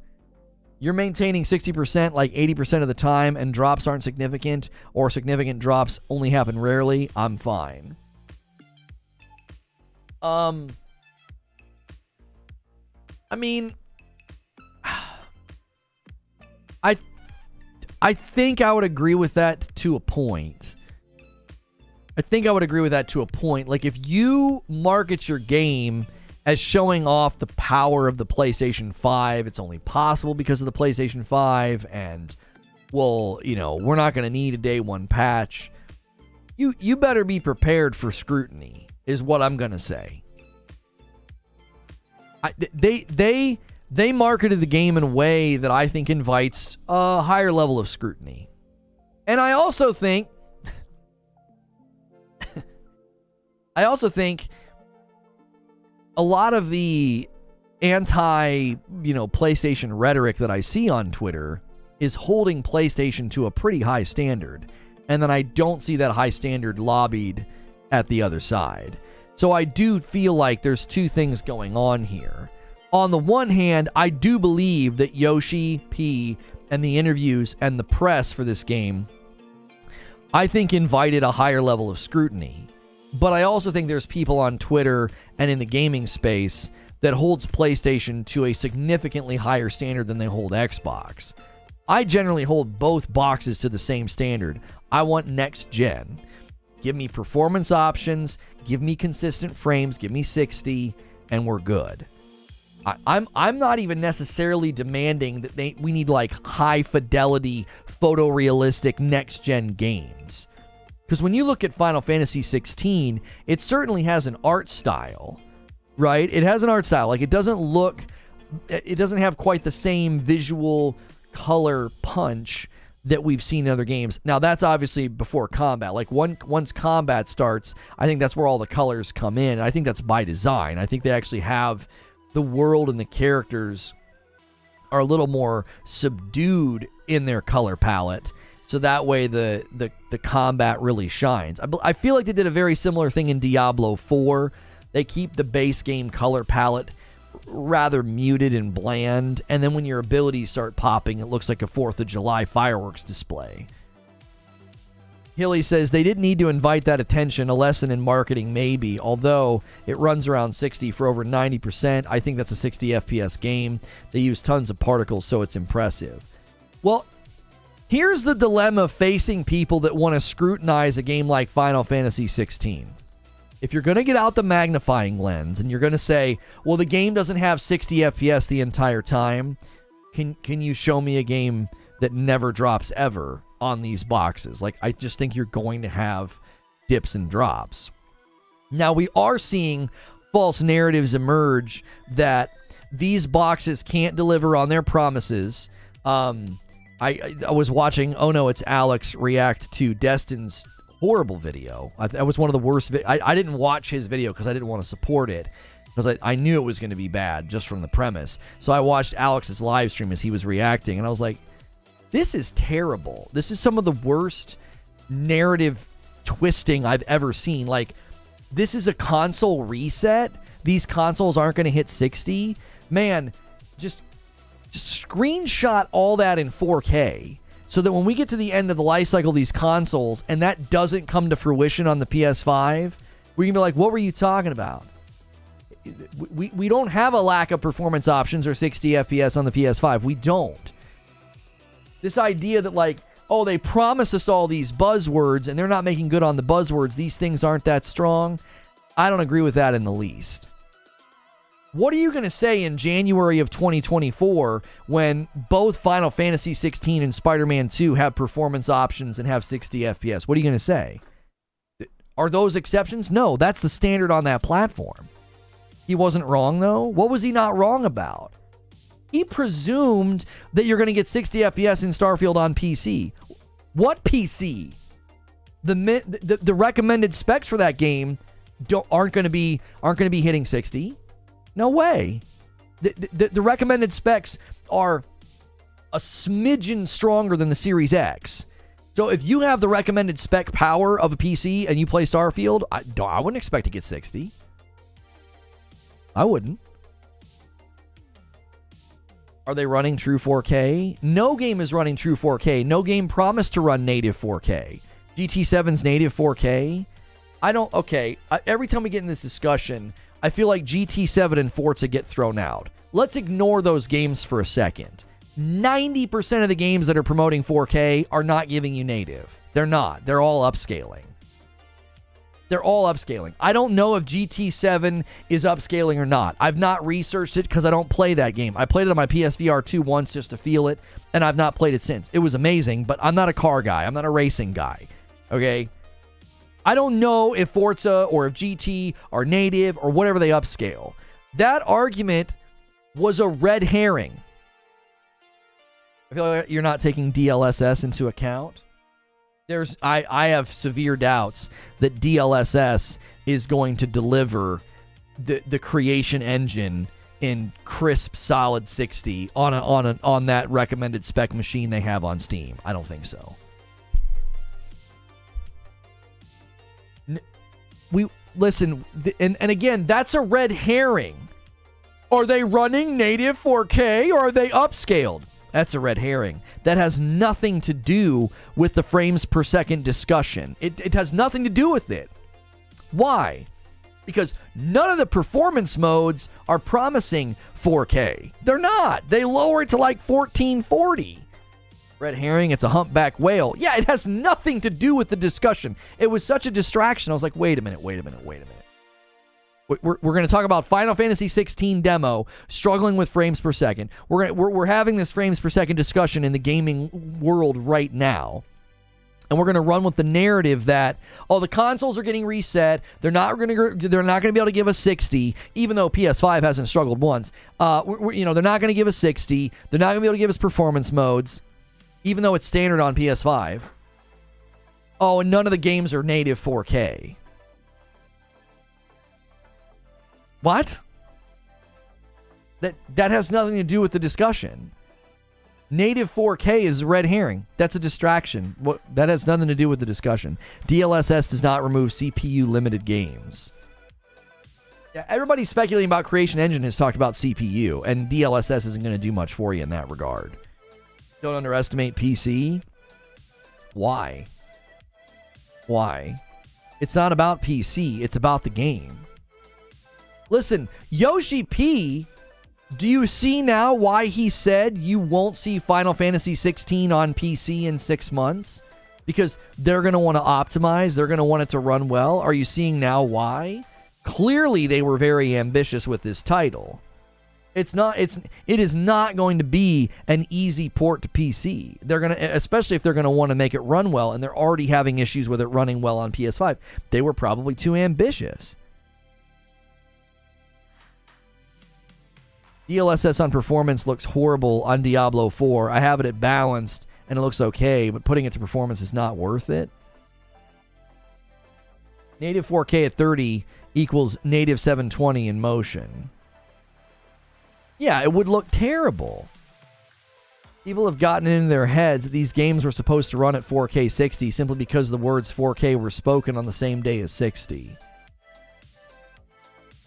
You're maintaining 60% like 80% of the time and drops aren't significant, or significant drops only happen rarely, I'm fine. I mean, I think I would agree with that to a point. Like, if you market your game as showing off the power of the PlayStation 5, it's only possible because of the PlayStation 5, and, well, you know, we're not going to need a day one patch. You better be prepared for scrutiny, is what I'm going to say. They marketed the game in a way that I think invites a higher level of scrutiny. And I also think a lot of the PlayStation rhetoric that I see on Twitter is holding PlayStation to a pretty high standard. And then I don't see that high standard lobbied at the other side. So I do feel like there's two things going on here. On the one hand, I do believe that Yoshi P and the interviews and the press for this game, I think, invited a higher level of scrutiny. But I also think there's people on Twitter and in the gaming space that holds PlayStation to a significantly higher standard than they hold Xbox. I generally hold both boxes to the same standard. I want next gen. Give me performance options, give me consistent frames, give me 60, and we're good. I'm not even necessarily demanding that we need like high fidelity, photorealistic next gen games. Because when you look at Final Fantasy XVI, it certainly has an art style, right? It has an art style. Like, it doesn't have quite the same visual color punch that we've seen in other games. Now, that's obviously before combat. Like, once combat starts, I think that's where all the colors come in. I think that's by design. I think they actually have the world and the characters are a little more subdued in their color palette, so that way the combat really shines. I feel like they did a very similar thing in Diablo 4. They keep the base game color palette rather muted and bland, and then when your abilities start popping, it looks like a 4th of July fireworks display. Hilly says they didn't need to invite that attention. A lesson in marketing, maybe. Although it runs around 60 for over 90%. I think that's a 60 FPS game. They use tons of particles, so it's impressive. Well, here's the dilemma facing people that want to scrutinize a game like Final Fantasy XVI. If you're going to get out the magnifying lens and you're going to say, well, the game doesn't have 60 FPS the entire time, can you show me a game that never drops ever on these boxes? Like, I just think you're going to have dips and drops. Now, we are seeing false narratives emerge that these boxes can't deliver on their promises. I was watching, oh no, it's Alex react to Destin's horrible video. That was one of the worst. I didn't watch his video because I didn't want to support it, because I knew it was going to be bad just from the premise. So I watched Alex's live stream as he was reacting, and I was like, this is terrible. This is some of the worst narrative twisting I've ever seen. Like, this is a console reset. These consoles aren't going to hit 60. Man, just screenshot all that in 4K so that when we get to the end of the life cycle of these consoles and that doesn't come to fruition on the PS5, we can be like, what were you talking about? We don't have a lack of performance options or 60 FPS on the PS5. We don't. This idea that, like, oh, they promise us all these buzzwords and they're not making good on the buzzwords, these things aren't that strong, I don't agree with that in the least. What are you going to say in January of 2024 when both Final Fantasy XVI and Spider-Man 2 have performance options and have 60 FPS? What are you going to say? Are those exceptions? No, that's the standard on that platform. He wasn't wrong, though. What was he not wrong about? He presumed that you're going to get 60 FPS in Starfield on PC. What PC? The recommended specs for that game aren't going to be hitting 60. No way. The recommended specs are a smidgen stronger than the Series X. So if you have the recommended spec power of a PC and you play Starfield, I wouldn't expect to get 60. I wouldn't. Are they running true 4K? No game is running true 4K. No game promised to run native 4K. GT7's native 4K? Every time we get in this discussion, I feel like GT7 and Forza get thrown out. Let's ignore those games for a second. 90% of the games that are promoting 4K are not giving you native. They're not. They're all upscaling. I don't know if GT7 is upscaling or not. I've not researched it because I don't play that game. I played it on my PSVR 2 once just to feel it, and I've not played it since. It was amazing, but I'm not a car guy. I'm not a racing guy. Okay? I don't know if Forza or if GT are native or whatever they upscale. That argument was a red herring. I feel like you're not taking DLSS into account. I have severe doubts that DLSS is going to deliver the creation engine in crisp, solid 60 on that recommended spec machine they have on Steam. I don't think so. And again, that's a red herring. Are they running native 4K or are they upscaled? That's a red herring. That has nothing to do with the frames per second discussion. It has nothing to do with it. Why? Because none of the performance modes are promising 4K. They're not. They lower it to like 1440. Red herring, it's a humpback whale. Yeah, it has nothing to do with the discussion. It was such a distraction. I was like, wait a minute. We're going to talk about Final Fantasy XVI demo struggling with frames per second. We're having this frames per second discussion in the gaming world right now. And we're going to run with the narrative that, oh, the consoles are getting reset. They're not going to be able to give us 60, even though PS5 hasn't struggled once. They're not going to give us 60. They're not going to be able to give us performance modes, even though it's standard on PS5. Oh, and none of the games are native 4K. What? That has nothing to do with the discussion. Native 4K is a red herring. That's a distraction. That has nothing to do with the discussion. DLSS does not remove CPU limited games. Yeah, everybody speculating about Creation Engine has talked about CPU, and DLSS isn't going to do much for you in that regard. Don't underestimate PC. Why? It's not about PC. It's about the game. Listen, Yoshi P, do you see now why he said you won't see Final Fantasy XVI on PC in 6 months? Because they're going to want to optimize. They're going to want it to run well. Are you seeing now why? Clearly, they were very ambitious with this title. It is not going to be an easy port to PC. They're going to, especially if they're going to want to make it run well, and they're already having issues with it running well on PS5. They were probably too ambitious. DLSS on performance looks horrible on Diablo 4. I have it at balanced, and it looks okay, but putting it to performance is not worth it. Native 4K at 30 equals native 720 in motion. Yeah, it would look terrible. People have gotten it in their heads that these games were supposed to run at 4K 60 simply because the words 4K were spoken on the same day as 60.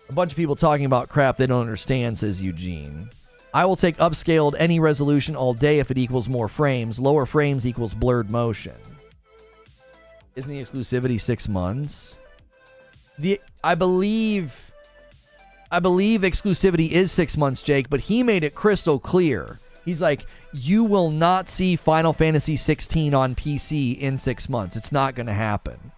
A bunch of people talking about crap they don't understand, says Eugene. I will take upscaled any resolution all day if it equals more frames. Lower frames equals blurred motion. Isn't the exclusivity 6 months? I believe exclusivity is 6 months, Jake, but he made it crystal clear. He's like, you will not see Final Fantasy XVI on PC in 6 months. It's not going to happen.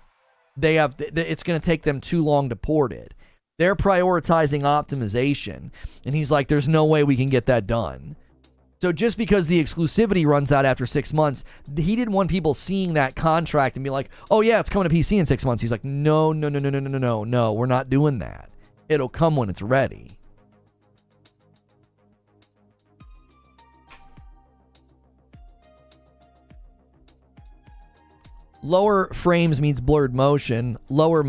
It's going to take them too long to port it. They're prioritizing optimization. And he's like, there's no way we can get that done. So just because the exclusivity runs out after 6 months, he didn't want people seeing that contract and be like, oh yeah, it's coming to PC in 6 months. He's like, no, we're not doing that. It'll come when it's ready. Lower frames means blurred motion. A lower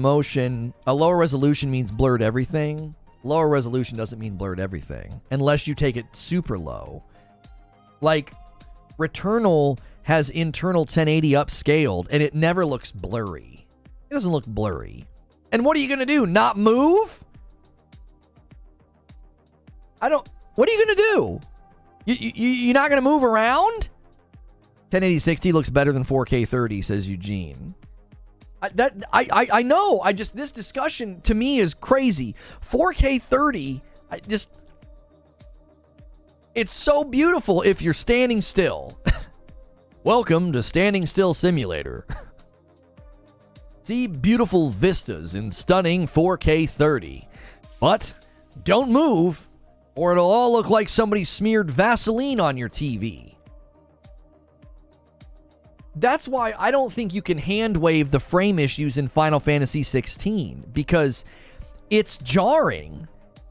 resolution means blurred everything. Lower resolution doesn't mean blurred everything, unless you take it super low. Like, Returnal has internal 1080 upscaled, and it never looks blurry. It doesn't look blurry. And what are you going to do? Not move? What are you going to do? You're not going to move around? 1080 60 looks better than 4K 30, says Eugene. I know. This discussion to me is crazy. 4K 30, it's so beautiful if you're standing still. Welcome to Standing Still Simulator. See beautiful vistas in stunning 4K 30. But don't move, or it'll all look like somebody smeared Vaseline on your TV. That's why I don't think you can hand wave the frame issues in Final Fantasy XVI, because it's jarring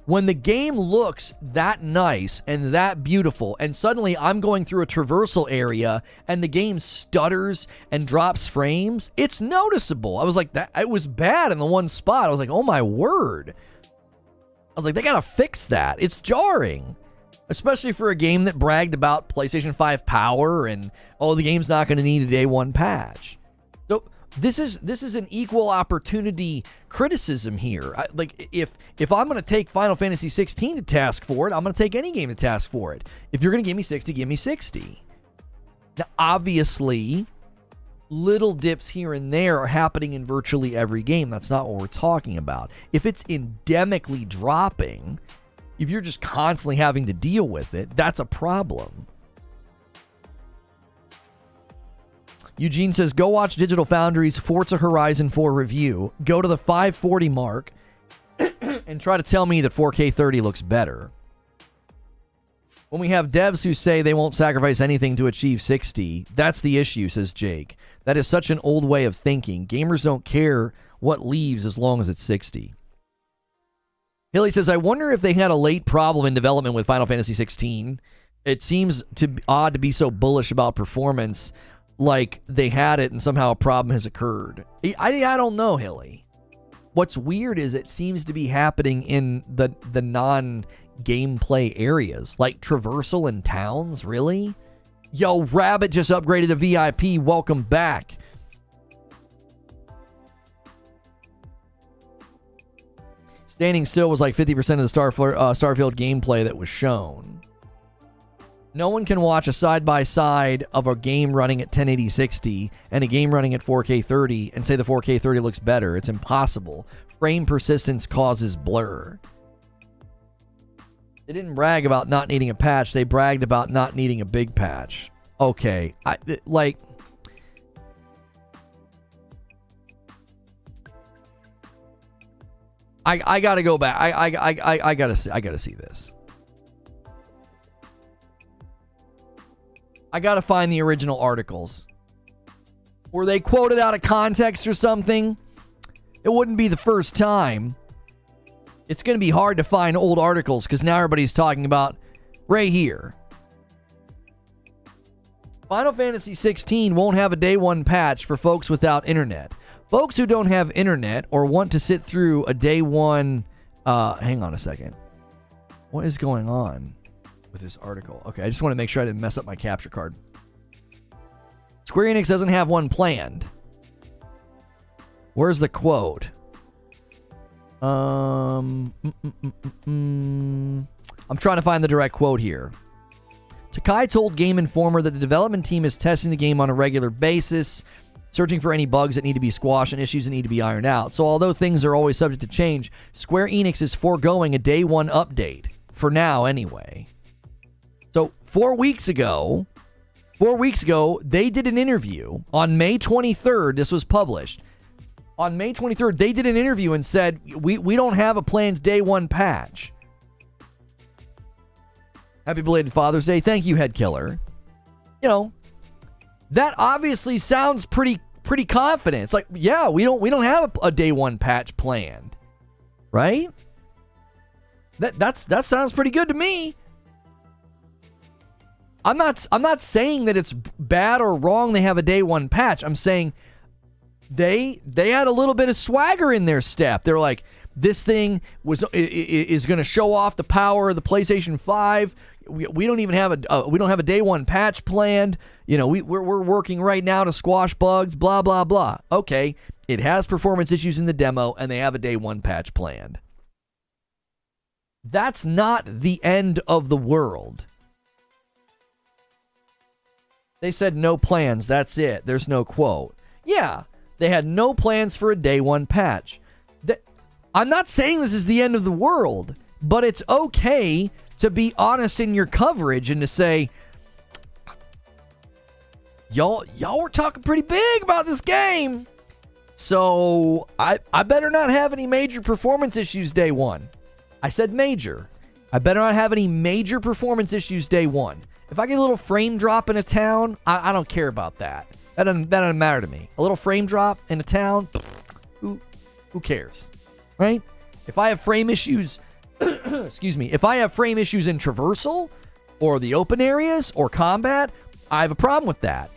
when the game looks that nice and that beautiful, and suddenly I'm going through a traversal area and the game stutters and drops frames. It's noticeable. I was like, it was bad in the one spot. I was like, oh my word. I was like, they gotta fix that. It's jarring. Especially for a game that bragged about PlayStation 5 power and, oh, the game's not going to need a day one patch. So this is an equal opportunity criticism here. If I'm going to take Final Fantasy 16 to task for it, I'm going to take any game to task for it. If you're going to give me 60, give me 60. Now, obviously, little dips here and there are happening in virtually every game. That's not what we're talking about. If it's endemically dropping, if you're just constantly having to deal with it, that's a problem. Eugene says, go watch Digital Foundry's Forza Horizon 4 review. Go to the 540 mark and and try to tell me that 4K 30 looks better. When we have devs who say they won't sacrifice anything to achieve 60, that's the issue, says Jake. That is such an old way of thinking. Gamers don't care what leaves as long as it's 60. Hilly says, I wonder if they had a late problem in development with Final Fantasy XVI. It seems odd to be so bullish about performance, like they had it and somehow a problem has occurred. I don't know, Hilly. What's weird is it seems to be happening in the non-gameplay areas, like traversal and towns, really? Yo, Rabbit just upgraded to VIP. Welcome back. Standing still was like 50% of the Starfield gameplay that was shown. No one can watch a side-by-side of a game running at 1080 60 and a game running at 4K 30 and say the 4K 30 looks better. It's impossible. Frame persistence causes blur. They didn't brag about not needing a patch. They bragged about not needing a big patch. Okay. I gotta go back. I gotta see this. I gotta find the original articles. Were they quoted out of context or something? It wouldn't be the first time. It's gonna be hard to find old articles because now everybody's talking about right here. Final Fantasy XVI won't have a day one patch for folks without internet. Folks who don't have internet or want to sit through a day one... hang on a second. What is going on with this article? Okay, I just want to make sure I didn't mess up my capture card. Square Enix doesn't have one planned. Where's the quote? I'm trying to find the direct quote here. Takai told Game Informer that the development team is testing the game on a regular basis, searching for any bugs that need to be squashed and issues that need to be ironed out. So although things are always subject to change, Square Enix is foregoing a day one update. For now, anyway. So 4 weeks ago, they did an interview. On May 23rd, this was published. On May 23rd, they did an interview and said, we don't have a planned day one patch. Happy belated Father's Day. Thank you, Head Killer. You know, that obviously sounds pretty confident. It's like, yeah, we don't have a day one patch planned, right? That sounds pretty good to me. I'm not saying that it's bad or wrong they have a day one patch. I'm saying they had a little bit of swagger in their step. They're like, this thing is going to show off the power of the PlayStation 5. We don't even have a day one patch planned. You know, we're working right now to squash bugs, blah blah blah. Okay, it has performance issues in the demo and they have a day one patch planned. That's not the end of the world. They said no plans, that's it. There's no quote. Yeah, they had no plans for a day one patch. I'm not saying this is the end of the world, but it's okay to be honest in your coverage and to say, y'all were talking pretty big about this game, so I better not have any major performance issues day one. I said major. I better not have any major performance issues day one. If I get a little frame drop in a town, I don't care about that. That doesn't matter to me. A little frame drop in a town, who cares, right? If I have frame issues, excuse me, if I have frame issues in traversal or the open areas or combat, I have a problem with that.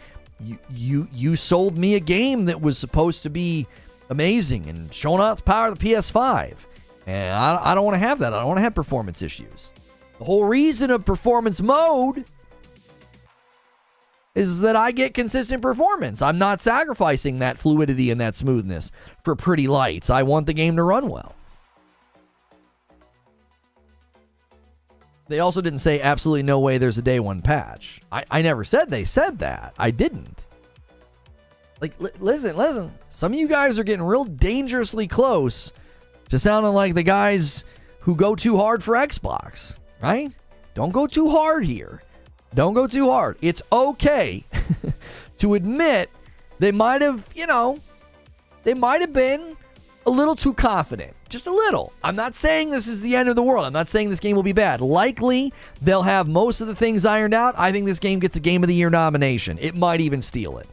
You sold me a game that was supposed to be amazing and showing off the power of the PS5. And I don't want to have that. I don't want to have performance issues. The whole reason of performance mode is that I get consistent performance. I'm not sacrificing that fluidity and that smoothness for pretty lights. I want the game to run well. They also didn't say absolutely no way there's a day one patch. I never said they said that. I didn't. Like, listen. Some of you guys are getting real dangerously close to sounding like the guys who go too hard for Xbox, right? Don't go too hard here. Don't go too hard. It's okay to admit they might have been a little too confident. Just a little. I'm not saying this is the end of the world. I'm not saying this game will be bad. Likely, they'll have most of the things ironed out. I think this game gets a Game of the Year nomination. It might even steal it.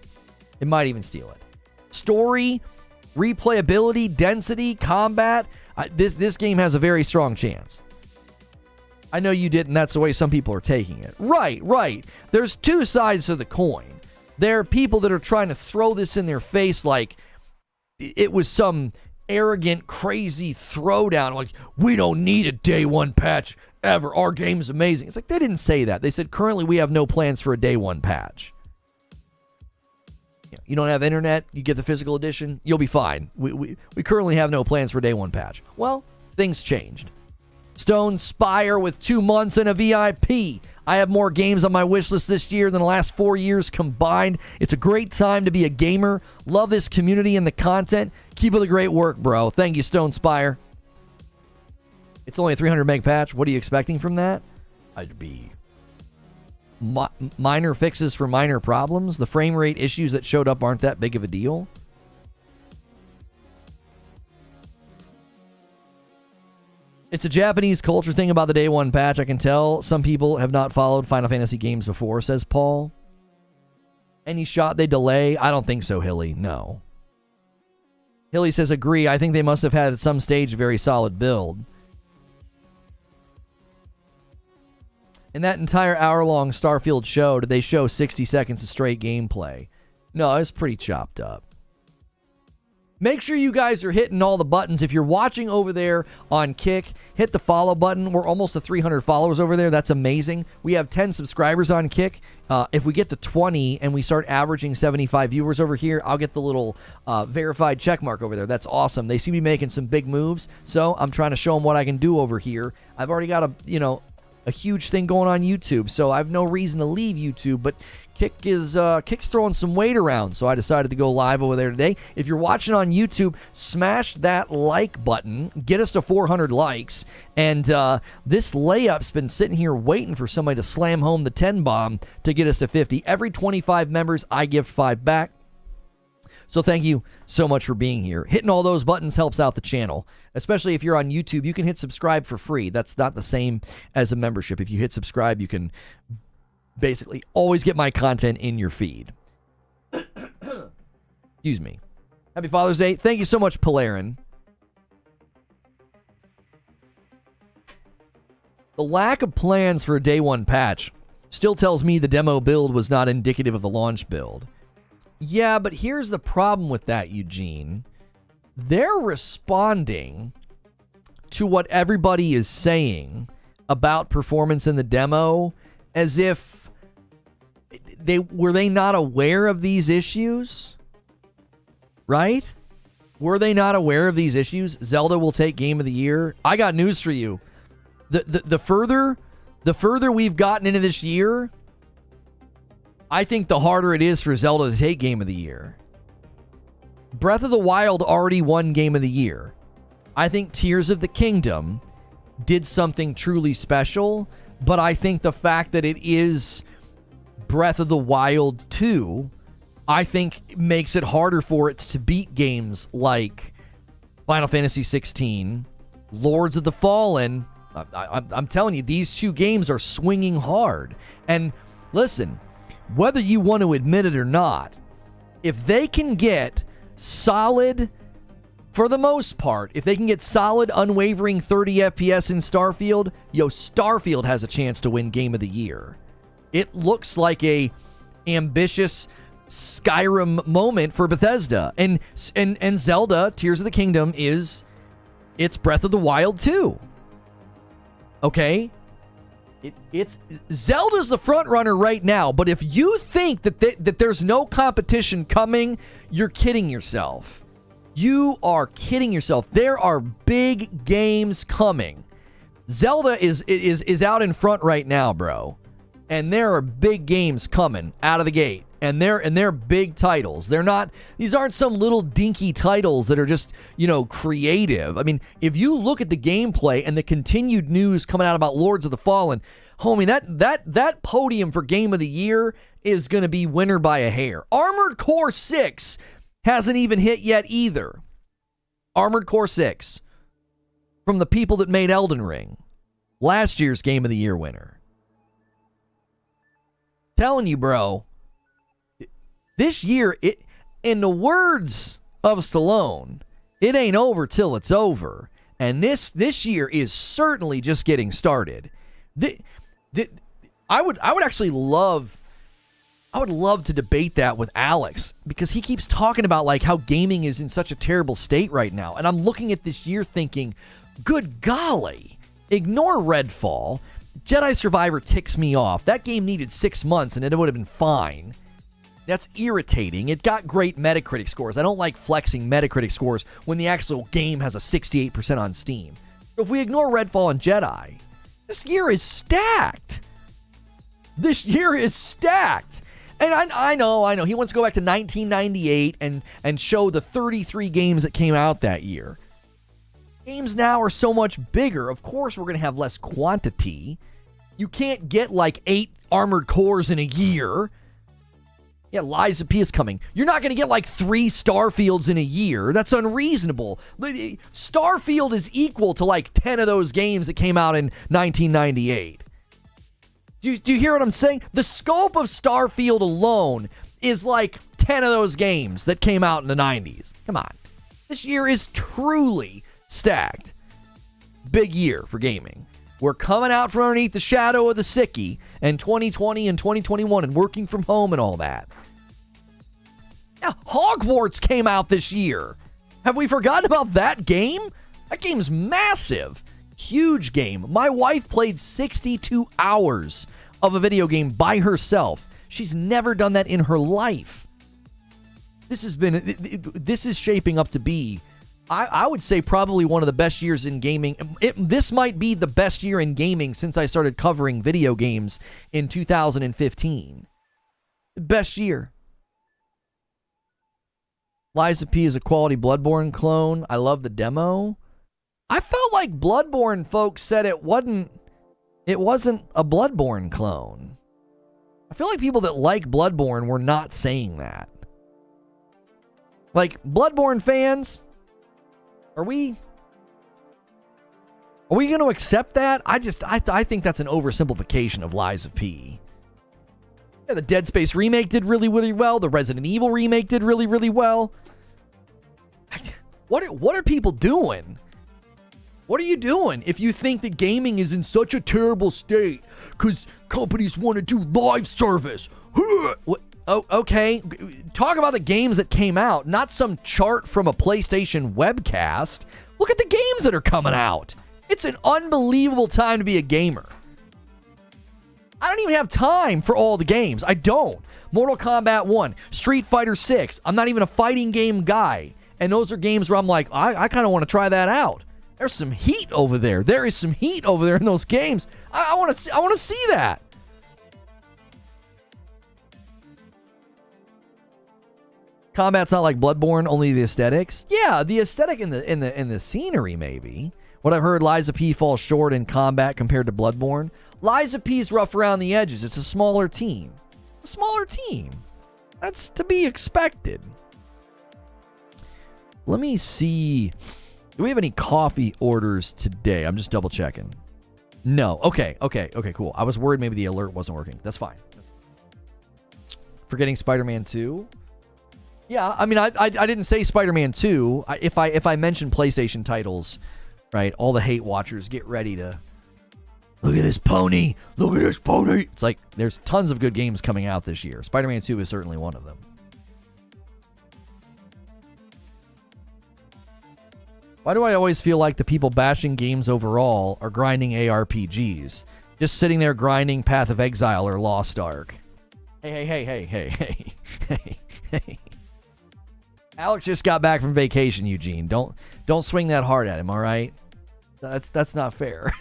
Story, replayability, density, combat. This game has a very strong chance. I know you didn't. That's the way some people are taking it. Right. There's two sides to the coin. There are people that are trying to throw this in their face like it was some arrogant, crazy throwdown. Like, we don't need a day one patch ever. Our game's amazing. It's like, they didn't say that. They said, currently we have no plans for a day one patch. You don't have internet, you get the physical edition, you'll be fine. We currently have no plans for day one patch. Well, things changed. Stone Spire with 2 months and a VIP. I have more games on my wish list this year than the last 4 years combined. It's a great time to be a gamer. Love this community and the content. Keep up the great work, bro. Thank you, Stone Spire. It's only a 300 meg patch. What are you expecting from that? I'd be minor fixes for minor problems. The frame rate issues that showed up aren't that big of a deal. It's a Japanese culture thing about the day one patch. I can tell some people have not followed Final Fantasy games before, says Paul. Any shot they delay? I don't think so, Hilly. No. Hilly says, agree. I think they must have had at some stage a very solid build. In that entire hour-long Starfield show, did they show 60 seconds of straight gameplay? No, it was pretty chopped up. Make sure you guys are hitting all the buttons. If you're watching over there on Kick, hit the follow button. We're almost at 300 followers over there. That's amazing. We have 10 subscribers on Kick. If we get to 20 and we start averaging 75 viewers over here, I'll get the little verified check mark over there. That's awesome. They seem to be making some big moves, so I'm trying to show them what I can do over here. I've already got a huge thing going on YouTube, so I have no reason to leave YouTube, but Kick's throwing some weight around, so I decided to go live over there today. If you're watching on YouTube, smash that like button, get us to 400 likes, and this layup's been sitting here waiting for somebody to slam home the 10 bomb to get us to 50. Every 25 members, I give 5 back. So thank you so much for being here. Hitting all those buttons helps out the channel, especially if you're on YouTube. You can hit subscribe for free. That's not the same as a membership. If you hit subscribe, you can basically always get my content in your feed. Excuse me. Happy Father's Day. Thank you so much, Polarin. The lack of plans for a day one patch still tells me the demo build was not indicative of the launch build. Yeah, but here's the problem with that, Eugene. They're responding to what everybody is saying about performance in the demo as if were they not aware of these issues? Right? Were they not aware of these issues? Zelda will take Game of the Year. I got news for you. The further we've gotten into this year, I think the harder it is for Zelda to take Game of the Year. Breath of the Wild already won Game of the Year. I think Tears of the Kingdom did something truly special, but I think the fact that it is Breath of the Wild 2, I think makes it harder for it to beat games like Final Fantasy XVI, Lords of the Fallen. I'm telling you, these two games are swinging hard. And listen, whether you want to admit it or not, if they can get solid, for the most part, if they can get solid, unwavering 30 FPS in Starfield, Starfield has a chance to win Game of the Year. It looks like a ambitious Skyrim moment for Bethesda. And Zelda, Tears of the Kingdom, it's Breath of the Wild 2. Okay? It's Zelda's the front runner right now, but if you think that there's no competition coming, you're kidding yourself. You are kidding yourself. There are big games coming. Zelda is out in front right now, bro. And there are big games coming out of the gate. And they're big titles. These aren't some little dinky titles that are just, creative. I mean, if you look at the gameplay and the continued news coming out about Lords of the Fallen, homie, that podium for Game of the Year is going to be winner by a hair. Armored Core 6 hasn't even hit yet either. Armored Core 6. from the people that made Elden Ring, last year's Game of the Year winner. Telling you, bro, this year, in the words of Stallone, it ain't over till it's over. And this year is certainly just getting started. I would actually love to debate that with Alex, because he keeps talking about like how gaming is in such a terrible state right now. And I'm looking at this year thinking, good golly, ignore Redfall. Jedi Survivor ticks me off. That game needed 6 months and it would have been fine. That's irritating. It got great Metacritic scores. I don't like flexing Metacritic scores when the actual game has a 68% on Steam. So if we ignore Redfall and Jedi, this year is stacked. This year is stacked. And I know. He wants to go back to 1998 and show the 33 games that came out that year. Games now are so much bigger. Of course, we're going to have less quantity. You can't get like 8 Armored Cores in a year. Yeah, Lies of P is coming. You're not going to get like 3 Starfields in a year. That's unreasonable. Starfield is equal to like 10 of those games that came out in 1998. Do you hear what I'm saying? The scope of Starfield alone is like 10 of those games that came out in the 90s. Come on. This year is truly stacked. Big year for gaming. We're coming out from underneath the shadow of the sickie in 2020 and 2021 and working from home and all that. Yeah, Hogwarts came out this year. Have we forgotten about that game? That game's massive. Huge game. My wife played 62 hours of a video game by herself. She's never done that in her life. This is shaping up to be, I would say, probably one of the best years in gaming. This might be the best year in gaming since I started covering video games in 2015. Best year. Lies of P is a quality Bloodborne clone. I love the demo. I felt like Bloodborne folks said it wasn't a Bloodborne clone. I feel like people that like Bloodborne were not saying that. Like, Bloodborne fans, are we going to accept that? I think that's an oversimplification of Lies of P. Yeah, the Dead Space remake did really, really well. The Resident Evil remake did really, really well. What are people doing? What are you doing if you think that gaming is in such a terrible state because companies want to do live service? Oh, okay. Talk about the games that came out, not some chart from a PlayStation webcast. Look at the games that are coming out. It's an unbelievable time to be a gamer. I don't even have time for all the games. I don't. Mortal Kombat 1, Street Fighter 6. I'm not even a fighting game guy. And those are games where I'm like, I kind of want to try that out. There's some heat over there. There is some heat over there in those games. I want to see that. Combat's not like Bloodborne, only the aesthetics. Yeah, the aesthetic in the scenery maybe. What I've heard, Lies of P falls short in combat compared to Bloodborne. Lies of P is rough around the edges. It's a smaller team. A smaller team. That's to be expected. Let me see. Do we have any coffee orders today? I'm just double checking. No. Okay, cool. I was worried maybe the alert wasn't working. That's fine. Forgetting Spider-Man 2? Yeah, I mean, I didn't say Spider-Man 2. If I mention PlayStation titles, right, all the hate watchers get ready to... Look at this pony! Look at this pony! It's like, there's tons of good games coming out this year. Spider-Man 2 is certainly one of them. Why do I always feel like the people bashing games overall are grinding ARPGs? Just sitting there grinding Path of Exile or Lost Ark. Hey. Alex just got back from vacation, Eugene. Don't swing that hard at him, all right? That's not fair.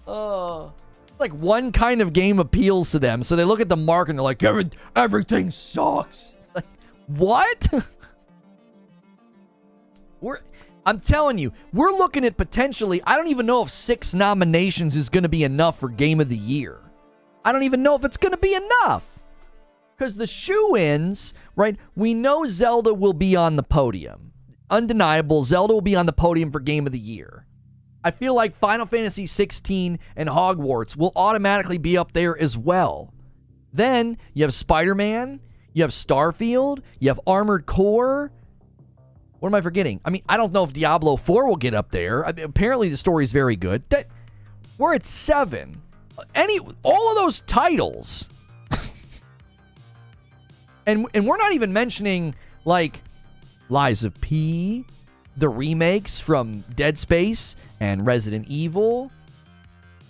Oh. Like one kind of game appeals to them, so they look at the market and they're like, everything sucks. Like, what? I'm telling you, we're looking at potentially, I don't even know if 6 nominations is going to be enough for Game of the Year. I don't even know if it's going to be enough. Because the shoo-ins, right? We know Zelda will be on the podium. Undeniable, Zelda will be on the podium for Game of the Year. I feel like Final Fantasy XVI and Hogwarts will automatically be up there as well. Then you have Spider-Man, you have Starfield, you have Armored Core. What am I forgetting? I mean, I don't know if Diablo 4 will get up there. Apparently the story is very good. We're at 7. All of those titles. and we're not even mentioning, like, Lies of P, the remakes from Dead Space and Resident Evil.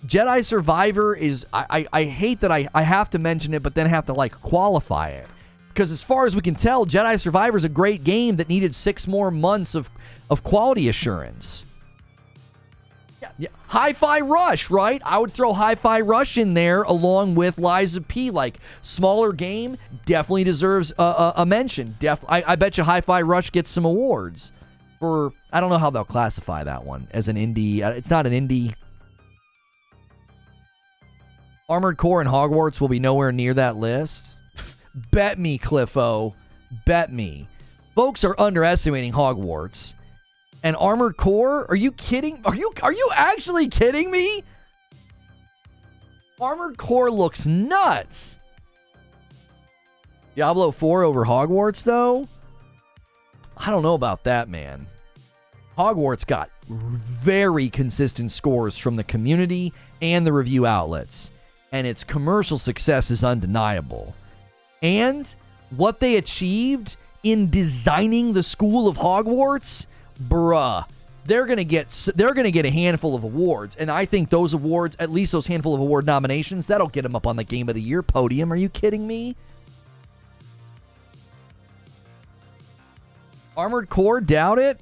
Jedi Survivor is... I hate that I have to mention it, but then have to, like, qualify it. Because as far as we can tell, Jedi Survivor is a great game that needed 6 more months of quality assurance. Yeah. Hi-Fi Rush, right? I would throw Hi-Fi Rush in there along with Lies of P. Like, smaller game, definitely deserves a mention. I bet you Hi-Fi Rush gets some awards. For, I don't know how they'll classify that one. As an indie. It's not an indie. Armored Core and Hogwarts will be nowhere near that list. Bet me, Cliffo. Bet me. Folks are underestimating Hogwarts. And Armored Core? Are you kidding? Are you actually kidding me? Armored Core looks nuts. Diablo 4 over Hogwarts, though? I don't know about that, man. Hogwarts got very consistent scores from the community and the review outlets. And its commercial success is undeniable. And what they achieved in designing the School of Hogwarts, bruh, they're gonna get a handful of awards, and I think those awards, at least those handful of award nominations, that'll get them up on the Game of the Year podium. Are you kidding me? Armored Core, doubt it.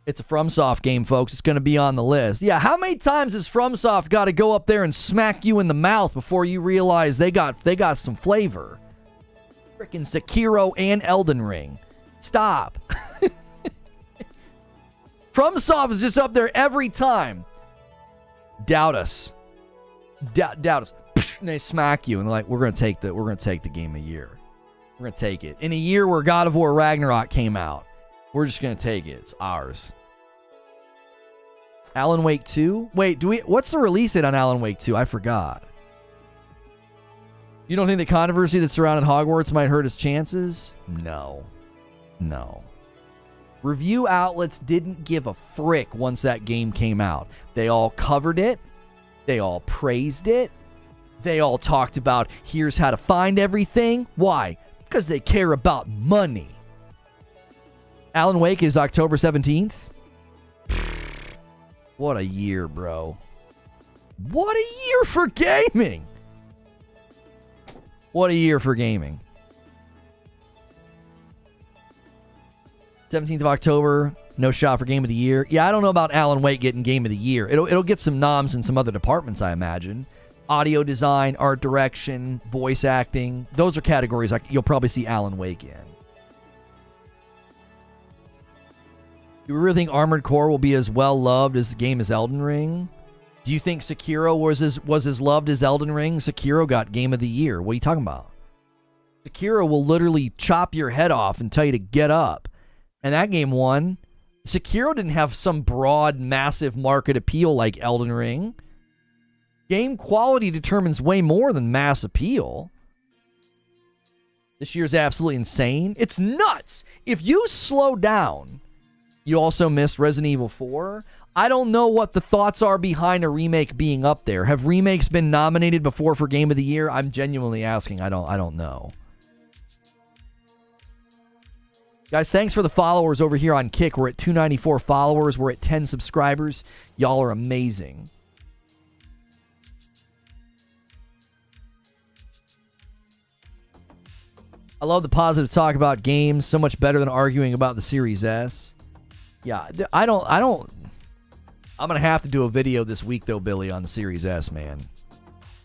It's a FromSoft game, folks. It's going to be on the list. Yeah, how many times has FromSoft got to go up there and smack you in the mouth before you realize they got some flavor? Freaking Sekiro and Elden Ring. Stop. FromSoft is just up there every time. Doubt us. Doubt us. And they smack you and they're like, we're going to take the Game of the Year. We're going to take it. In a year where God of War Ragnarok came out, we're just going to take it. It's ours. Alan Wake 2? Wait, what's the release date on Alan Wake 2? I forgot. You don't think the controversy that surrounded Hogwarts might hurt his chances? No. Review outlets didn't give a frick once that game came out. They all covered it. They all praised it. They all talked about, here's how to find everything. Why? Because they care about money. Alan Wake is October 17th. What a year, bro. What a year for gaming. What a year for gaming. 17th of October, no shot for Game of the Year. Yeah, I don't know about Alan Wake getting Game of the Year. It'll get some noms in some other departments, I imagine. Audio design, art direction, voice acting. Those are categories you'll probably see Alan Wake in. Do we really think Armored Core will be as well loved as the game as Elden Ring? Do you think Sekiro was as loved as Elden Ring? Sekiro got Game of the Year. What are you talking about? Sekiro will literally chop your head off and tell you to get up. And that game won. Sekiro didn't have some broad, massive market appeal like Elden Ring. Game quality determines way more than mass appeal. This year's absolutely insane. It's nuts. If you slow down... You also missed Resident Evil 4. I don't know what the thoughts are behind a remake being up there. Have remakes been nominated before for Game of the Year? I'm genuinely asking. I don't know. Guys, thanks for the followers over here on Kick. We're at 294 followers. We're at 10 subscribers. Y'all are amazing. I love the positive talk about games. So much better than arguing about the Series S. Yeah, I'm going to have to do a video this week, though, Billy, on the Series S, man.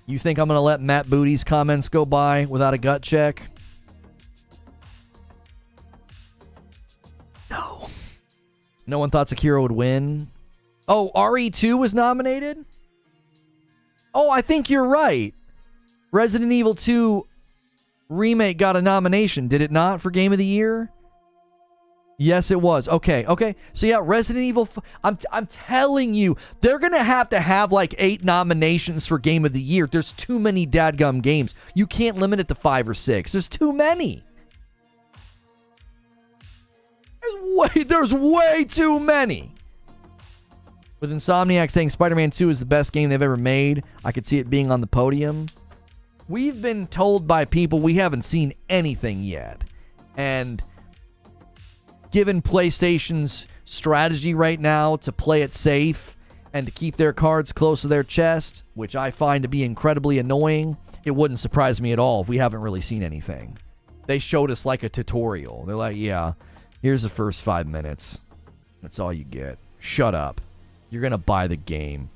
You think I'm going to let Matt Booty's comments go by without a gut check? No. No one thought Sekiro would win. Oh, RE2 was nominated? Oh, I think you're right. Resident Evil 2 Remake got a nomination, did it not, for Game of the Year? Yes, it was. Okay. So yeah, Resident Evil. I'm telling you, they're gonna have like 8 nominations for Game of the Year. There's too many dadgum games. You can't limit it to 5 or 6. There's too many. There's way too many. With Insomniac saying Spider-Man 2 is the best game they've ever made, I could see it being on the podium. We've been told by people we haven't seen anything yet, and given PlayStation's strategy right now to play it safe and to keep their cards close to their chest, which I find to be incredibly annoying, it wouldn't surprise me at all if we haven't really seen anything. They showed us like a tutorial. They're like, yeah, here's the first 5 minutes. That's all you get. Shut up. You're going to buy the game.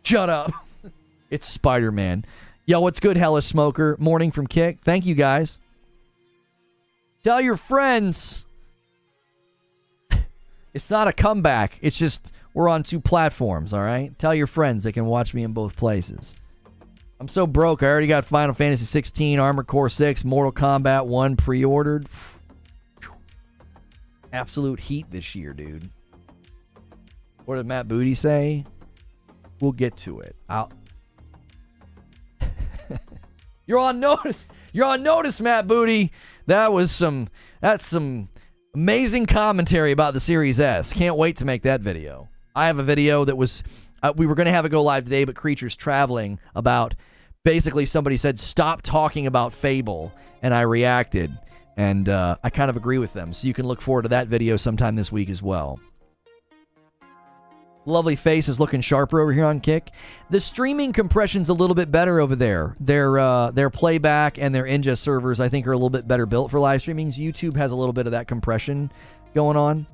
Shut up. It's Spider-Man. Yo, what's good, Hellish Smoker? Morning from Kick. Thank you, guys. Tell your friends. It's not a comeback. It's just we're on 2 platforms, all right? Tell your friends they can watch me in both places. I'm so broke. I already got Final Fantasy XVI, Armored Core 6, Mortal Kombat 1 pre-ordered. Absolute heat this year, dude. What did Matt Booty say? We'll get to it. You're on notice. You're on notice, Matt Booty. That's some amazing commentary about the Series S. Can't wait to make that video. I have a video that was, we were going to have it go live today, but Creatures Traveling, about basically somebody said, stop talking about Fable, and I reacted, and I kind of agree with them. So you can look forward to that video sometime this week as well. Lovely Face is looking sharper over here on Kick. The streaming compression's a little bit better over there. Their playback and their ingest servers, I think, are a little bit better built for live streamings. YouTube has a little bit of that compression going on.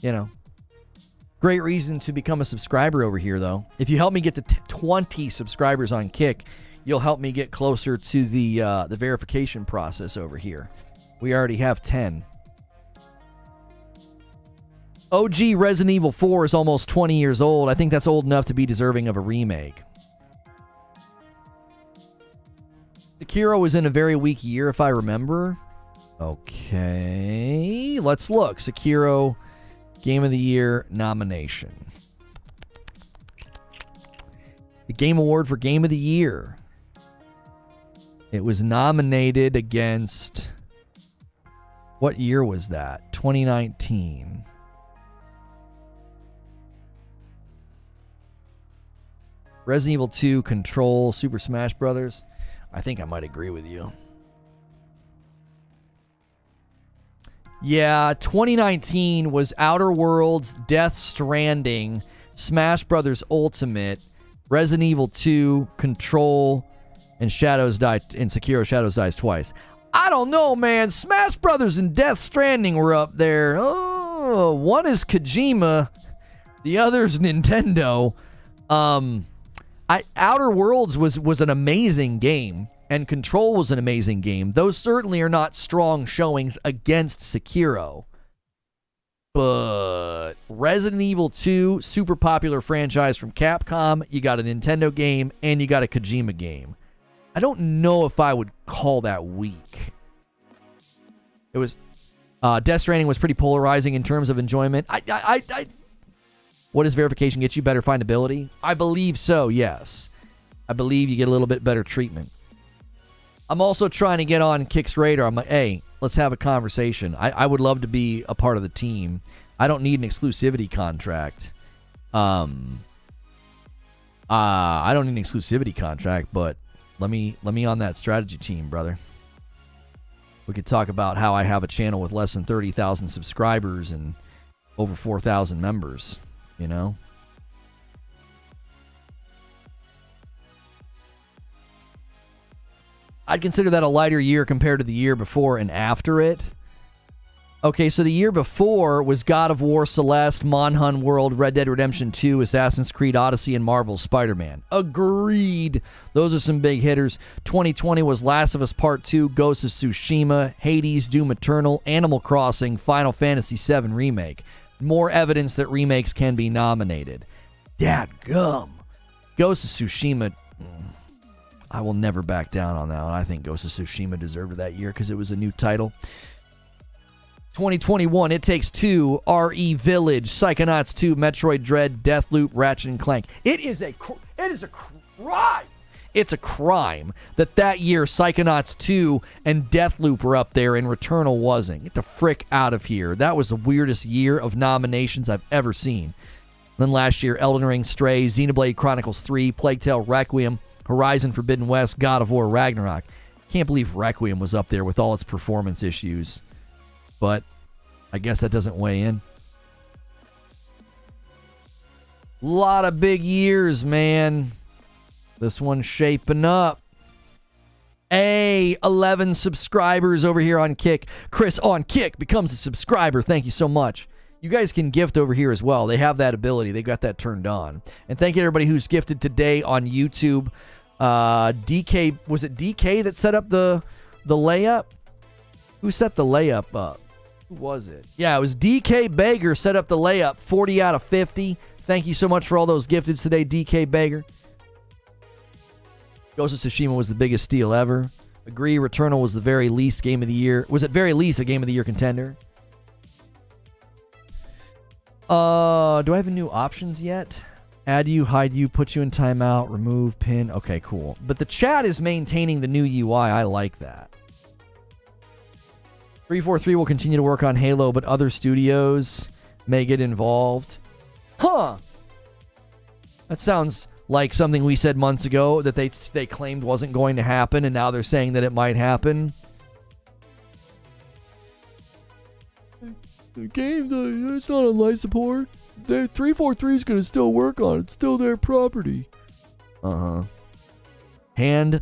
You know, great reason to become a subscriber over here, though. If you help me get to 20 subscribers on Kick, you'll help me get closer to the verification process over here. We already have 10. OG Resident Evil 4 is almost 20 years old. I think that's old enough to be deserving of a remake. Sekiro was in a very weak year, if I remember. Okay, let's look. Sekiro, Game of the Year nomination. The Game Award for Game of the Year. It was nominated against... What year was that? 2019. Resident Evil 2, Control, Super Smash Brothers. I think I might agree with you. Yeah, 2019 was Outer Worlds, Death Stranding, Smash Brothers Ultimate, Resident Evil 2, Control, and Sekiro Shadows Dies Twice. I don't know, man. Smash Brothers and Death Stranding were up there. Oh, one is Kojima, the other's Nintendo. Outer Worlds was an amazing game, and Control was an amazing game. Those certainly are not strong showings against Sekiro. But Resident Evil 2, super popular franchise from Capcom, you got a Nintendo game, and you got a Kojima game. I don't know if I would call that weak. It was... Death Stranding was pretty polarizing in terms of enjoyment. What does verification get you? Better findability? I believe so, yes. I believe you get a little bit better treatment. I'm also trying to get on Kick's radar. I'm like, hey, let's have a conversation. I would love to be a part of the team. I don't need an exclusivity contract. I don't need an exclusivity contract, but let me on that strategy team, brother. We could talk about how I have a channel with less than 30,000 subscribers and over 4,000 members. You know? I'd consider that a lighter year compared to the year before and after it. Okay, so the year before was God of War, Celeste, Monhun World, Red Dead Redemption 2, Assassin's Creed Odyssey, and Marvel's Spider-Man. Agreed. Those are some big hitters. 2020 was Last of Us Part 2, Ghost of Tsushima, Hades, Doom Eternal, Animal Crossing, Final Fantasy VII Remake. More evidence that remakes can be nominated. Dadgum. Ghost of Tsushima. I will never back down on that one. I think Ghost of Tsushima deserved it that year because it was a new title. 2021, It Takes Two, RE Village, Psychonauts 2, Metroid Dread, Deathloop, Ratchet and Clank. It is a crime. It's a crime that year Psychonauts 2 and Deathloop were up there and Returnal wasn't. Get the frick out of here. That was the weirdest year of nominations I've ever seen. Then last year, Elden Ring, Stray, Xenoblade Chronicles 3, Plague Tale, Requiem, Horizon Forbidden West, God of War, Ragnarok. Can't believe Requiem was up there with all its performance issues. But I guess that doesn't weigh in. Lot of big years, man. This one's shaping up. 11 subscribers over here on Kick. Chris on Kick becomes a subscriber. Thank you so much. You guys can gift over here as well. They have that ability. They got that turned on. And thank you to everybody who's gifted today on YouTube. DK, was it DK that set up the layup? Who set the layup up? Who was it? Yeah, it was DK Bager set up the layup. 40 out of 50. Thank you so much for all those gifteds today, DK Bager. Ghost of Tsushima was the biggest steal ever. Agree, Returnal was the very least game of the year. Was at very least a game of the year contender. Do I have any new options yet? Add you, hide you, put you in timeout, remove, pin. Okay, cool. But the chat is maintaining the new UI. I like that. 343 will continue to work on Halo, but other studios may get involved. Huh. That sounds like something we said months ago that they claimed wasn't going to happen, and now they're saying that it might happen. The game's it's not on life support. 343 is going to still work on it. It's still their property. Hand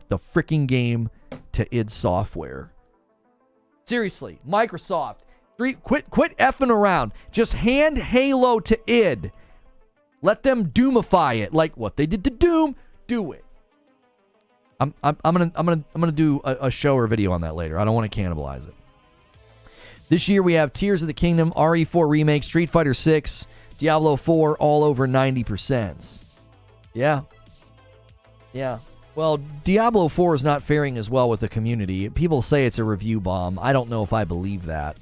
the freaking game to id Software. Seriously, Microsoft, quit effing around. Just hand Halo to id. Let them Doomify it, like what they did to Doom. Do it. I'm gonna do a show or video on that later. I don't want to cannibalize it. This year we have Tears of the Kingdom, RE4 Remake, Street Fighter 6, Diablo 4, all over 90%. Yeah. Well, Diablo 4 is not faring as well with the community. People say it's a review bomb. I don't know if I believe that.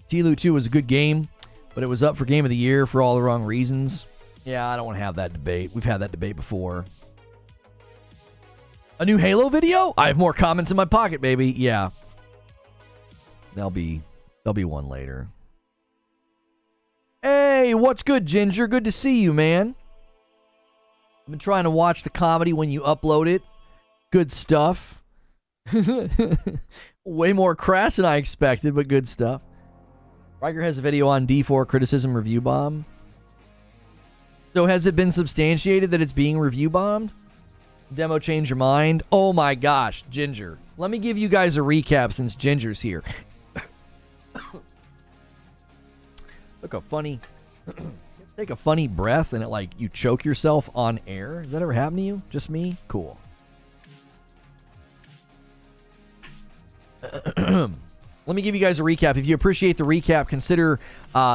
T-Lu 2 was a good game, but it was up for Game of the Year for all the wrong reasons. Yeah, I don't want to have that debate. We've had that debate before. A new Halo video? I have more comments in my pocket, baby. Yeah. There'll be one later. Hey, what's good, Ginger? Good to see you, man. I've been trying to watch the comedy when you upload it. Good stuff. Way more crass than I expected, but good stuff. Riker has a video on D4 criticism review bomb. So has it been substantiated that it's being review bombed? Demo change your mind? Oh my gosh, Ginger. Let me give you guys a recap since Ginger's here. Take a funny breath and you choke yourself on air. Does that ever happen to you? Just me? Cool. Let me give you guys a recap. If you appreciate the recap, consider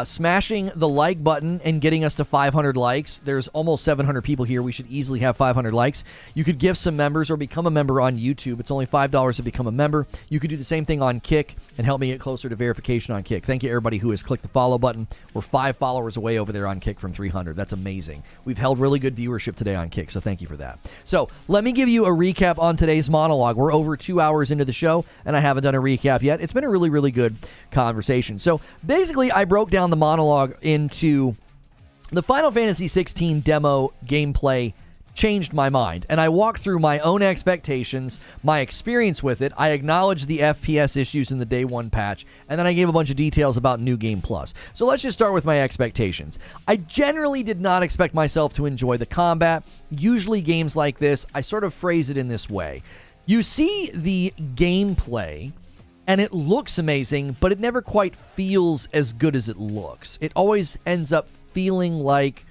smashing the like button and getting us to 500 likes. There's almost 700 people here. We should easily have 500 likes. You could gift some members or become a member on YouTube. It's only $5 to become a member. You could do the same thing on Kick and help me get closer to verification on Kick. Thank you, everybody who has clicked the follow button. We're 5 followers away over there on Kick from 300. That's amazing. We've held really good viewership today on Kick, so thank you for that. So let me give you a recap on today's monologue. We're over 2 hours into the show, and I haven't done a recap yet. It's been a really, really good conversation. So basically, I broke down the monologue into the Final Fantasy XVI demo gameplay changed my mind, and I walked through my own expectations, my experience with it. I acknowledged the FPS issues in the day one patch, and then I gave a bunch of details about New Game Plus. So let's just start with my expectations. I generally did not expect myself to enjoy the combat. Usually games like this, I sort of phrase it in this way. You see the gameplay and it looks amazing, but it never quite feels as good as it looks. It always ends up feeling like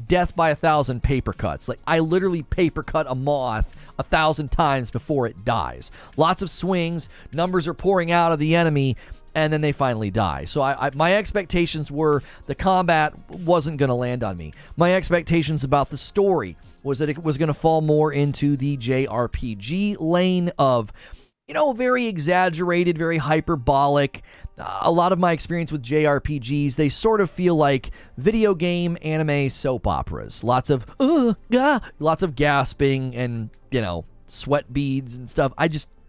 death by 1,000 paper cuts. Like, I literally paper cut a moth 1,000 times before it dies. Lots of swings, numbers are pouring out of the enemy, and then they finally die. So my expectations were the combat wasn't going to land on me. My expectations about the story was that it was going to fall more into the JRPG lane of, very exaggerated, very hyperbolic. A lot of my experience with JRPGs, they sort of feel like video game anime soap operas. Lots of gasping and, sweat beads and stuff.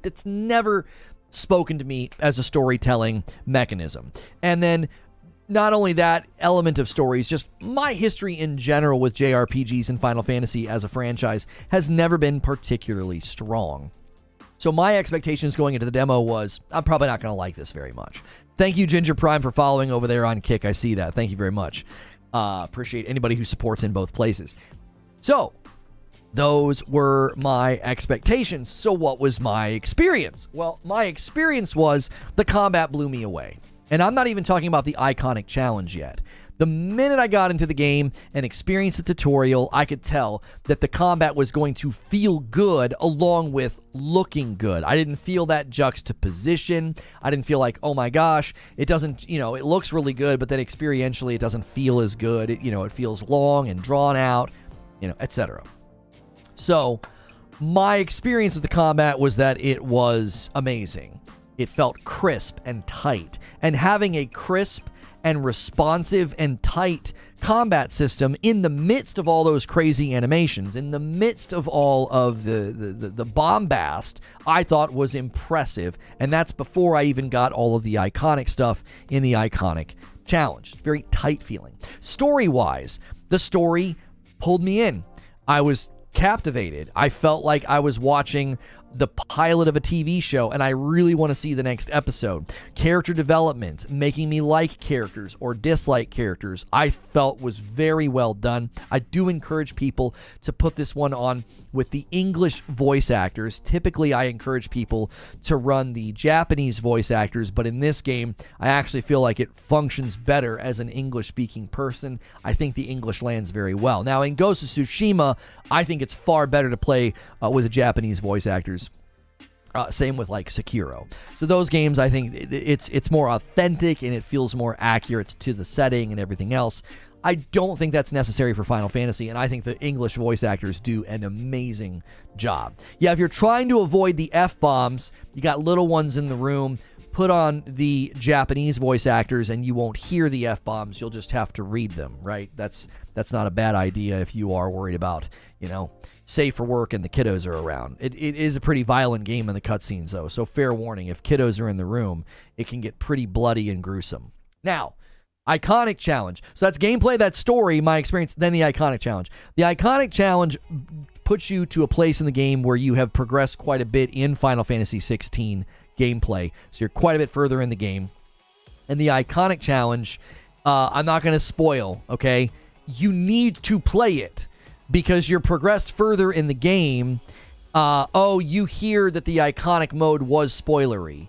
It's never spoken to me as a storytelling mechanism. And then not only that element of stories, just my history in general with JRPGs and Final Fantasy as a franchise has never been particularly strong. So my expectations going into the demo was, I'm probably not going to like this very much. Thank you, Ginger Prime, for following over there on Kick. I see that. Thank you very much. Appreciate anybody who supports in both places. So those were my expectations. So what was my experience? Well, my experience was the combat blew me away. And I'm not even talking about the Eikonic challenge yet. The minute I got into the game and experienced the tutorial, I could tell that the combat was going to feel good along with looking good. I didn't feel that juxtaposition. I didn't feel like, oh my gosh, it doesn't, it looks really good, but then experientially it doesn't feel as good. It feels long and drawn out, etc. So my experience with the combat was that it was amazing. It felt crisp and tight. And having a crisp and responsive and tight combat system in the midst of all those crazy animations, in the midst of all of the bombast, I thought was impressive. And that's before I even got all of the Eikonic stuff in the Eikonic challenge. Very tight feeling. Story-wise, the story pulled me in. I was captivated. I felt like I was watching the pilot of a TV show, and I really want to see the next episode. Character development, making me like characters or dislike characters, I felt was very well done. I do encourage people to put this one on with the English voice actors. Typically, I encourage people to run the Japanese voice actors, but in this game, I actually feel like it functions better as an English-speaking person. I think the English lands very well. Now, in Ghost of Tsushima, I think it's far better to play with the Japanese voice actors. Same with like Sekiro. So those games, I think it's more authentic and it feels more accurate to the setting and everything else. I don't think that's necessary for Final Fantasy, and I think the English voice actors do an amazing job. Yeah, if you're trying to avoid the F-bombs, you got little ones in the room, put on the Japanese voice actors and you won't hear the F-bombs. You'll just have to read them, right? That's not a bad idea if you are worried about, safe for work and the kiddos are around. It is a pretty violent game in the cutscenes, though, so fair warning. If kiddos are in the room, it can get pretty bloody and gruesome. Now, Eikonic challenge. So that's gameplay, that's story, my experience, then the Eikonic challenge. The Eikonic challenge puts you to a place in the game where you have progressed quite a bit in Final Fantasy XVI gameplay. So you're quite a bit further in the game. And the Eikonic challenge, I'm not going to spoil, okay? You need to play it because you're progressed further in the game. You hear that the Eikonic mode was spoilery.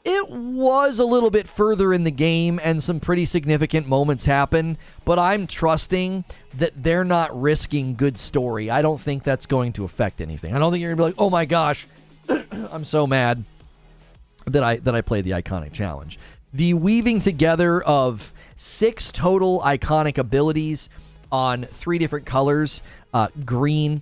It was a little bit further in the game and some pretty significant moments happen, but I'm trusting that they're not risking good story. I don't think that's going to affect anything. I don't think you're going to be like, oh my gosh, I'm so mad that I played the Eikonic challenge. The weaving together of 6 total Eikonic abilities on 3 different colors, green,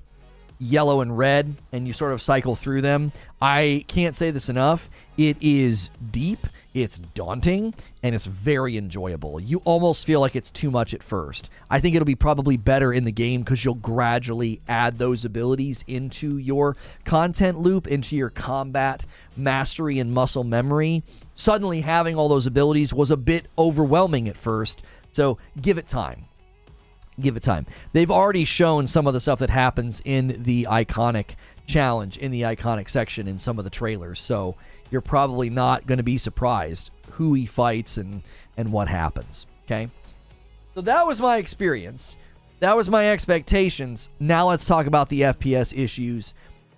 yellow, and red, and you sort of cycle through them. I can't say this enough. It is deep, it's daunting, and it's very enjoyable. You almost feel like it's too much at first. I think it'll be probably better in the game because you'll gradually add those abilities into your content loop, into your combat mastery and muscle memory. Suddenly having all those abilities was a bit overwhelming at first, so give it time. Give it time. They've already shown some of the stuff that happens in the Eikonic challenge, in the Eikonic section in some of the trailers, so you're probably not going to be surprised who he fights and what happens, okay? So that was my experience. That was my expectations. Now let's talk about the FPS issues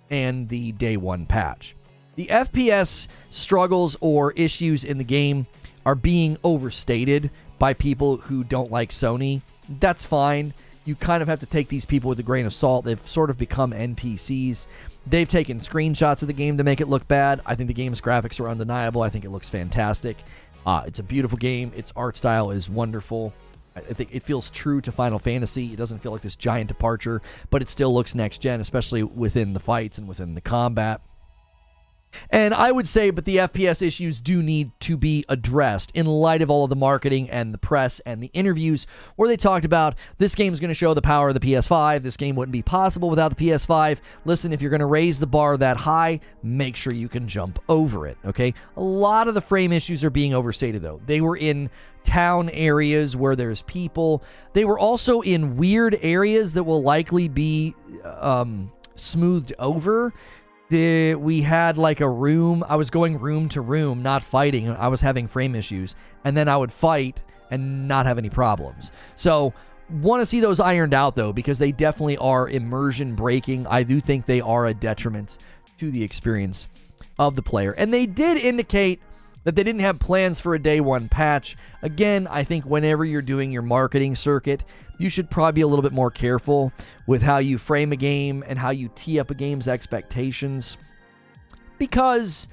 and the day one patch. The FPS struggles or issues in the game are being overstated by people who don't like Sony. That's fine. You kind of have to take these people with a grain of salt. They've sort of become NPCs. They've taken screenshots of the game to make it look bad. I think the game's graphics are undeniable. I think it looks fantastic. It's a beautiful game. Its art style is wonderful. I think it feels true to Final Fantasy. It doesn't feel like this giant departure, but it still looks next gen, especially within the fights and within the combat. And I would say, but the FPS issues do need to be addressed in light of all of the marketing and the press and the interviews where they talked about this game's going to show the power of the PS5. This game wouldn't be possible without the PS5. Listen, if you're going to raise the bar that high, make sure you can jump over it, okay? A lot of the frame issues are being overstated, though. They were in town areas where there's people. They were also in weird areas that will likely be smoothed over. We had like a room. I was going room to room, not fighting. I was having frame issues. And then I would fight and not have any problems. So, want to see those ironed out, though, because they definitely are immersion breaking. I do think they are a detriment to the experience of the player. And they did indicate that they didn't have plans for a day one patch. Again, I think whenever you're doing your marketing circuit, you should probably be a little bit more careful with how you frame a game and how you tee up a game's expectations, because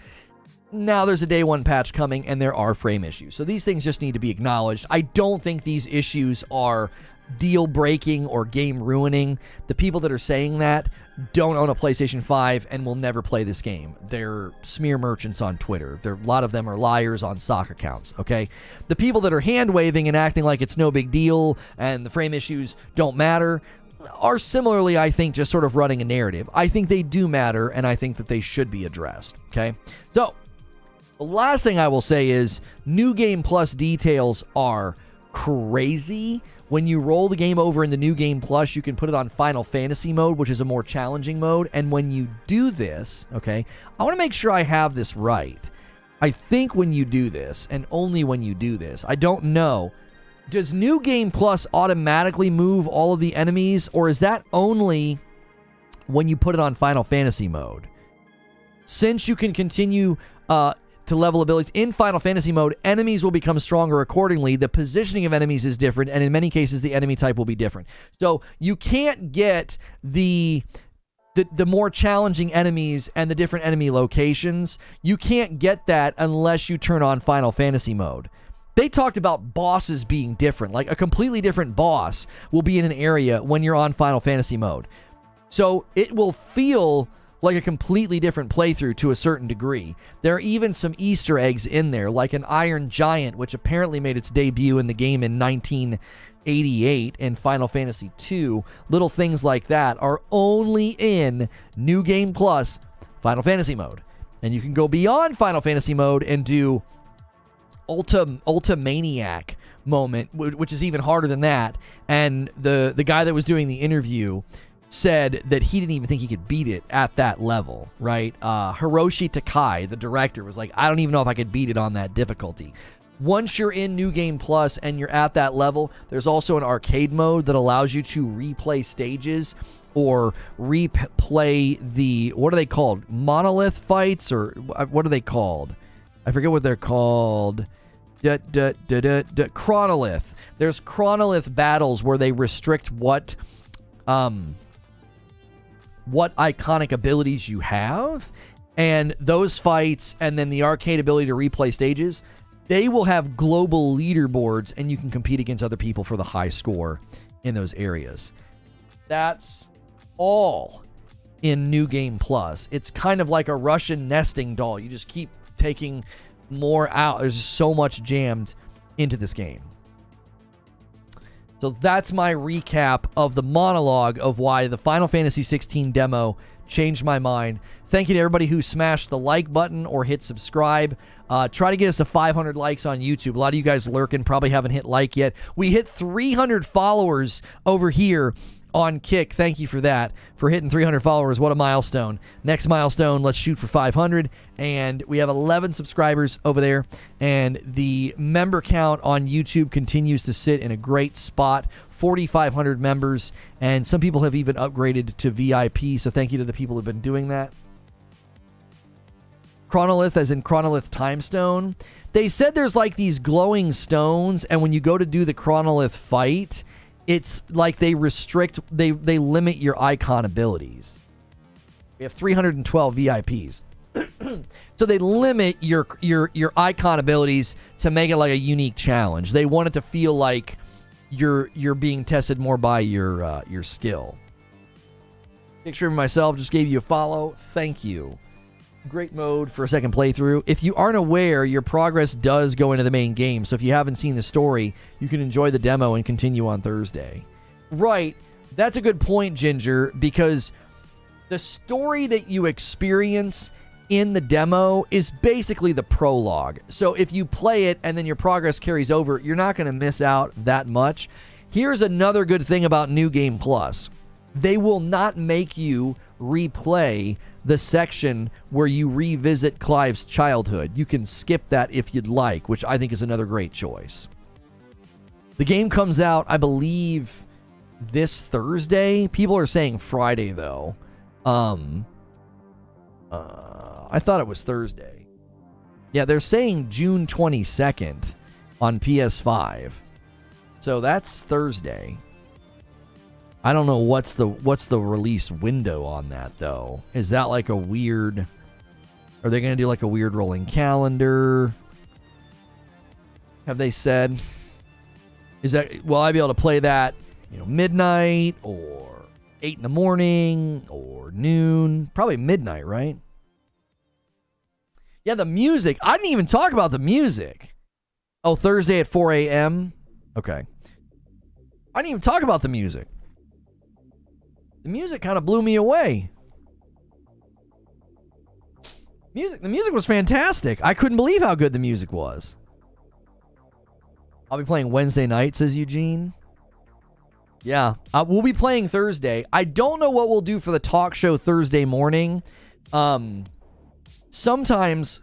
now there's a day one patch coming and there are frame issues. So these things just need to be acknowledged. I don't think these issues are deal breaking or game ruining. The people that are saying that don't own a PlayStation 5 and will never play this game. They're smear merchants on Twitter. A lot of them are liars on sock accounts, okay? The people that are hand waving and acting like it's no big deal and the frame issues don't matter are similarly, I think, just sort of running a narrative. I think they do matter, and I think that they should be addressed, okay? So, the last thing I will say is New Game Plus details are crazy. When you roll the game over into New Game Plus, you can put it on Final Fantasy mode, which is a more challenging mode. And when you do this, okay, I want to make sure I have this right. I think when you do this, and only when you do this, I don't know, does New Game Plus automatically move all of the enemies, or is that only when you put it on Final Fantasy mode? Since you can continue to level abilities in Final Fantasy mode, enemies will become stronger accordingly. The positioning of enemies is different, and in many cases, the enemy type will be different. So you can't get the more challenging enemies and the different enemy locations. You can't get that unless you turn on Final Fantasy mode. They talked about bosses being different. Like a completely different boss will be in an area when you're on Final Fantasy mode. So it will feel like a completely different playthrough to a certain degree. There are even some Easter eggs in there, like an Iron Giant, which apparently made its debut in the game in 1988 in Final Fantasy II. Little things like that are only in New Game Plus Final Fantasy mode. And you can go beyond Final Fantasy mode and do Ultimaniac moment, which is even harder than that. And the guy that was doing the interview said that he didn't even think he could beat it at that level, right? Hiroshi Takai, the director, was like, I don't even know if I could beat it on that difficulty. Once you're in New Game Plus and you're at that level, there's also an arcade mode that allows you to replay stages or replay the, what are they called? Monolith fights, or what are they called? I forget what they're called. Chronolith. There's Chronolith battles where they restrict what iconic abilities you have, and those fights, and then the arcade ability to replay stages, they will have global leaderboards, and you can compete against other people for the high score in those areas. That's all in New Game Plus. It's kind of like a Russian nesting doll. You just keep taking more out. There's so much jammed into this game. So that's my recap of the monologue of why the Final Fantasy XVI demo changed my mind. Thank you to everybody who smashed the like button or hit subscribe. Try to get us to 500 likes on YouTube. A lot of you guys lurking probably haven't hit like yet. We hit 300 followers over here on Kick. Thank you for that, for hitting 300 followers. What a milestone. Next milestone, let's shoot for 500. And we have 11 subscribers over there. And the member count on YouTube continues to sit in a great spot. 4,500 members. And some people have even upgraded to VIP. So thank you to the people who have been doing that. Chronolith, as in Chronolith Timestone. They said there's like these glowing stones. And when you go to do the Chronolith fight, it's like they limit your icon abilities. We have 312 VIPs. So they limit your icon abilities to make it like a unique challenge. They want it to feel like you're being tested more by your skill. Picture of myself just gave you a follow. Thank you. Great mode for a second playthrough. If you aren't aware, your progress does go into the main game. So if you haven't seen the story, you can enjoy the demo and continue on Thursday. Right. That's a good point, Ginger, because the story that you experience in the demo is basically the prologue. So if you play it and then your progress carries over, you're not going to miss out that much. Here's another good thing about New Game Plus. They will not make you replay the section where you revisit Clive's childhood. You can skip that if you'd like, which I think is another great choice. The game comes out, I believe, this Thursday. People are saying Friday, though. I thought it was Thursday. Yeah, they're saying June 22nd on PS5. So that's Thursday. I don't know what's the release window on that, though. Is that like a weird... Are they going to do like a weird rolling calendar? Have they said? Is that... Will I be able to play that, midnight or 8 in the morning or noon? Probably midnight, right? Yeah, the music. I didn't even talk about the music. Oh, Thursday at 4 a.m.? Okay. I didn't even talk about the music. The music kind of blew me away. The music was fantastic. I couldn't believe how good the music was. I'll be playing Wednesday night, says Eugene. Yeah, we'll be playing Thursday. I don't know what we'll do for the talk show Thursday morning. Sometimes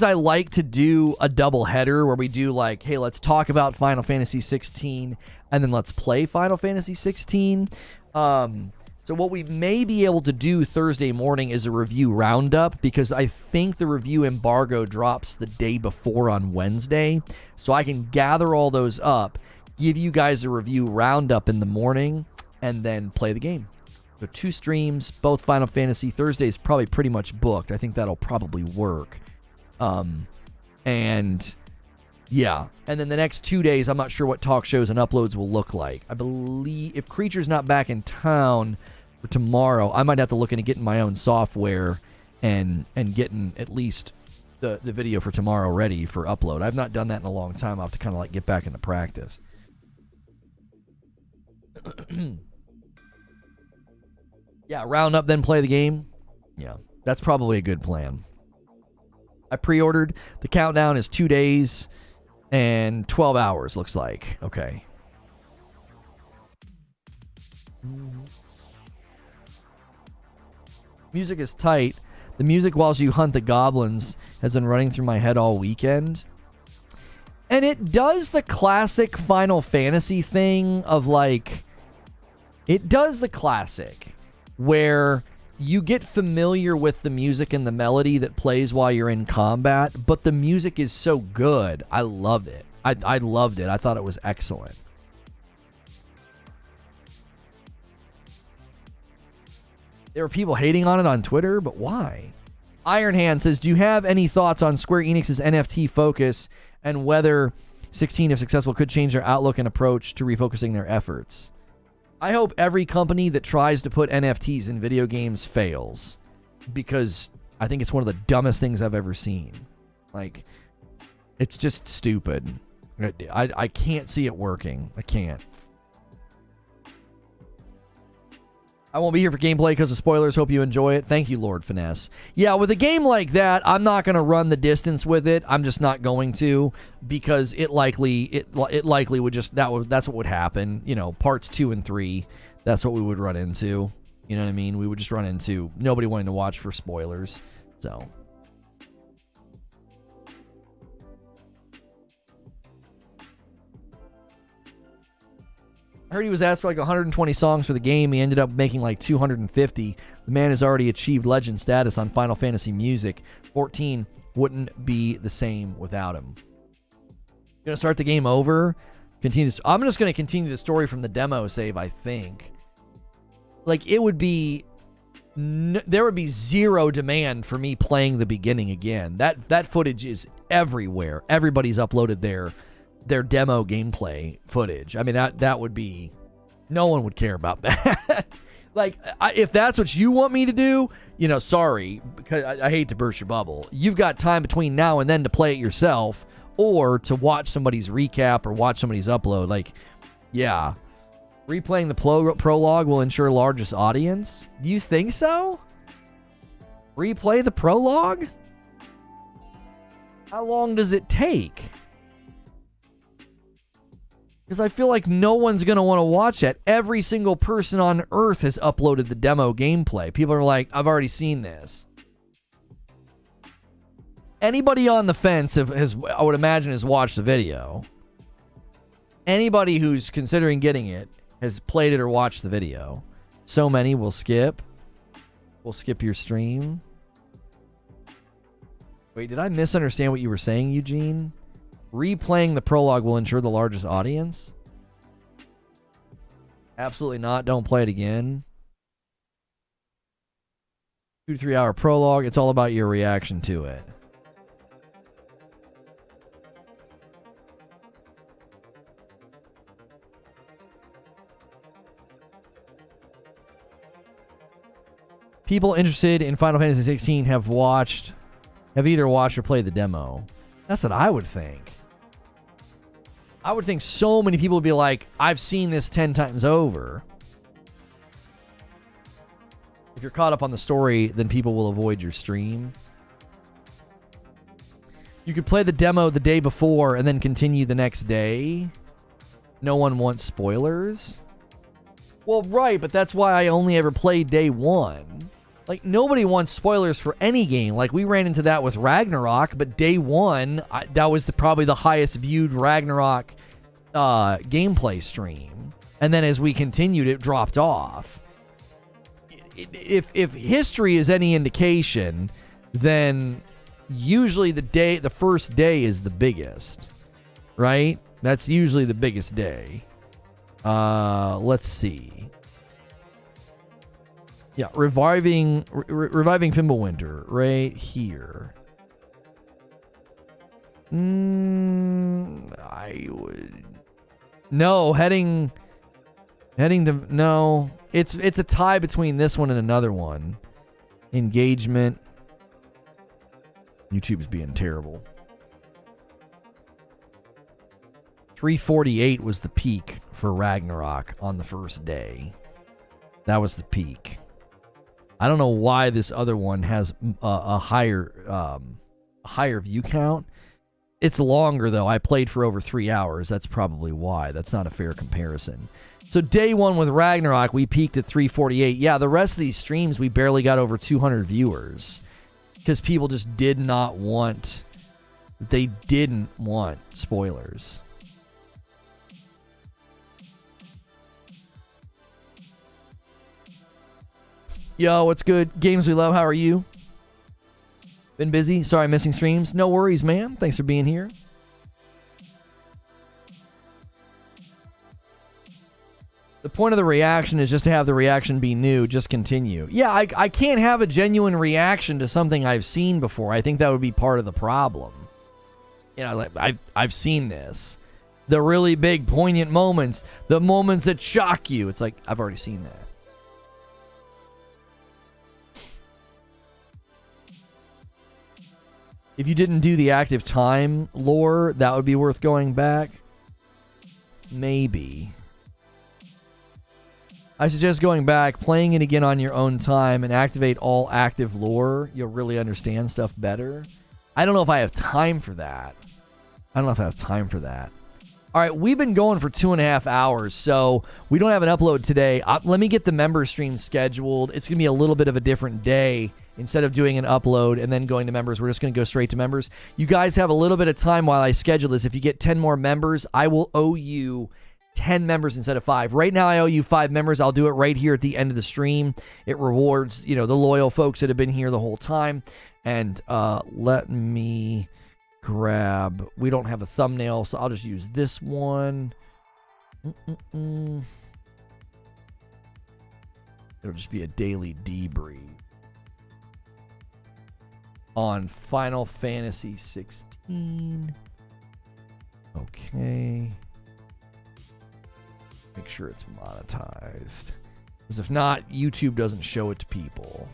I like to do a double header where we do like, hey, let's talk about Final Fantasy 16 and then let's play Final Fantasy 16. So what we may be able to do Thursday morning is a review roundup, because I think the review embargo drops the day before on Wednesday. So I can gather all those up, give you guys a review roundup in the morning, and then play the game. So 2 streams, both Final Fantasy. Thursday is probably pretty much booked. I think that'll probably work. And yeah. And then the next 2 days, I'm not sure what talk shows and uploads will look like. I believe if Creature's not back in town for tomorrow, I might have to look into getting my own software and getting at least the video for tomorrow ready for upload. I've not done that in a long time. I'll have to kind of like get back into practice. Yeah, round up, then play the game. Yeah, that's probably a good plan. I pre-ordered. The countdown is 2 days and 12 hours, looks like. Okay. Music is tight. The music whilst you hunt the goblins has been running through my head all weekend. And it does the classic Final Fantasy thing of like... It does the classic where you get familiar with the music and the melody that plays while you're in combat, but the music is so good. I love it. I loved it. I thought it was excellent. There were people hating on it on Twitter, but why? Iron Hand says, do you have any thoughts on Square Enix's NFT focus and whether 16, if successful, could change their outlook and approach to refocusing their efforts? I hope every company that tries to put NFTs in video games fails, because I think it's one of the dumbest things I've ever seen. Like, it's just stupid. I can't see it working. I can't. I won't be here for gameplay because of spoilers. Hope you enjoy it. Thank you, Lord Finesse. Yeah, with a game like that, I'm not going to run the distance with it. I'm just not going to, because it likely would just that's what would happen. Parts 2 and 3. That's what we would run into. You know what I mean? We would just run into nobody wanting to watch for spoilers. So. I heard he was asked for like 120 songs for the game. He ended up making like 250. The man has already achieved legend status on Final Fantasy music. 14 wouldn't be the same without him. Gonna start the game over. Continue this. I'm just gonna continue the story from the demo save, I think. Like, it would be there would be zero demand for me playing the beginning again. That footage is everywhere. Everybody's uploaded their demo gameplay footage. I mean, that would be, no one would care about that. Like, if that's what you want me to do, you know, sorry, because I hate to burst your bubble. You've got time between now and then to play it yourself, or to watch somebody's recap or watch somebody's upload. Like, yeah. Replaying the prologue will ensure largest audience? Do you think so? Replay the prologue? How long does it take? Because I feel like no one's going to want to watch that. Every single person on Earth has uploaded the demo gameplay. People are like, I've already seen this. Anybody on the fence has, I would imagine, has watched the video. Anybody who's considering getting it has played it or watched the video. So many will skip. We'll skip your stream. Wait, did I misunderstand what you were saying, Eugene? Replaying the prologue will ensure the largest audience? Absolutely not. Don't play it again. 2 to 3 hour prologue. It's all about your reaction to it. People interested in Final Fantasy XVI have either watched or played the demo. That's what I would think. I would think so many people would be like, I've seen this 10 times over. If you're caught up on the story, then people will avoid your stream. You could play the demo the day before and then continue the next day. No one wants spoilers. Well, right, but that's why I only ever played day one. Like, nobody wants spoilers for any game. Like, we ran into that with Ragnarok, but day one, that was probably the highest viewed Ragnarok gameplay stream. And then as we continued, it dropped off. If history is any indication, then usually the first day is the biggest, right? That's usually the biggest day. Let's see. Yeah, reviving Fimbulwinter right here. I would heading to no. It's a tie between this one and another one. Engagement. YouTube's being terrible. 348 was the peak for Ragnarok on the first day. That was the peak. I don't know why this other one has a higher view count. It's longer, though. I played for over 3 hours. That's probably why. That's not a fair comparison. So day one with Ragnarok, we peaked at 348. Yeah, the rest of these streams, we barely got over 200 viewers. Because people just didn't want spoilers. Yo, what's good? Games we love, how are you? Been busy? Sorry, missing streams. No worries, man. Thanks for being here. The point of the reaction is just to have the reaction be new. Just continue. Yeah, I can't have a genuine reaction to something I've seen before. I think that would be part of the problem. You know, like, I've seen this. The really big, poignant moments. The moments that shock you. It's like, I've already seen that. If you didn't do the active time lore, that would be worth going back. Maybe. I suggest going back, playing it again on your own time, and activate all active lore. You'll really understand stuff better. I don't know if I have time for that. All right, we've been going for 2.5 hours, so we don't have an upload today. Let me get the member stream scheduled. It's going to be a little bit of a different day. Instead of doing an upload and then going to members, we're just going to go straight to members. You guys have a little bit of time while I schedule this. If you get 10 more members, I will owe you 10 members instead of 5. Right now, I owe you 5 members. I'll do it right here at the end of the stream. It rewards, the loyal folks that have been here the whole time. And let me grab... We don't have a thumbnail, so I'll just use this one. It'll just be a daily debrief on Final Fantasy XVI. Okay. Make sure it's monetized. Because if not, YouTube doesn't show it to people.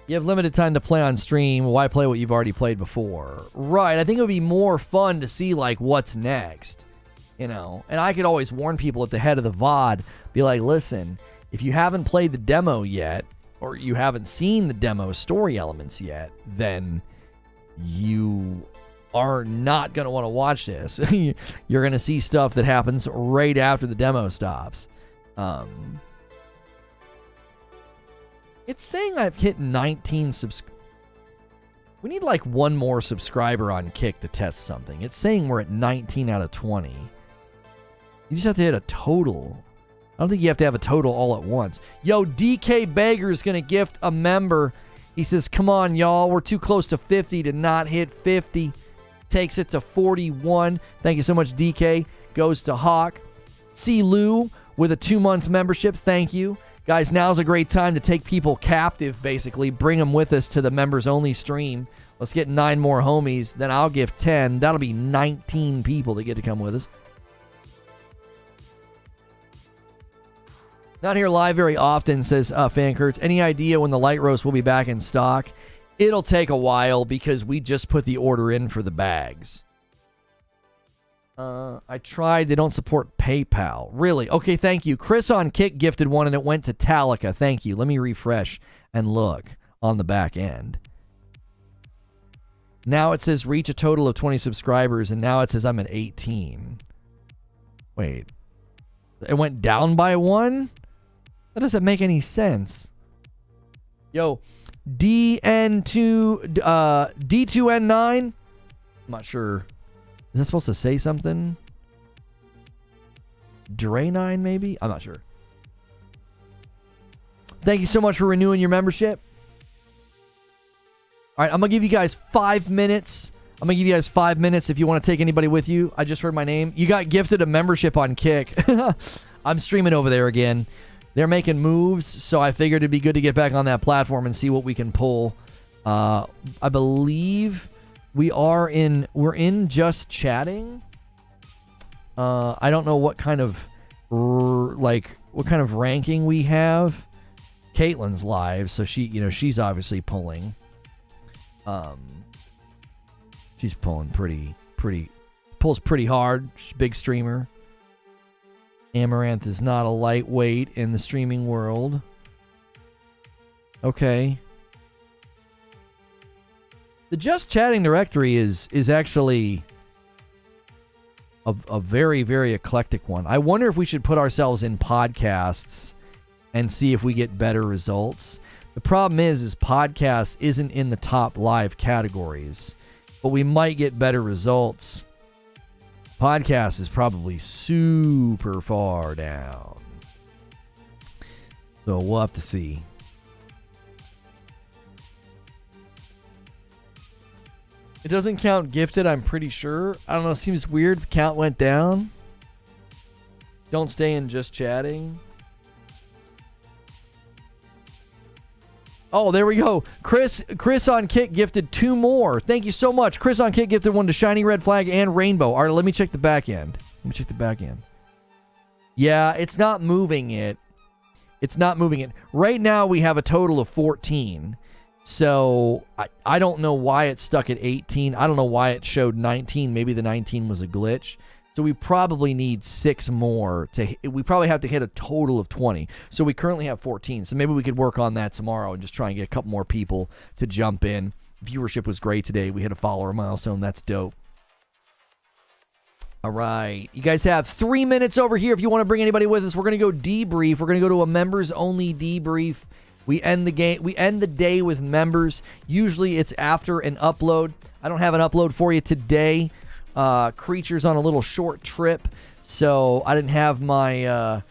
You have limited time to play on stream. Why play what you've already played before? Right. I think it would be more fun to see, like, what's next. You know? And I could always warn people at the head of the VOD. Be like, listen, if you haven't played the demo yet, or you haven't seen the demo story elements yet, then you are not going to want to watch this. You're going to see stuff that happens right after the demo stops. It's saying I've hit 19 We need like one more subscriber on Kick to test something. It's saying we're at 19 out of 20. You just have to hit a total. I don't think you have to have a total all at once. Yo, DK Beggar is going to gift a member. He says, come on, y'all. We're too close to 50 to not hit 50. Takes it to 41. Thank you so much, DK. Goes to Hawk. C. Lou with a 2-month membership. Thank you. Guys, now's a great time to take people captive, basically. Bring them with us to the members-only stream. Let's get 9 more homies. Then I'll give 10. That'll be 19 people that get to come with us. Not here live very often, says Fan Kurtz. Any idea when the light roast will be back in stock? It'll take a while because we just put the order in for the bags. I tried. They don't support PayPal. Really? Okay, thank you. Chris on Kick gifted one, and it went to Talica. Thank you. Let me refresh and look on the back end. Now it says reach a total of 20 subscribers, and now it says I'm at 18. Wait. It went down by 1? That doesn't make any sense. Yo, D2N9? I'm not sure. Is that supposed to say something? Dre9 maybe? I'm not sure. Thank you so much for renewing your membership. All right, I'm going to give you guys 5 minutes. I'm going to give you guys 5 minutes if you want to take anybody with you. I just heard my name. You got gifted a membership on Kick. I'm streaming over there again. They're making moves, so I figured it'd be good to get back on that platform and see what we can pull. I believe we're in just chatting. I don't know what kind of ranking we have. Caitlin's live, so she's obviously pulling. She's pulling pulls pretty hard. She's a big streamer. Amaranth is not a lightweight in the streaming world. Okay. The Just Chatting directory is actually a very, very eclectic one. I wonder if we should put ourselves in podcasts and see if we get better results. The problem is podcast isn't in the top live categories, but we might get better results. Podcast is probably super far down. So we'll have to see. It doesn't count gifted, I'm pretty sure. I don't know, it seems weird. The count went down. Don't stay in just chatting. Oh, there we go. Chris on Kick gifted 2 more. Thank you so much. Chris on Kick gifted one to Shiny Red Flag and Rainbow. All right, let me check the back end. Yeah, it's not moving it. Right now, we have a total of 14. So, I don't know why it's stuck at 18. I don't know why it showed 19. Maybe the 19 was a glitch. So we probably need 6 more. We probably have to hit a total of 20. So we currently have 14. So maybe we could work on that tomorrow and just try and get a couple more people to jump in. Viewership was great today. We hit a follower milestone. That's dope. All right. You guys have 3 minutes over here if you want to bring anybody with us. We're going to go debrief. We're going to go to a members-only debrief. We end the day with members. Usually it's after an upload. I don't have an upload for you today. Creature's on a little short trip, so I didn't have my I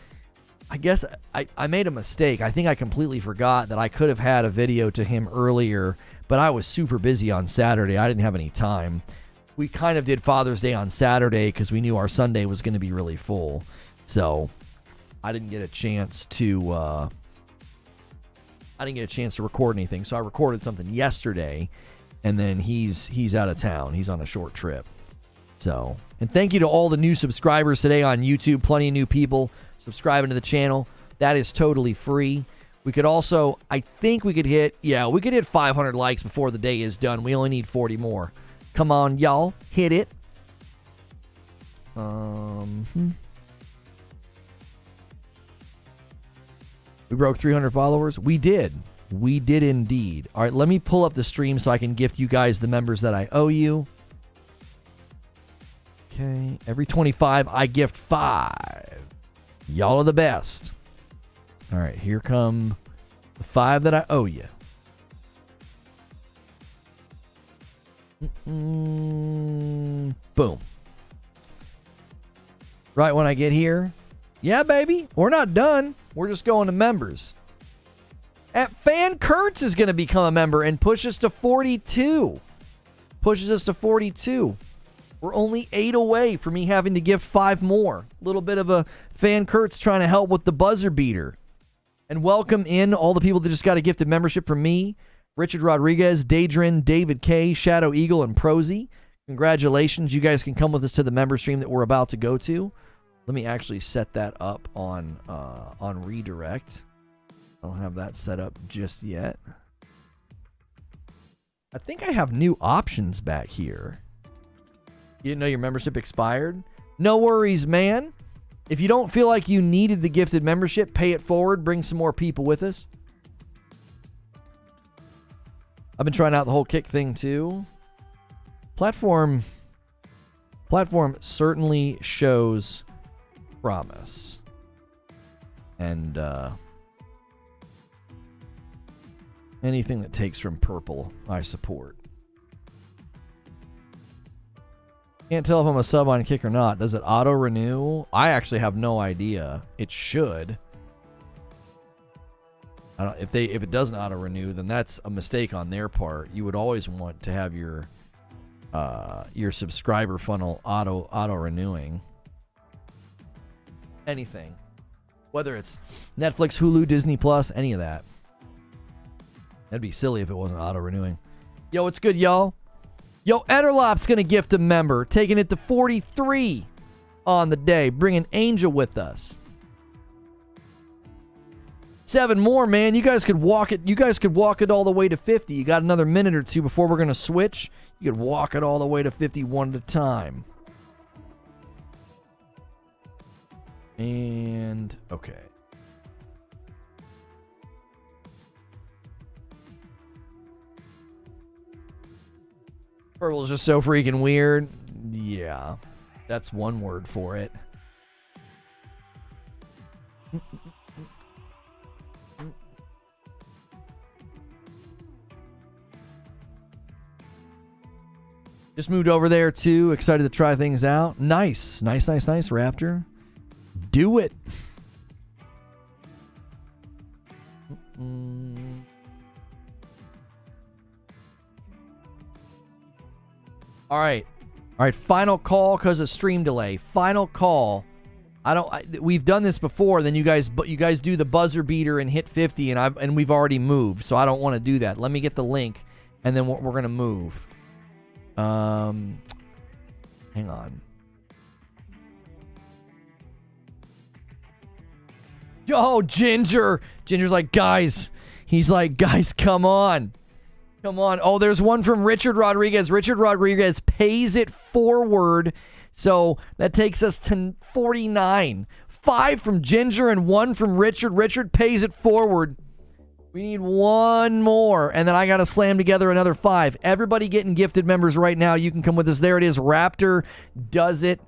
guess I made a mistake. I think I completely forgot that I could have had a video to him earlier, but I was super busy on Saturday. I didn't have any time. We kind of did Father's Day on Saturday because we knew our Sunday was going to be really full. So I didn't get a chance to record anything. So I recorded something yesterday, and then he's out of town. He's on a short trip. So, and thank you to all the new subscribers today on YouTube. Plenty of new people subscribing to the channel. That is totally free. We could also, I think we could hit 500 likes before the day is done. We only need 40 more. Come on, y'all. Hit it. We broke 300 followers. We did. We did indeed. All right, let me pull up the stream so I can gift you guys the members that I owe you. Okay, every 25, I gift 5. Y'all are the best. All right, here come the 5 that I owe you. Boom. Right when I get here. Yeah, baby, we're not done. We're just going to members. Fan Kurtz is going to become a member and push us to 42. Pushes us to 42. We're only 8 away from me having to give 5 more. A little bit of a Fan Kurtz trying to help with the buzzer beater. And welcome in all the people that just got a gifted membership from me. Richard Rodriguez, Daedrin, David K, Shadow Eagle, and Prosy. Congratulations. You guys can come with us to the member stream that we're about to go to. Let me actually set that up on redirect. I don't have that set up just yet. I think I have new options back here. You didn't know your membership expired? No worries, man. If you don't feel like you needed the gifted membership, pay it forward. Bring some more people with us. I've been trying out the whole kick thing too. Platform certainly shows promise. And anything that takes from purple, I support. Can't tell if I'm a sub on Kick or not. Does it auto renew? I actually have no idea. It should. I don't, if it doesn't auto renew, then that's a mistake on their part. You would always want to have your subscriber funnel auto renewing. Anything, whether it's Netflix, Hulu, Disney Plus, any of that. That'd be silly if it wasn't auto renewing. Yo, what's good, y'all? Yo, Ederlop's going to gift a member, taking it to 43 on the day, bringing Angel with us. 7 more, man. You guys could walk it. You guys could walk it all the way to 50. You got another minute or two before we're going to switch. You could walk it all the way to 51 at a time. And, okay. Purple's just so freaking weird. Yeah, that's one word for it. Just moved over there too. Excited to try things out. Nice, Raptor. Do it. All right. Final call because of stream delay. Final call. We've done this before. Then you guys do the buzzer beater and hit 50, and we've already moved. So I don't want to do that. Let me get the link, and then we're gonna move. Hang on. Yo, Ginger's like, guys. He's like, guys, come on. Come on. Oh, there's one from Richard Rodriguez. Richard Rodriguez pays it forward. So that takes us to 49. 5 from Ginger and 1 from Richard. Richard pays it forward. We need 1 more. And then I got to slam together another 5. Everybody getting gifted members right now. You can come with us. There it is. Raptor does it.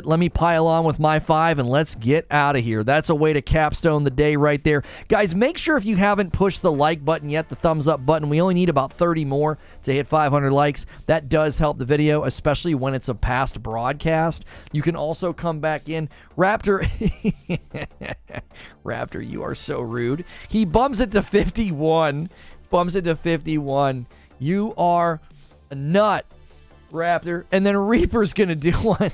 Let me pile on with my 5 and let's get out of here. That's a way to capstone the day right there. Guys, make sure if you haven't pushed the like button yet, the thumbs up button. We only need about 30 more to hit 500 likes. That does help the video, especially when it's a past broadcast. You can also come back in. Raptor, Raptor, you are so rude. He bumps it to 51. bumps it to 51. You are a nut, Raptor. And then Reaper's going to do one.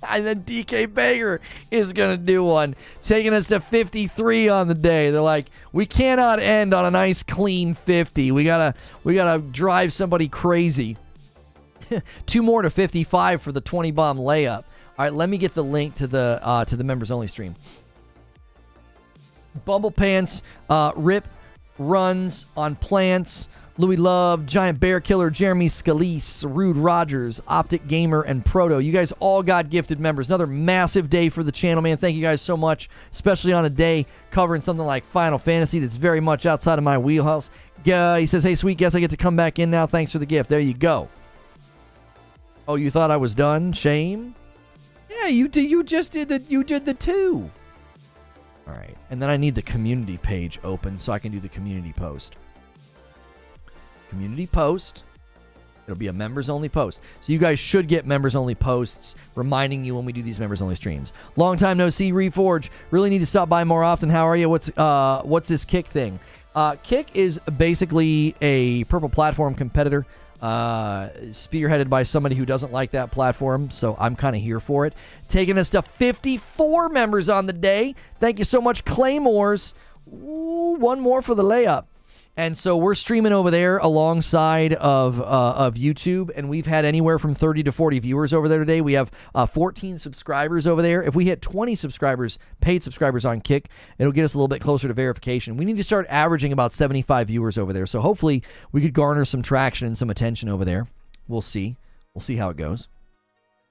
And then DK Baker is going to do one, taking us to 53 on the day. They're like, we cannot end on a nice clean 50. We gotta drive somebody crazy. 2 more to 55 for the 20 bomb layup. All right, let me get the link to the members only stream. Bumble Pants, Rip runs on plants. Louis Love, Giant Bear Killer, Jeremy Scalise, Rude Rogers, Optic Gamer, and Proto. You guys all got gifted members. Another massive day for the channel, man. Thank you guys so much, especially on a day covering something like Final Fantasy that's very much outside of my wheelhouse. He says, hey, sweet guest, I get to come back in now. Thanks for the gift. There you go. Oh, you thought I was done? Shame? Yeah, you just did the 2. All right. And then I need the community page open so I can do the community post. Community post. It'll be a members only post. So you guys should get members only posts reminding you when we do these members only streams. Long time no see, Reforge. Really need to stop by more often. How are you? What's this Kick thing? Kick is basically a Purple Platform competitor, spearheaded by somebody who doesn't like that platform, so I'm kind of here for it. Taking us to 54 members on the day. Thank you so much, Claymores. Ooh, one more for the layup. And so we're streaming over there alongside of YouTube, and we've had anywhere from 30 to 40 viewers over there today. We have 14 subscribers over there. If we hit 20 subscribers, paid subscribers on Kick, it'll get us a little bit closer to verification. We need to start averaging about 75 viewers over there. So hopefully we could garner some traction and some attention over there. We'll see. We'll see how it goes.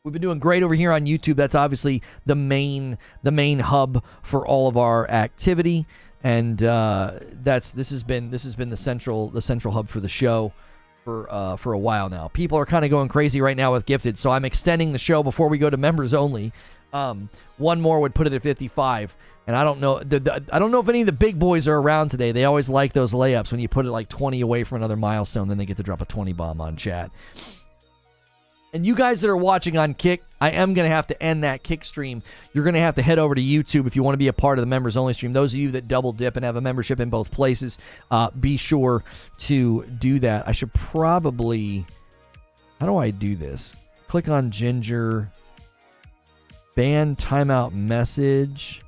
We've been doing great over here on YouTube. That's obviously the main hub for all of our activity. And this has been the central hub for the show for a while now. People are kind of going crazy right now with Gifted, so I'm extending the show before we go to members only. One more would put it at 55, and I don't know. I don't know if any of the big boys are around today. They always like those layups when you put it like 20 away from another milestone, then they get to drop a 20 bomb on chat. And you guys that are watching on Kick, I am going to have to end that Kick stream. You're going to have to head over to YouTube if you want to be a part of the members only stream. Those of you that double dip and have a membership in both places, be sure to do that. I should probably... How do I do this? Click on Ginger. Ban timeout message.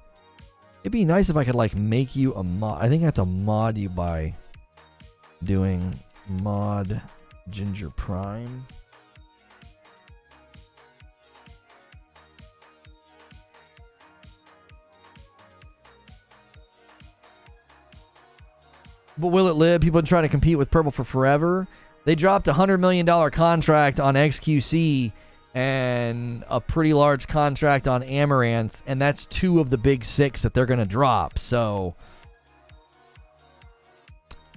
It'd be nice if I could like make you a mod. I think I have to mod you by doing mod Ginger Prime. But will it live? People have been trying to compete with Purple for forever. They dropped a $100 million contract on XQC and a pretty large contract on Amaranth, and that's 2 of the big 6 that they're going to drop. So,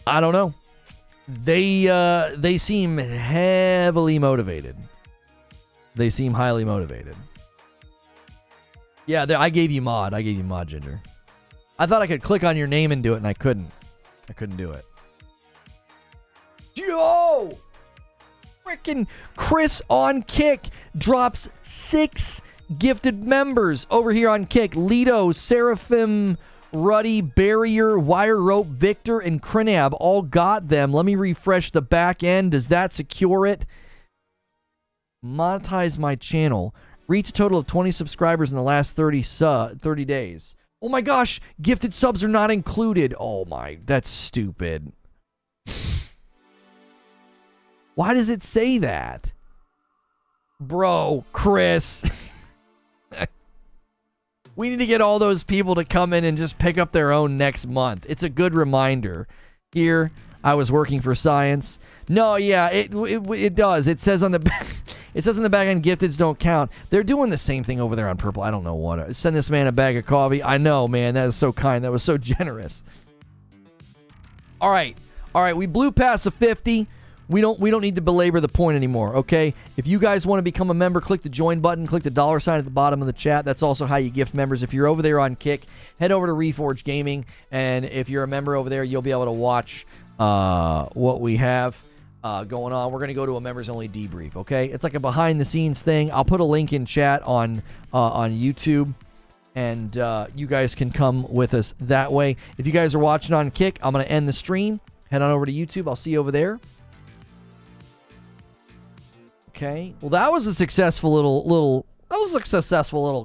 I don't know. They seem heavily motivated. They seem highly motivated. Yeah, I gave you mod. Ginger. I thought I could click on your name and do it, and I couldn't. I couldn't do it. Yo! Frickin' Chris on Kick drops 6 gifted members over here on Kick. Lido, Seraphim, Ruddy, Barrier, Wire Rope, Victor, and Crinab all got them. Let me refresh the back end. Does that secure it? Monetize my channel. Reach a total of 20 subscribers in the last 30 days. Oh my gosh, gifted subs are not included. Oh my, that's stupid. Why does it say that? Bro, Chris. We need to get all those people to come in and just pick up their own next month. It's a good reminder. Here, I was working for science. No, yeah, it does. It says on the back, it says on the back end, gifteds don't count. They're doing the same thing over there on Purple. I don't know what. Send this man a bag of coffee. I know, man. That is so kind. That was so generous. All right. We blew past the 50. We don't need to belabor the point anymore, okay? If you guys want to become a member, click the join button, click the $sign at the bottom of the chat. That's also how you gift members. If you're over there on Kick, head over to Reforge Gaming, and if you're a member over there, you'll be able to watch what we have going on. We're going to go to a members only debrief, okay? It's like a behind the scenes thing. I'll put a link in chat on YouTube, and you guys can come with us that way. If you guys are watching on Kick, I'm going to end the stream. head on over to YouTube. I'll see you over there. Okay. Well, that was a successful little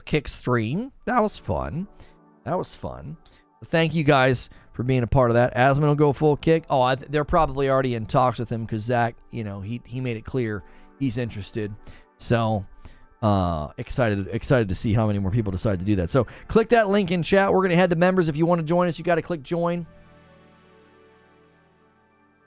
kick stream. That was fun. Thank you guys for being a part of that. Asman will go full kick. Oh, they're probably already in talks with him because Zach, he made it clear he's interested. So excited to see how many more people decide to do that. So click that link in chat. We're going to head to members. If you want to join us, you got to click join.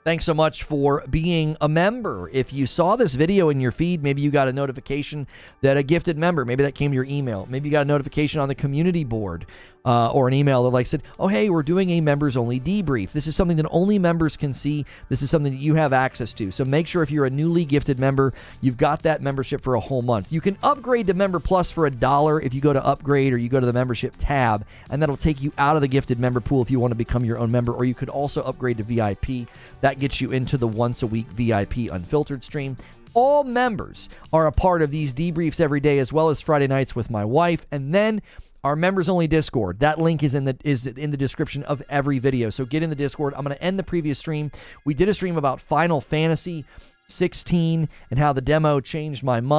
Thanks so much for being a member. If you saw this video in your feed, maybe you got a notification that a gifted member, maybe that came to your email. Maybe you got a notification on the community board or an email that said, oh, hey, we're doing a members-only debrief. This is something that only members can see. This is something that you have access to. So make sure if you're a newly gifted member, you've got that membership for a whole month. You can upgrade to Member Plus for $1 if you go to upgrade or you go to the membership tab, and that'll take you out of the gifted member pool if you want to become your own member, or you could also upgrade to VIP. That gets you into the once-a-week VIP unfiltered stream. All members are a part of these debriefs every day, as well as Friday nights with my wife, and then our members-only Discord. That link is in the description of every video. So get in the Discord. I'm going to end the previous stream. We did a stream about Final Fantasy XVI and how the demo changed my mind.